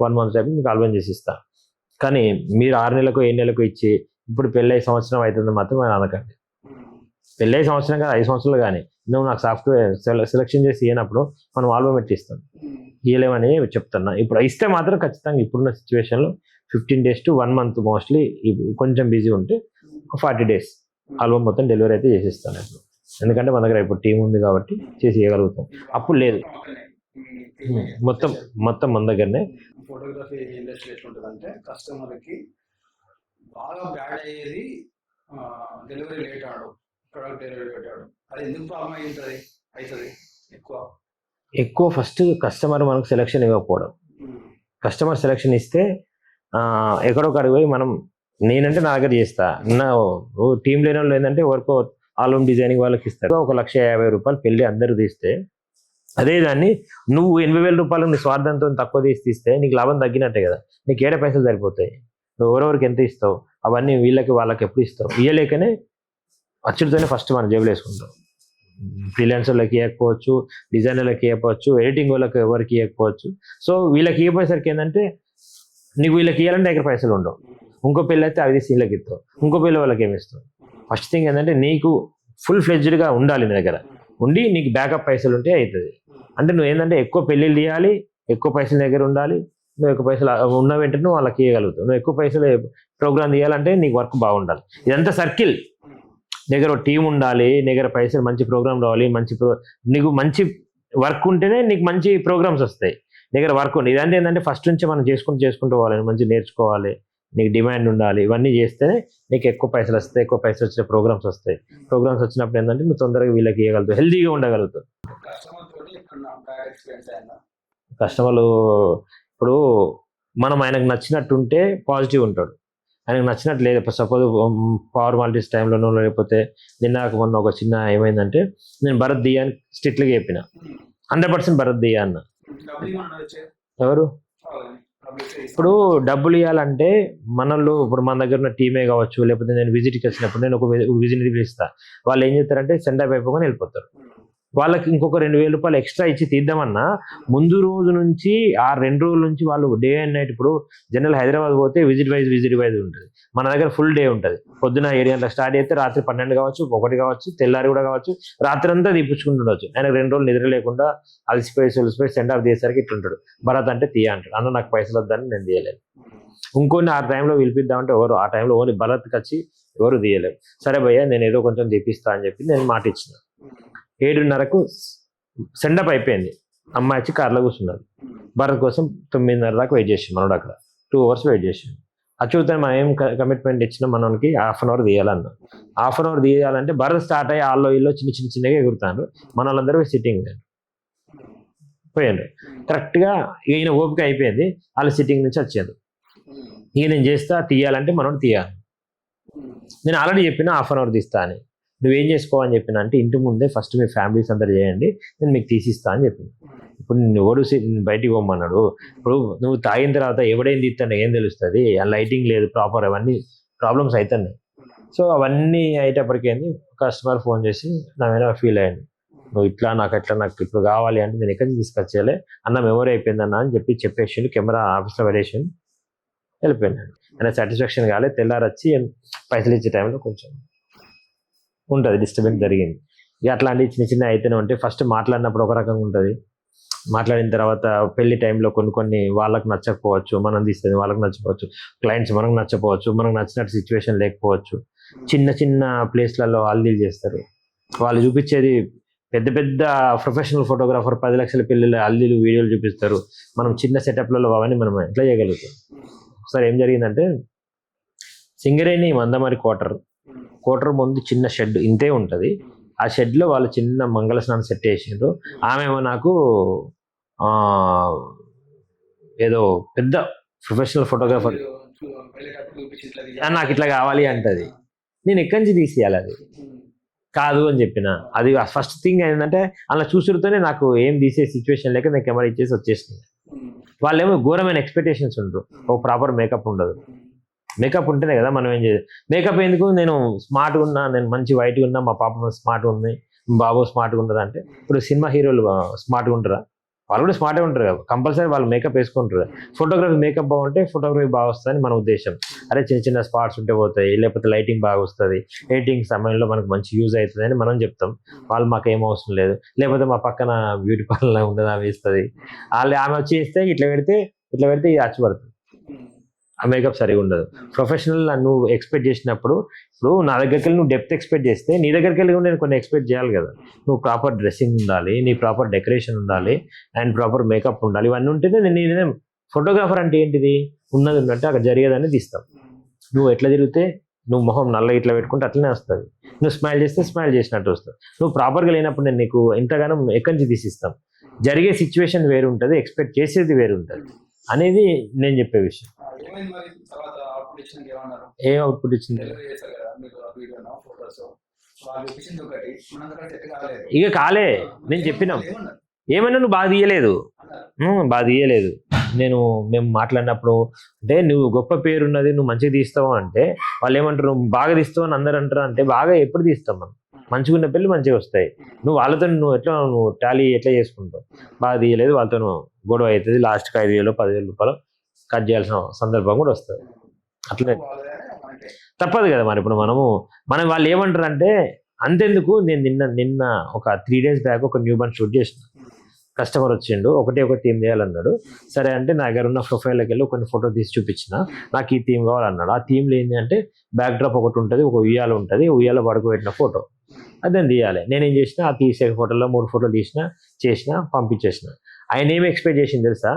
1 month టైం మీకు ఆల్బమ్ చేసి ఇస్తాను. కానీ మీరు 6 నెలలకు 7 నెలలకు ఇచ్చి ఇప్పుడు పెళ్ళి 5 సంవత్సరం అవుతుంది మాత్రం అని అనకండి. పెళ్ళి 5 సంవత్సరం కానీ 5 సంవత్సరాలు కానీ నువ్వు నాకు సాఫ్ట్వేర్ సెలెక్షన్ చేసి ఇవ్వనప్పుడు మనం ఆల్బమ్ పెట్టిస్తాం. ఇవ్వలేమని చెప్తున్నా. ఇప్పుడు ఇస్తే మాత్రం ఖచ్చితంగా ఇప్పుడున్న సిచ్యువేషన్లో 15 days to 1 month మోస్ట్లీ కొంచెం బిజీ ఉంటే 40 days ఆల్బమ్ మొత్తం డెలివరీ అయితే చేసిస్తాను ఇప్పుడు. ఎందుకంటే మన దగ్గర ఇప్పుడు టీం ఉంది కాబట్టి చేసి ఇవ్వగలుగుతాం. అప్పుడు లేదు, మొత్తం మన దగ్గరనే. ఫోటోగ్రఫీ ఇండస్ట్రీ ఎట్లుంటుందంటే కస్టమర్కి బాగా బ్యాడ్ అయ్యేది డెలివరీ లేట్ ఆడు, ప్రొడక్ట్ డెలివరీ లేట్ ఆడు. అది ఎందుకు ప్రాబ్లం అవుతుంది ఎక్కువ ఫస్ట్ కస్టమర్ మనకు సెలెక్షన్ ఇవ్వకపోవడం. కస్టమర్ సెలెక్షన్ ఇస్తే ఎక్కడో కడిగి పోయి మనం, నేనంటే నా దగ్గర చేస్తా, నా టీం లేని వాళ్ళు ఏంటంటే వర్క్ ఆల్బమ్ డిజైనింగ్ వాళ్ళకి ఇస్తారు. 1,50,000 రూపాయలు పెళ్ళి అందరూ తీస్తే, అదే దాన్ని నువ్వు 80,000 రూపాయలు నీ స్వార్థంతో తక్కువ తీస్తే నీకు లాభం తగ్గినట్టే కదా. నీకు ఏడ పైసలు సరిపోతాయి. నువ్వు ఎవరెవరికి ఎంత ఇస్తావు అవన్నీ వీళ్ళకి వాళ్ళకి ఎప్పుడు ఇస్తావు. ఇవ్వలేకనే అచ్చుడితోనే ఫస్ట్ మనం జేబులు వేసుకుంటాం. ఫ్రీలాన్సర్లకి ఇవ్వకపోవచ్చు, డిజైనర్లకి ఇవ్వకపోవచ్చు, ఎడిటింగ్ వాళ్ళకి ఎవరికి ఇవ్వకపోవచ్చు. సో వీళ్ళకి ఇవ్వపోయేసరికి ఏంటంటే నీకు వీళ్ళకి ఇవ్వాలంటే దగ్గర పైసలు ఉండవు. ఇంకో పెళ్ళి అయితే అవి సీన్లకి ఇస్తావు, ఇంకో పెళ్ళి వాళ్ళకి ఏమి ఇస్తావు. ఫస్ట్ థింగ్ ఏంటంటే నీకు ఫుల్ ఫ్లెడ్జ్డ్గా ఉండాలి నీ దగ్గర. ఉండి నీకు బ్యాకప్ పైసలు ఉంటే అవుతుంది. అంటే నువ్వు ఏంటంటే ఎక్కువ పెళ్ళిళ్ళు తీయాలి, ఎక్కువ పైసలు దగ్గర ఉండాలి. నువ్వు ఎక్కువ పైసలు ఉన్న వెంటనే నువ్వు వాళ్ళకి ఇవ్వగలుగుతావు. నువ్వు ఎక్కువ పైసలు ప్రోగ్రామ్ తీయాలంటే నీకు వర్క్ బాగుండాలి. ఇదంతా సర్కిల్. దగ్గర టీం ఉండాలి, దగ్గర పైసలు మంచి ప్రోగ్రామ్ రావాలి, నీకు మంచి వర్క్ ఉంటేనే నీకు మంచి ప్రోగ్రామ్స్ వస్తాయి. దగ్గర వర్క్ ఉంది. ఇదంతా ఏంటంటే ఫస్ట్ నుంచి మనం చేసుకుంటూ పోవాలి, మంచి నేర్చుకోవాలి, నీకు డిమాండ్ ఉండాలి. ఇవన్నీ చేస్తేనే నీకు ఎక్కువ పైసలు వస్తాయి. ఎక్కువ పైసలు వచ్చిన ప్రోగ్రామ్స్ వస్తాయి. ప్రోగ్రామ్స్ వచ్చినప్పుడు ఏంటంటే నువ్వు తొందరగా వీళ్ళకి ఇవ్వగలుగుతావు, హెల్తీగా ఉండగలుగుతావు. కస్టమర్లు ఇప్పుడు మనం ఆయనకు నచ్చినట్టుంటే పాజిటివ్ ఉంటాడు. ఆయనకు నచ్చినట్టు లేదు, సపోజ్ పవర్ మాలిటీస్ టైంలోనో లేకపోతే నిన్నకు మొన్న ఒక చిన్న ఏమైందంటే, నేను భరత్ దియా అని స్ట్రిక్ట్గా చెప్పిన, 100% భరత్ దియా అన్న. ఎవరు ఇప్పుడు డబ్బులు ఇవ్వాలంటే మనలో ఇప్పుడు మన దగ్గర ఉన్న టీమే కావచ్చు, లేకపోతే నేను విజిట్కి వచ్చినప్పుడు నేను ఒక విజిట్ పిలుస్తాను. వాళ్ళు ఏం చేస్తారంటే సెండ్ అప్ అయిపోగానే వెళ్ళిపోతారు. వాళ్ళకి ఇంకొక 2,000 రూపాయలు ఎక్స్ట్రా ఇచ్చి తీద్దామన్నా ముందు రోజు నుంచి 2 రోజుల నుంచి వాళ్ళు డే అండ్ నైట్. ఇప్పుడు జనరల్ హైదరాబాద్ పోతే విజిట్ వైజ్ ఉంటుంది. మన దగ్గర ఫుల్ డే ఉంటుంది. పొద్దున 7 గంటలకు స్టార్ట్ అయితే రాత్రి 12 కావచ్చు, 1 కావచ్చు, తెల్లారి కూడా కావచ్చు, రాత్రి అంతా తీపించుకుంటుండొచ్చు. ఆయన 2 రోజులు నిద్ర లేకుండా అలసిపోయి సెండ్ ఆఫ్ చేసరికి ఇట్లుంటాడు. భరత్ అంటే తీయ అంటాడు. అన్న నాకు పైసలు వద్దని నేను తీయలేదు. ఇంకొన్ని ఆ టైంలో పిలిపిద్దామంటే ఎవరు ఆ టైంలో ఓన్లీ భరత్కి వచ్చి ఎవరు తీయలేరు. సరే భయ్యా నేను ఏదో కొంచెం తీపిస్తా అని చెప్పి నేను మాట ఇచ్చిన. 7:30కు సెండప్ అయిపోయింది. అమ్మాయి వచ్చి కార్లో కూర్చున్నారు. భరత్ కోసం 9:30 దాకా వెయిట్ చేసి మనోడు అక్కడ 2 hours వెయిట్ చేసాం. అచ్చుతాను మనం ఏం కమిట్మెంట్ ఇచ్చినా మనకి 1/2 hour తీయాలన్నా. 1/2 hour తీయాలంటే భరత్ స్టార్ట్ అయ్యి ఆల్లో ఇల్లో చిన్నగా ఎగురుతాను. మన వాళ్ళందరూ సిట్టింగ్ పోయారు. కరెక్ట్గా ఈయన ఓపిక అయిపోయింది. వాళ్ళు సిట్టింగ్ నుంచి వచ్చారు. ఇక నేను చేస్తా, తీయాలంటే మనోడు తీయాలి. నేను ఆల్రెడీ చెప్పిన 1/2 hour తీస్తా అని. నువ్వేం చేసుకోవని చెప్పిన అంటే, ఇంటి ముందే ఫస్ట్ మీ ఫ్యామిలీస్ అందరు చేయండి, నేను మీకు తీసిస్తా అని చెప్పింది. ఇప్పుడు నేను ఎవడు బయటికి పోమన్నాడు. ఇప్పుడు నువ్వు తాగిన తర్వాత ఎవడేం తీస్తాడు ఏం తెలుస్తుంది. ఆ లైటింగ్ లేదు ప్రాపర్, అవన్నీ ప్రాబ్లమ్స్ అవుతున్నాయి. సో అవన్నీ అయ్యేటప్పటికేంది కస్టమర్ ఫోన్ చేసి నా మీద ఫీల్ అయ్యాను. నువ్వు ఇట్లా నాకు ఇప్పుడు కావాలి అంటే నేను ఎక్కడి నుంచి తీసుకొచ్చేయాలి అన్న, మెమరీ అయిపోయిందన్న అని చెప్పేసి కెమెరా ఆఫీస్లో పడేసి వెళ్ళిపోయినాడు. ఆయన సాటిస్ఫాక్షన్ కాలేదు. తెల్లారి వచ్చి పైసలు ఇచ్చే టైంలో కొంచెం ఉంటుంది, డిస్టర్బెన్స్ జరిగింది. ఇక అట్లాంటివి చిన్న అయితేనే ఉంటాయి. ఫస్ట్ మాట్లాడినప్పుడు ఒక రకంగా ఉంటుంది. మాట్లాడిన తర్వాత పెళ్లి టైంలో కొన్ని వాళ్ళకి నచ్చకపోవచ్చు, మనం తీస్తుంది వాళ్ళకి నచ్చకపోవచ్చు, క్లయింట్స్ మనకు నచ్చకపోవచ్చు, మనకు నచ్చినట్టు సిచ్యువేషన్ లేకపోవచ్చు. చిన్న ప్లేస్లలో హల్దీలు చేస్తారు. వాళ్ళు చూపించేది పెద్ద ప్రొఫెషనల్ ఫోటోగ్రాఫర్ 10 లక్షల పెళ్ళిళ్ళ హల్దీలు వీడియోలు చూపిస్తారు. మనం చిన్న సెటప్లలో అవన్నీ మనం ఎట్లా చేయగలుగుతాం. ఒకసారి ఏం జరిగిందంటే, సింగరేణి మందమరి కోటర్ ముందు చిన్న షెడ్ ఇంతే ఉంటుంది. ఆ షెడ్లో వాళ్ళు చిన్న మంగళ స్నానం సెట్ చేసిండ్రు. ఆమెమో నాకు ఏదో పెద్ద ప్రొఫెషనల్ ఫోటోగ్రాఫర్ నాకు ఇట్లా కావాలి అంటది. నేను ఎక్కడి నుంచి తీసేయాలి అది. కాదు అని చెప్పిన. అది ఫస్ట్ థింగ్ ఏంటంటే అలా చూసుడుతోనే నాకు ఏం తీసే సిచ్యువేషన్ లేక నేను కెమెరా ఇచ్చేసి వచ్చేసింది. వాళ్ళేమో ఘోరమైన ఎక్స్పెక్టేషన్స్ ఉండరు, ఒక ప్రాపర్ మేకప్ ఉండదు. మేకప్ ఉంటేనే కదా మనం ఏం చేయాలి. మేకప్ ఎందుకు, నేను స్మార్ట్గా ఉన్నా, నేను మంచి వైట్గా ఉన్నా, మా పాప స్మార్ట్గా ఉంది, బాబు స్మార్ట్గా ఉండదు అంటే, ఇప్పుడు సినిమా హీరోలు స్మార్ట్గా ఉంటారా? వాళ్ళు కూడా స్మార్ట్గా ఉంటారు కదా, కంపల్సరీ వాళ్ళు మేకప్ వేసుకుంటారు. ఫోటోగ్రఫీ మేకప్ బాగుంటే ఫోటోగ్రఫీ బాగా వస్తుందని మన ఉద్దేశం. అరే చిన్న చిన్న స్పాట్స్ ఉంటే పోతాయి, లేకపోతే లైటింగ్ బాగా వస్తుంది, ఎడిటింగ్ సమయంలో మనకు మంచి యూజ్ అవుతుంది అని మనం చెప్తాం. వాళ్ళు మాకు ఏం అవసరం లేదు. లేకపోతే మా పక్కన బ్యూటీ పార్లర్ ఉండదు, ఆమె వేస్తుంది, వాళ్ళు ఆమె వచ్చి వేస్తే ఇట్లా పెడితే ఇది అచ్చిపడుతుంది, ఆ మేకప్ సరిగా ఉండదు. ప్రొఫెషనల్ నువ్వు ఎక్స్పెక్ట్ చేసినప్పుడు, ఇప్పుడు నా దగ్గరికి వెళ్ళి నువ్వు డెప్త్ ఎక్స్పెక్ట్ చేస్తే నీ దగ్గరికి వెళ్ళి కూడా నేను కొన్ని ఎక్స్పెక్ట్ చేయాలి కదా. నువ్వు ప్రాపర్ డ్రెస్సింగ్ ఉండాలి, నీ ప్రాపర్ డెకరేషన్ ఉండాలి, అండ్ ప్రాపర్ మేకప్ ఉండాలి. ఇవన్నీ ఉంటేనే నేను ఫోటోగ్రాఫర్ అంటే ఏంటిది, ఉన్నది ఉన్నట్టు అక్కడ జరిగేదాన్ని తీస్తాం. నువ్వు ఎట్లా తిరిగితే, నువ్వు మొహం నల్ల ఇట్లా పెట్టుకుంటే అట్లనే వస్తుంది, నువ్వు స్మైల్ చేస్తే స్మైల్ చేసినట్టు వస్తుంది. నువ్వు ప్రాపర్గా లేనప్పుడు నేను నీకు ఎంతగానో ఎక్కడి నుంచి తీసిస్తాం. జరిగే సిచ్యువేషన్ వేరు ఉంటుంది, ఎక్స్పెక్ట్ చేసేది వేరు ఉంటుంది అనేది నేను చెప్పే విషయం. ఏం అవుట్పుట్ ఇచ్చింది, ఇక కాలే. నేను చెప్పినాం, ఏమన్నా నువ్వు బాగా తీయలేదు, మేము మాట్లాడినప్పుడు అంటే నువ్వు గొప్ప పేరు ఉన్నది, నువ్వు మంచిగా తీస్తావు అంటే వాళ్ళు ఏమంటారు, నువ్వు బాగా తీస్తావు అని అందరు అంటారు. అంటే బాగా ఎప్పుడు తీస్తాం మనం, మంచిగా ఉన్న పెళ్ళి మంచిగా వస్తాయి. నువ్వు టాలీ ఎట్లా చేసుకుంటావు, బాగా తీయలేదు, వాళ్ళతో గొడవ అవుతుంది, లాస్ట్కి 5,000 10,000 రూపాయలు కట్ చేయాల్సిన సందర్భం కూడా వస్తుంది. అట్లనే తప్పదు కదా. మరి ఇప్పుడు మనం వాళ్ళు ఏమంటారు అంటే, అంతెందుకు, నేను నిన్న ఒక 3 days బ్యాక్ ఒక న్యూ బర్న్ షూట్ చేసిన. కస్టమర్ వచ్చిండు, ఒక థీమ్ చేయాలన్నాడు. సరే అంటే నా దగ్గర ఉన్న ప్రొఫైల్లోకి వెళ్ళి కొన్ని ఫోటో తీసి చూపించిన, నాకు ఈ థీమ్ కావాలన్నాడు. ఆ థీమ్లో ఏంటి అంటే బ్యాక్ డ్రాప్ ఒకటి ఉంటుంది, ఒక ఉయ్యాల ఉంటుంది, ఉయ్యాల పడుకోబెట్టిన ఫోటో అదే తీయాలి. నేనేం చేసిన, ఆ తీసే ఫోటోలో 3 ఫోటోలు చేసిన పంపించేసిన. ఆయన ఏమి ఎక్స్పెక్ట్ చేసింది తెలుసా,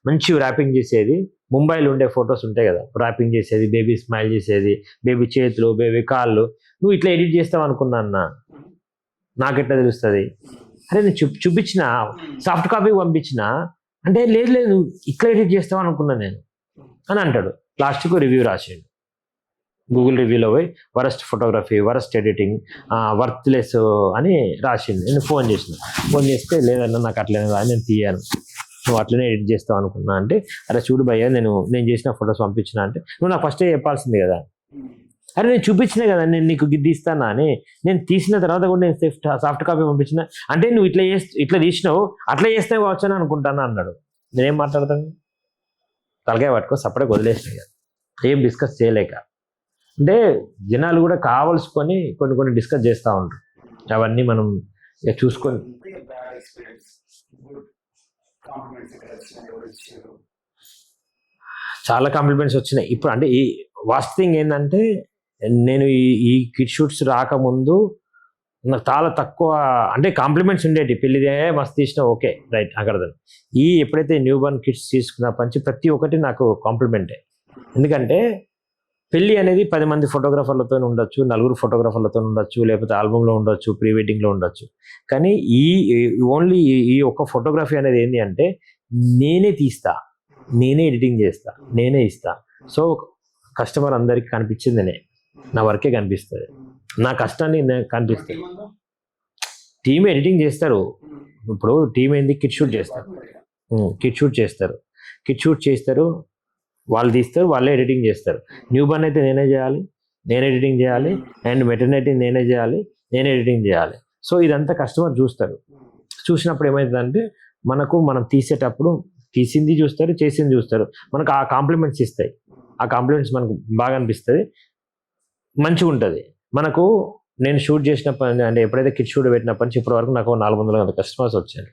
మంచి ర్యాపింగ్ చేసేది, ముంబైలో ఉండే ఫొటోస్ ఉంటాయి కదా, ర్యాపింగ్ చేసేది, బేబీ స్మైల్ చేసేది, బేబీ చేతులు, బేబీ కాళ్ళు, నువ్వు ఇట్లా ఎడిట్ చేస్తావు అనుకున్నా అన్న, నాకెట్లా తెలుస్తుంది. అరే నేను చూపించిన, సాఫ్ట్ కాపీ పంపించిన అంటే, లేదు నువ్వు ఇట్లా ఎడిట్ చేస్తావు అనుకున్నా నేను అని అంటాడు. లాస్ట్కు రివ్యూ రాసిండు, గూగుల్ రివ్యూలో పోయి worst photography, worst editing, worthless అని రాసింది. నేను ఫోన్ చేస్తే లేదన్నా నాకు అట్లనే రాదు, నేను తీయాను, నువ్వు అట్లనే ఎడిట్ చేస్తావు అనుకున్నా అంటే, అరే చూడు భయ్యా, నేను చేసిన ఫొటోస్ పంపించిన అంటే, నువ్వు నాకు ఫస్టే చెప్పాల్సింది కదా. అరే నేను చూపించిన కదా, నేను నీకు తీస్తానా అని, నేను తీసిన తర్వాత కూడా నేను సాఫ్ట్ కాపీ పంపించిన అంటే, నువ్వు ఇట్లా తీసినావు, అట్లా చేస్తే కావచ్చని అనుకుంటాను అన్నాడు. నేనేం మాట్లాడతాను, తలకాయ పట్టుకొని సపరేట్గా వదిలేసిన, ఏం డిస్కస్ చేయలేక. అంటే జనాలు కూడా కావాల్సుకొని కొన్ని డిస్కస్ చేస్తూ ఉంటారు, అవన్నీ మనం చూసుకొని. చాలా కాంప్లిమెంట్స్ వచ్చినాయి. ఇప్పుడు అంటే ఈ వాస్ట్ థింగ్ ఏంటంటే, నేను ఈ కిడ్ షూట్స్ రాకముందు నాకు చాలా తక్కువ అంటే కాంప్లిమెంట్స్ ఉండేవి. పెళ్ళిదే మస్తు తీసిన, ఓకే రైట్ అక్కడ. ఎప్పుడైతే న్యూ బర్న్ కిడ్స్ తీసుకున్న పంచి ప్రతి ఒక్కటి నాకు కాంప్లిమెంటే. ఎందుకంటే పెళ్ళి అనేది 10 మంది ఫోటోగ్రాఫర్లతో ఉండొచ్చు, 4 ఫోటోగ్రాఫర్లతో ఉండొచ్చు, లేకపోతే ఆల్బమ్లో ఉండొచ్చు, ప్రీ వెడ్డింగ్లో ఉండొచ్చు. కానీ ఓన్లీ ఈ ఒక్క ఫోటోగ్రఫీ అనేది ఏంటి అంటే, నేనే తీస్తా, నేనే ఎడిటింగ్ చేస్తా, నేనే ఇస్తా. సో కస్టమర్ అందరికి కనిపించిందనే, నా వర్కే కనిపిస్తుంది, నా కష్టాన్ని కనిపిస్తుంది. టీమ్ ఎడిటింగ్ చేస్తారు. ఇప్పుడు టీం ఏంది, కిట్ షూట్ చేస్తారు, వాళ్ళు తీస్తారు, వాళ్ళే ఎడిటింగ్ చేస్తారు. న్యూ బర్న్ అయితే నేనే చేయాలి, నేను ఎడిటింగ్ చేయాలి, అండ్ మెటర్నిటీ నేనే చేయాలి, నేనే ఎడిటింగ్ చేయాలి. సో ఇదంతా కస్టమర్ చూస్తారు. చూసినప్పుడు ఏమవుతుందంటే, మనం తీసేటప్పుడు తీసింది చూస్తారు, చేసింది చూస్తారు, మనకు ఆ కాంప్లిమెంట్స్ ఇస్తాయి. ఆ కాంప్లిమెంట్స్ మనకు బాగా అనిపిస్తుంది, మంచిగా ఉంటుంది మనకు. నేను షూట్ చేసినప్పుడు అంటే ఎప్పుడైతే కిట్ షూట్ పెట్టినప్పటి నుంచి ఇప్పటి వరకు నాకు 400 కస్టమర్స్ వచ్చారు.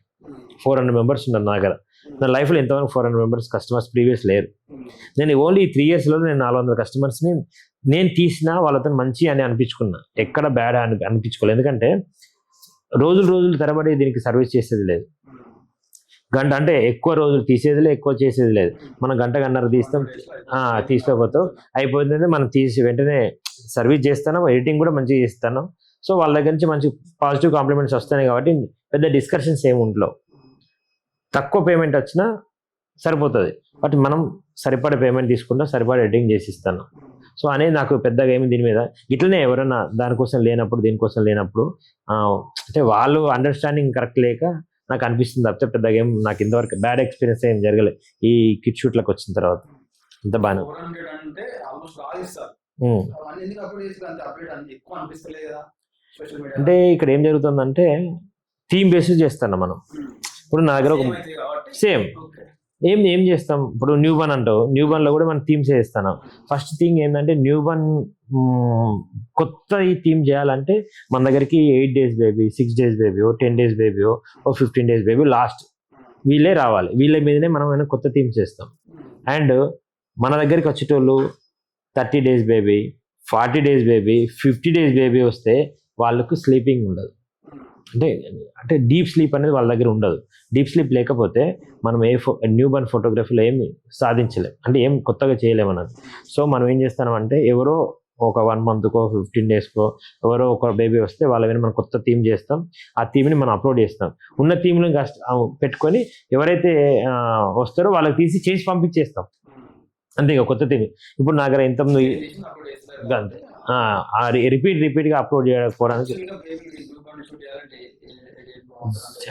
400 మెంబర్స్ ఉన్నారు నా దగ్గర. నా లైఫ్లో ఎంతవరకు 400 మెంబర్స్ కస్టమర్స్ ప్రీవియస్ లేరు. నేను ఓన్లీ 3 yearsలో నేను 400 కస్టమర్స్ని నేను తీసిన వాళ్ళతో మంచి అని అనిపించుకున్నా, ఎక్కడ బ్యాడ్ అనిపించుకోలేదు. ఎందుకంటే రోజులు తరబడి దీనికి సర్వీస్ చేసేది లేదు. గంట అంటే ఎక్కువ రోజులు తీసేది లేదు, ఎక్కువ చేసేది లేదు. మనం గంటన్నర తీస్తాం, తీసుకోకపోతాం, అయిపోతుంది. మనం తీసి వెంటనే సర్వీస్ చేస్తాను, ఎడిటింగ్ కూడా మంచిగా చేస్తాను. సో వాళ్ళ దగ్గర నుంచి మంచి పాజిటివ్ కాంప్లిమెంట్స్ వస్తున్నాయి కాబట్టి పెద్ద డిస్కషన్స్ ఏమి ఉండవు. తక్కువ పేమెంట్ వచ్చినా సరిపోతుంది, బట్ మనం సరిపడే పేమెంట్ తీసుకుంటాం, సరిపడే ఎడిటింగ్ చేసి ఇస్తాను. సో అనేది నాకు పెద్దగా ఏమి దీని మీద ఇట్లనే ఎవరైనా దానికోసం లేనప్పుడు దీనికోసం లేనప్పుడు అంటే వాళ్ళు అండర్స్టాండింగ్ కరెక్ట్ లేక నాకు అనిపిస్తుంది తప్పితే పెద్దగా ఏం నాకు ఇంతవరకు బ్యాడ్ ఎక్స్పీరియన్స్ ఏం జరగలేదు ఈ కిట్ షూట్లకు వచ్చిన తర్వాత. అంత బాగా 400 అంటే ఆల్మోస్ట్ బాగా ఇస్తారు. అవన్నీ ఎందుకు అప్డేట్ చేస్తారు? అంత అప్డేట్ అంత ఎక్కువ అనిపిస్తలేదు కదా సోషల్ మీడియా. అంటే ఇక్కడ ఏం జరుగుతుందంటే థీమ్ బేసిస్ చేస్తాను మనం. ఇప్పుడు నా దగ్గర ఒక సేమ్ ఏం చేస్తాం, ఇప్పుడు న్యూ బర్న్ అంటావు, న్యూ బర్న్ లో కూడా మనం థీమ్స్ చేస్తాను. ఫస్ట్ థింగ్ ఏంటంటే న్యూ బర్న్ కొత్త ఈ థీమ్ చేయాలంటే మన దగ్గరికి 8 days baby, 6 days baby, 10 days baby, 15 days baby last వీళ్ళే రావాలి. వీళ్ళ మీదనే మనం ఏమైనా కొత్త థీమ్స్ చేస్తాం. అండ్ మన దగ్గరికి వచ్చేటోళ్ళు 30 days baby, 40 days baby, 50 days baby వస్తే వాళ్ళకు స్లీపింగ్ ఉండదు. అంటే డీప్ స్లీప్ అనేది వాళ్ళ దగ్గర ఉండదు. డీప్ స్లీప్ లేకపోతే మనం న్యూ బర్న్ ఫోటోగ్రఫీలో ఏమి సాధించలేం, అంటే ఏం కొత్తగా చేయలేమన్నది. సో మనం ఏం చేస్తామంటే ఎవరో ఒక 1 monthకో 15 daysకో ఎవరో ఒక బేబీ వస్తే వాళ్ళ మీద మనం కొత్త థీమ్ చేస్తాం. ఆ థీమ్ని మనం అప్లోడ్ చేస్తాం. ఉన్న థీమ్ని పెట్టుకొని ఎవరైతే వస్తారో వాళ్ళకి తీసి చేసి పంపించేస్తాం. అంతే ఇక కొత్త థీమ్. ఇప్పుడు నా దగ్గర ఇంతకుముందు రిపీట్గా అప్లోడ్ చేయకపోవడానికి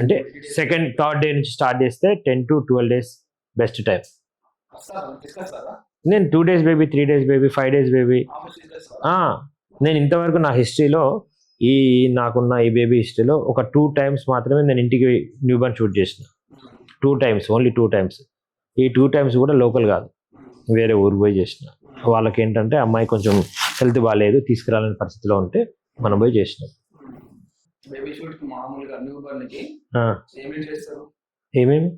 అంటే సెకండ్ థర్డ్ డే నుంచి స్టార్ట్ చేస్తే 10 to 12 days బెస్ట్ టైం. నేను 2 days baby, 3 days baby, 5 days baby. నేను ఇంతవరకు నా హిస్టరీలో నాకున్న ఈ బేబీ హిస్టరీలో ఒక 2 times మాత్రమే నేను ఇంటికి న్యూ బర్న్ షూట్ చేసిన. 2 times, ఓన్లీ 2 times. ఈ 2 times కూడా లోకల్ కాదు, వేరే ఊరు పోయి చేసిన. వాళ్ళకి ఏంటంటే అమ్మాయి కొంచెం హెల్త్ బాగాలేదు, తీసుకురాలని పరిస్థితిలో ఉంటే మనం పోయి చేసినాం. బేబీ షూట్ కి మామూలుగా న్యూ బర్న్ కి ఏమేమి చేస్తారు? ఏమేమి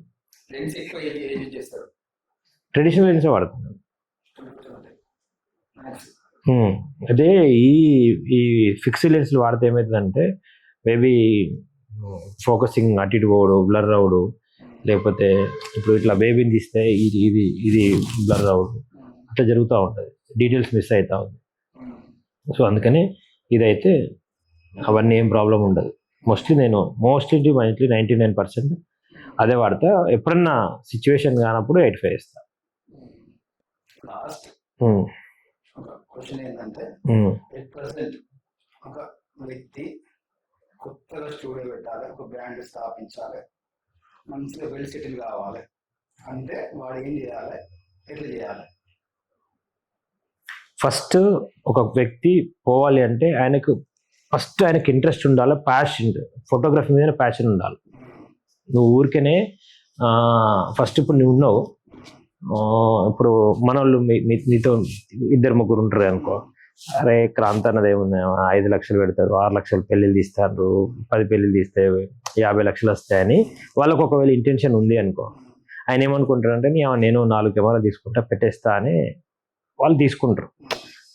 లెన్స్ ఎక్కువ ఏం చేస్తారు? ట్రెడిషనల్ లెన్స్ వాడుతున్నాను. అదే ఈ ఫిక్స్డ్ లెన్స్లు వాడితే ఏమవుతుందంటే మేబీ ఫోకసింగ్ అటు ఇటు పోవడు, బ్లర్ అవడు, లేకపోతే ఇప్పుడు ఇట్లా బేబీని తీస్తే ఇది బ్లర్ అవడు, అట్లా జరుగుతూ ఉంటుంది, డీటెయిల్స్ మిస్ అవుతూ ఉంది. సో అందుకని ఇదైతే అవన్నీ ఏం ప్రాబ్లం ఉండదు. మోస్ట్లీ 99% అదే వాడతా. ఎప్పుడన్నా సిచ్యువేషన్ కానప్పుడు 85 ఇస్తా. లాస్ట్ ఒక క్వశ్చన్ ఏంటంటే, ఒక వ్యక్తి కొత్తగా స్టూడియో పెట్టాలి, ఒక బ్రాండ్ స్థాపించాలి, మంచిగా వెల్ సెటిల్ కావాలి అంటే వాడు ఏం చేయాలి, ఎట్లా చేయాలి? ఫస్ట్ ఒక వ్యక్తి పోవాలి అంటే ఆయనకి ఇంట్రెస్ట్ ఉండాలి, ప్యాషన్, ఫోటోగ్రఫీ మీద ప్యాషన్ ఉండాలి. నువ్వు ఊరికనే ఫస్ట్ ఇప్పుడు నువ్వు ఉన్నావు, ఇప్పుడు మన వాళ్ళు నీతో 2-3 ఉంటారు అనుకో, అరే క్రాంతి అన్నది ఏముంది, 5 లక్షలు పెడతారు, 6 లక్షలు పెళ్ళిళ్ళు తీస్తారు, 10 పెళ్ళిళ్ళు తీస్తే 50 లక్షలు వస్తాయని వాళ్ళకు ఒకవేళ ఇంటెన్షన్ ఉంది అనుకో, ఆయన ఏమనుకుంటారంటే నేను 4 కెమెరాలు తీసుకుంటా పెట్టేస్తా అని వాళ్ళు తీసుకుంటారు.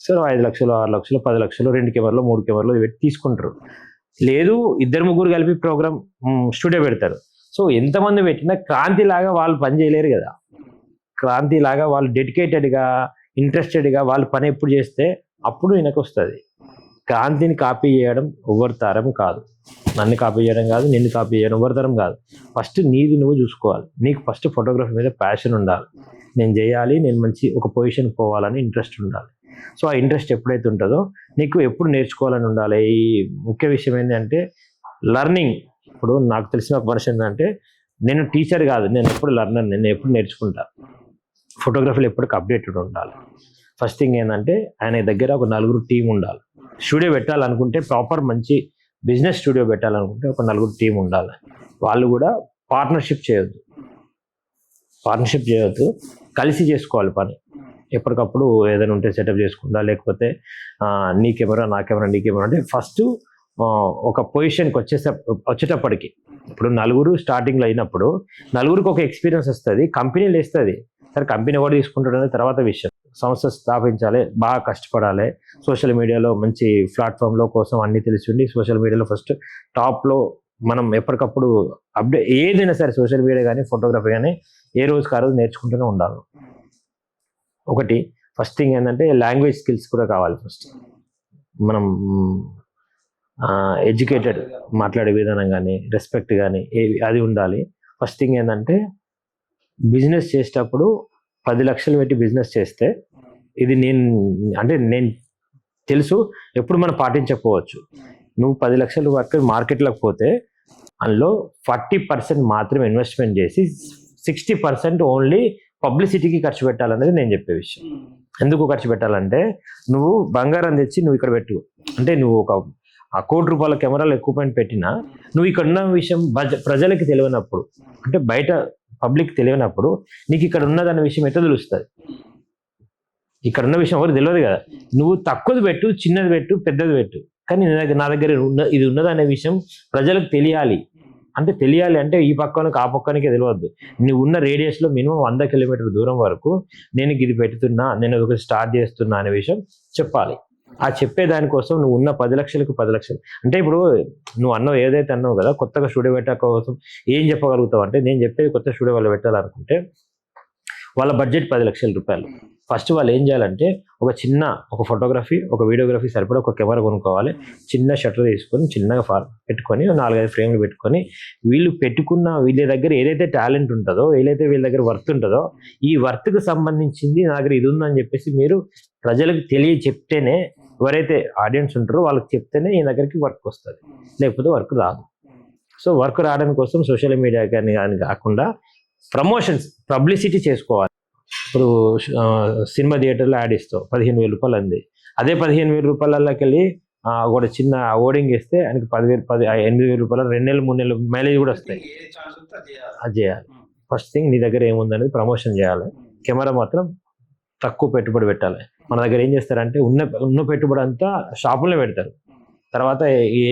సో 5 లక్షలు, 6 లక్షలు, 10 లక్షలు, 2 కెమెరాలు, 3 కెమెరాలు పెట్టి తీసుకుంటారు. లేదు 2-3 కలిపి ప్రోగ్రామ్ స్టూడియో పెడతారు. సో ఎంతమంది పెట్టినా క్రాంతి లాగా వాళ్ళు పని చేయలేరు కదా. క్రాంతి లాగా వాళ్ళు డెడికేటెడ్గా, ఇంట్రెస్టెడ్గా వాళ్ళు పని ఎప్పుడు చేస్తే అప్పుడు వెనక్కి వస్తుంది. క్రాంతిని కాపీ చేయడం ఎవరి తరం కాదు, నన్ను కాపీ చేయడం కాదు, నిన్ను కాపీ చేయడం ఎవరి తరం కాదు. ఫస్ట్ నీది నువ్వు చూసుకోవాలి. నీకు ఫస్ట్ ఫోటోగ్రఫీ మీద ప్యాషన్ ఉండాలి, నేను చేయాలి, నేను మంచి ఒక పొజిషన్కి పోవాలని ఇంట్రెస్ట్ ఉండాలి. సో ఆ ఇంట్రెస్ట్ ఎప్పుడైతే ఉంటుందో నీకు ఎప్పుడు నేర్చుకోవాలని ఉండాలి. ఈ ముఖ్య విషయం ఏంటంటే లర్నింగ్. ఇప్పుడు నాకు తెలిసిన ఒక మనిషి ఏంటంటే, నేను టీచర్ కాదు, నేను ఎప్పుడు లర్నర్, నేను ఎప్పుడు నేర్చుకుంటా. ఫోటోగ్రఫీలో ఎప్పటికీ అప్డేటెడ్ ఉండాలి. ఫస్ట్ థింగ్ ఏంటంటే ఆయన దగ్గర ఒక 4 టీం ఉండాలి. స్టూడియో పెట్టాలనుకుంటే, ప్రాపర్ మంచి బిజినెస్ స్టూడియో పెట్టాలనుకుంటే ఒక 4 టీం ఉండాలి. వాళ్ళు కూడా పార్ట్నర్షిప్ చేయొద్దు, కలిసి చేసుకోవాలి పని. ఎప్పటికప్పుడు ఏదైనా ఉంటే సెటప్ చేసుకుందా, లేకపోతే నీ కెమెరా నా కెమెరా నీ కెమెరా అంటే ఫస్ట్ ఒక పొజిషన్కి వచ్చేటప్పటికి, ఇప్పుడు 4 స్టార్టింగ్లో అయినప్పుడు 4కి ఒక ఎక్స్పీరియన్స్ వస్తుంది, కంపెనీలు వేస్తుంది. సరే కంపెనీ ఎవరు తీసుకుంటాడు అనేది తర్వాత విషయం. సంస్థ స్థాపించాలి, బాగా కష్టపడాలి, సోషల్ మీడియాలో మంచి ప్లాట్ఫామ్లో కోసం అన్నీ తెలిసి ఉండి సోషల్ మీడియాలో ఫస్ట్ టాప్లో మనం ఎప్పటికప్పుడు అప్డేట్ ఏదైనా సరే సోషల్ మీడియా కానీ ఫోటోగ్రఫీ కానీ ఏ రోజుకి ఆ రోజు నేర్చుకుంటూనే ఉండాలి. ఒకటి ఫస్ట్ థింగ్ ఏంటంటే లాంగ్వేజ్ స్కిల్స్ కూడా కావాలి. ఫస్ట్ మనం ఎడ్యుకేటెడ్ మాట్లాడే విధానం కానీ రెస్పెక్ట్ కానీ అది ఉండాలి. ఫస్ట్ థింగ్ ఏంటంటే బిజినెస్ చేసేటప్పుడు 10 లక్షలు పెట్టి బిజినెస్ చేస్తే ఇది నేను తెలుసు, ఎప్పుడు మనం పాటించకపోవచ్చు. నువ్వు 10 లక్షల వరకు మార్కెట్లోకి పోతే అందులో 40% మాత్రమే ఇన్వెస్ట్మెంట్ చేసి 60% ఓన్లీ పబ్లిసిటీకి ఖర్చు పెట్టాలనేది నేను చెప్పే విషయం. ఎందుకు ఖర్చు పెట్టాలంటే నువ్వు బంగారం తెచ్చి నువ్వు ఇక్కడ పెట్టు, అంటే నువ్వు ఒక ₹1,00,00,000 కెమెరాలు ఎక్విప్మెంట్ పెట్టినా నువ్వు ఇక్కడ ఉన్న విషయం ప్రజలకి తెలియనప్పుడు, అంటే బయట పబ్లిక్ తెలియనప్పుడు నీకు ఇక్కడ ఉన్నదన్న విషయం ఎట్లా తెలుస్తుంది? ఇక్కడ ఉన్న విషయం ఎవరు తెలియదు కదా. నువ్వు తక్కువది పెట్టు, చిన్నది పెట్టు, పెద్దది పెట్టు, కానీ నా దగ్గర ఇది ఉన్నదనే విషయం ప్రజలకు తెలియాలి. అంటే ఈ పక్కనకి ఆ పక్కనకే తెలియవద్దు. నువ్వు ఉన్న రేడియస్లో మినిమం 100 కిలోమీటర్ దూరం వరకు నేను ఇది పెడుతున్నా, నేను ఒకటి స్టార్ట్ చేస్తున్నా అనే విషయం చెప్పాలి. ఆ చెప్పే దానికోసం నువ్వు ఉన్న 10 లక్షలకు 10 లక్షలు, అంటే ఇప్పుడు నువ్వు ఏదైతే అన్నావు కదా, కొత్తగా స్టూడియో పెట్టక కోసం ఏం చెప్పగలుగుతావు అంటే, నేను చెప్పేది కొత్త స్టూడియో వాళ్ళు పెట్టాలనుకుంటే వాళ్ళ బడ్జెట్ ₹10,00,000. ఫస్ట్ వాళ్ళు ఏం చేయాలంటే ఒక ఫోటోగ్రఫీ, ఒక వీడియోగ్రఫీ సరిపడా ఒక కెమెరా కొనుక్కోవాలి. చిన్న షట్టర్ తీసుకొని చిన్నగా పెట్టుకొని 4-5 ఫ్రేమ్లు పెట్టుకొని వీళ్ళ దగ్గర ఏదైతే టాలెంట్ ఉంటుందో, ఏదైతే వీళ్ళ దగ్గర వర్త్ ఉంటుందో, ఈ వర్త్కి సంబంధించింది నా దగ్గర ఇది ఉందని చెప్పేసి మీరు ప్రజలకు చెప్తేనే, ఎవరైతే ఆడియన్స్ ఉంటారో వాళ్ళకి చెప్తేనే ఈ దగ్గరికి వర్క్ వస్తుంది, లేకపోతే వర్క్ రాదు. సో వర్క్ రావడానికి కోసం సోషల్ మీడియా కానీ కాకుండా పబ్లిసిటీ చేసుకోవాలి. ఇప్పుడు సినిమా థియేటర్లో యాడ్ ఇస్తావు, ₹15,000 అంది. అదే ₹15,000 వెళ్ళి ఒక చిన్న ఓడింగ్ ఇస్తే ఆయనకి ₹8,000, 2 నెలలు 3 నెలలు మైలేజ్ కూడా వస్తాయి. అది చేయాలి. ఫస్ట్ థింగ్ నీ దగ్గర ఏముందనేది ప్రమోషన్ చేయాలి. కెమెరా మాత్రం తక్కువ పెట్టుబడి పెట్టాలి. మన దగ్గర ఏం చేస్తారంటే ఉన్న పెట్టుబడి అంతా షాపుల్లో పెడతారు, తర్వాత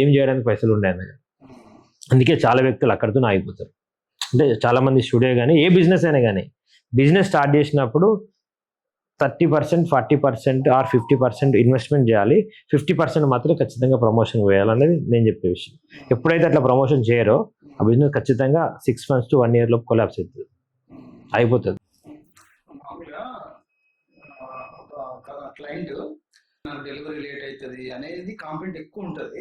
ఏం చేయడానికి పైసలు ఉండే దగ్గర. అందుకే చాలా వ్యక్తులు అక్కడితో ఆగిపోతారు. అంటే చాలా మంది స్టూడియో కానీ ఏ బిజినెస్ అయినా కానీ, బిజినెస్ స్టార్ట్ చేసినప్పుడు 30%, 40% ఆర్ 50% ఇన్వెస్ట్మెంట్ చేయాలి. 50% మాత్రం ఖచ్చితంగా ప్రమోషన్ వేయాలనేది నేను చెప్పే విషయం. ఎప్పుడైతే అట్లా ప్రమోషన్ చేయరో ఆ బిజినెస్ ఖచ్చితంగా 6 months to 1 year లోపు కొలాప్స్ అవుతుంది, అయిపోతుంది. క్లయింట్ డెలివరీ లేట్ అవుతుంది అనేది కాంప్లైంట్ ఎక్కువ ఉంటుంది.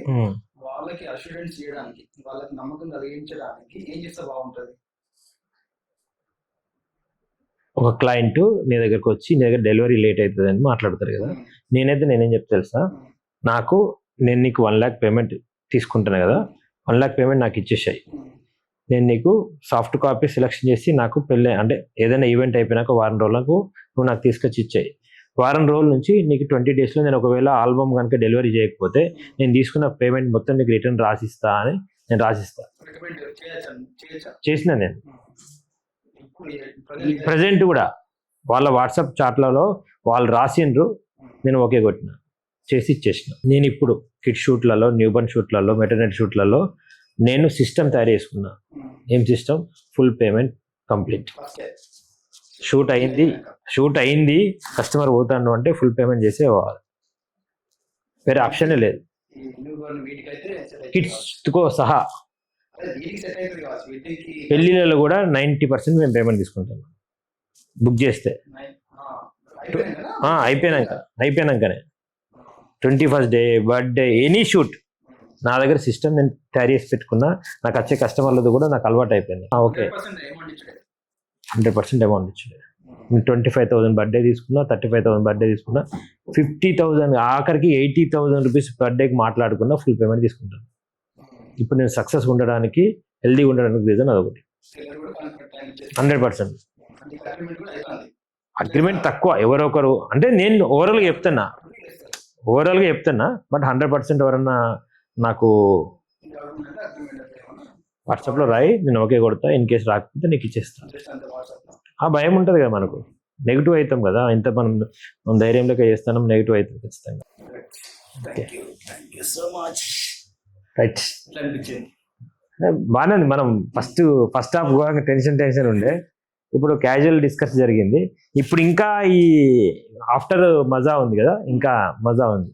వాళ్ళకి అష్యూరెన్స్ చేయడానికి, వాళ్ళకి నమ్మకం కలిగించడానికి ఏం చేస్తే బాగుంటుంది? ఒక క్లయింట్ నీ దగ్గరకు వచ్చి నీ దగ్గర డెలివరీ లేట్ అవుతుంది అని మాట్లాడతారు కదా, నేనేం చెప్తా తెలుసా, నేను నీకు 1 lakh పేమెంట్ తీసుకుంటాను కదా, 1 lakh పేమెంట్ నాకు ఇచ్చేసాయి. నేను నీకు సాఫ్ట్ కాపీ సెలెక్షన్ చేసి నాకు అంటే ఏదైనా ఈవెంట్ అయిపోయినాక 1 వారం రోజులకు నువ్వు నాకు తీసుకొచ్చి ఇచ్చాయి. 1 వారం రోజుల నుంచి నీకు 20 daysలో నేను ఒకవేళ ఆల్బమ్ కనుక డెలివరీ చేయకపోతే నేను తీసుకున్న పేమెంట్ మొత్తం నీకు రిటర్న్ రాసిస్తా అని నేను రాసిస్తా. చేసిన నేను ప్రజెంట్ కూడా వాళ్ళ వాట్సాప్ చాట్లలో వాళ్ళు రాసిండ్రు, నేను ఓకే కొట్టిన, చేసి ఇచ్చేసిన. నేను ఇప్పుడు కిడ్ షూట్లలో, న్యూబర్న్ షూట్లలో, మెటర్నిటీ షూట్లలో నేను సిస్టమ్ తయారు చేసుకున్నా. ఏం system? Full payment complete. Shoot అయింది కస్టమర్ పోతాను అంటే ఫుల్ పేమెంట్ చేసే పోవాలి, వేరే ఆప్షనే లేదు. కిడ్స్తో సహా పెళ్ళిళ్ళలో కూడా 90% మేము పేమెంట్ తీసుకుంటాం బుక్ చేస్తే. అయిపోయినాకనే 21st day, birthday, any shoot నా దగ్గర సిస్టమ్ నేను తయారు చేసి పెట్టుకున్నా. నాకు వచ్చే కస్టమర్లది కూడా నాకు అలవాటు అయిపోయింది. ఓకే, 100% అమౌంట్ ఇచ్చింది. 25,000 బర్త్డే తీసుకున్నా, 35,000 బర్త్డే తీసుకున్నా, 50,000 ఆఖరికి 80,000 రూపీస్ బర్త్డేకి మాట్లాడుకున్నా ఫుల్ పేమెంట్ తీసుకుంటాను. ఇప్పుడు నేను సక్సెస్ ఉండడానికి, హెల్దీగా ఉండడానికి రీజన్ అదొకటి. 100% అగ్రిమెంట్ తక్కువ, ఎవరొకరు అంటే నేను ఓవరాల్గా చెప్తున్నా, బట్ 100% ఎవరన్నా నాకు వాట్సాప్లో రాయి, నేను ఓకే కొడతా. ఇన్ కేసు రాకపోతే నీకు ఇచ్చేస్తాను. ఆ భయం ఉంటుంది కదా మనకు, నెగిటివ్ అవుతాం కదా, ఇంత మనం ధైర్యంలోకి చేస్తాం, నెగిటివ్ అవుతాం ఖచ్చితంగా. రైట్, బాగానే ఉంది. మనం ఫస్ట్ హాఫ్ గోవాకి టెన్షన్ ఉండే, ఇప్పుడు క్యాజువల్ డిస్కస్ జరిగింది. ఇప్పుడు ఇంకా ఈ ఆఫ్టర్ మజా ఉంది కదా, ఇంకా మజా ఉంది.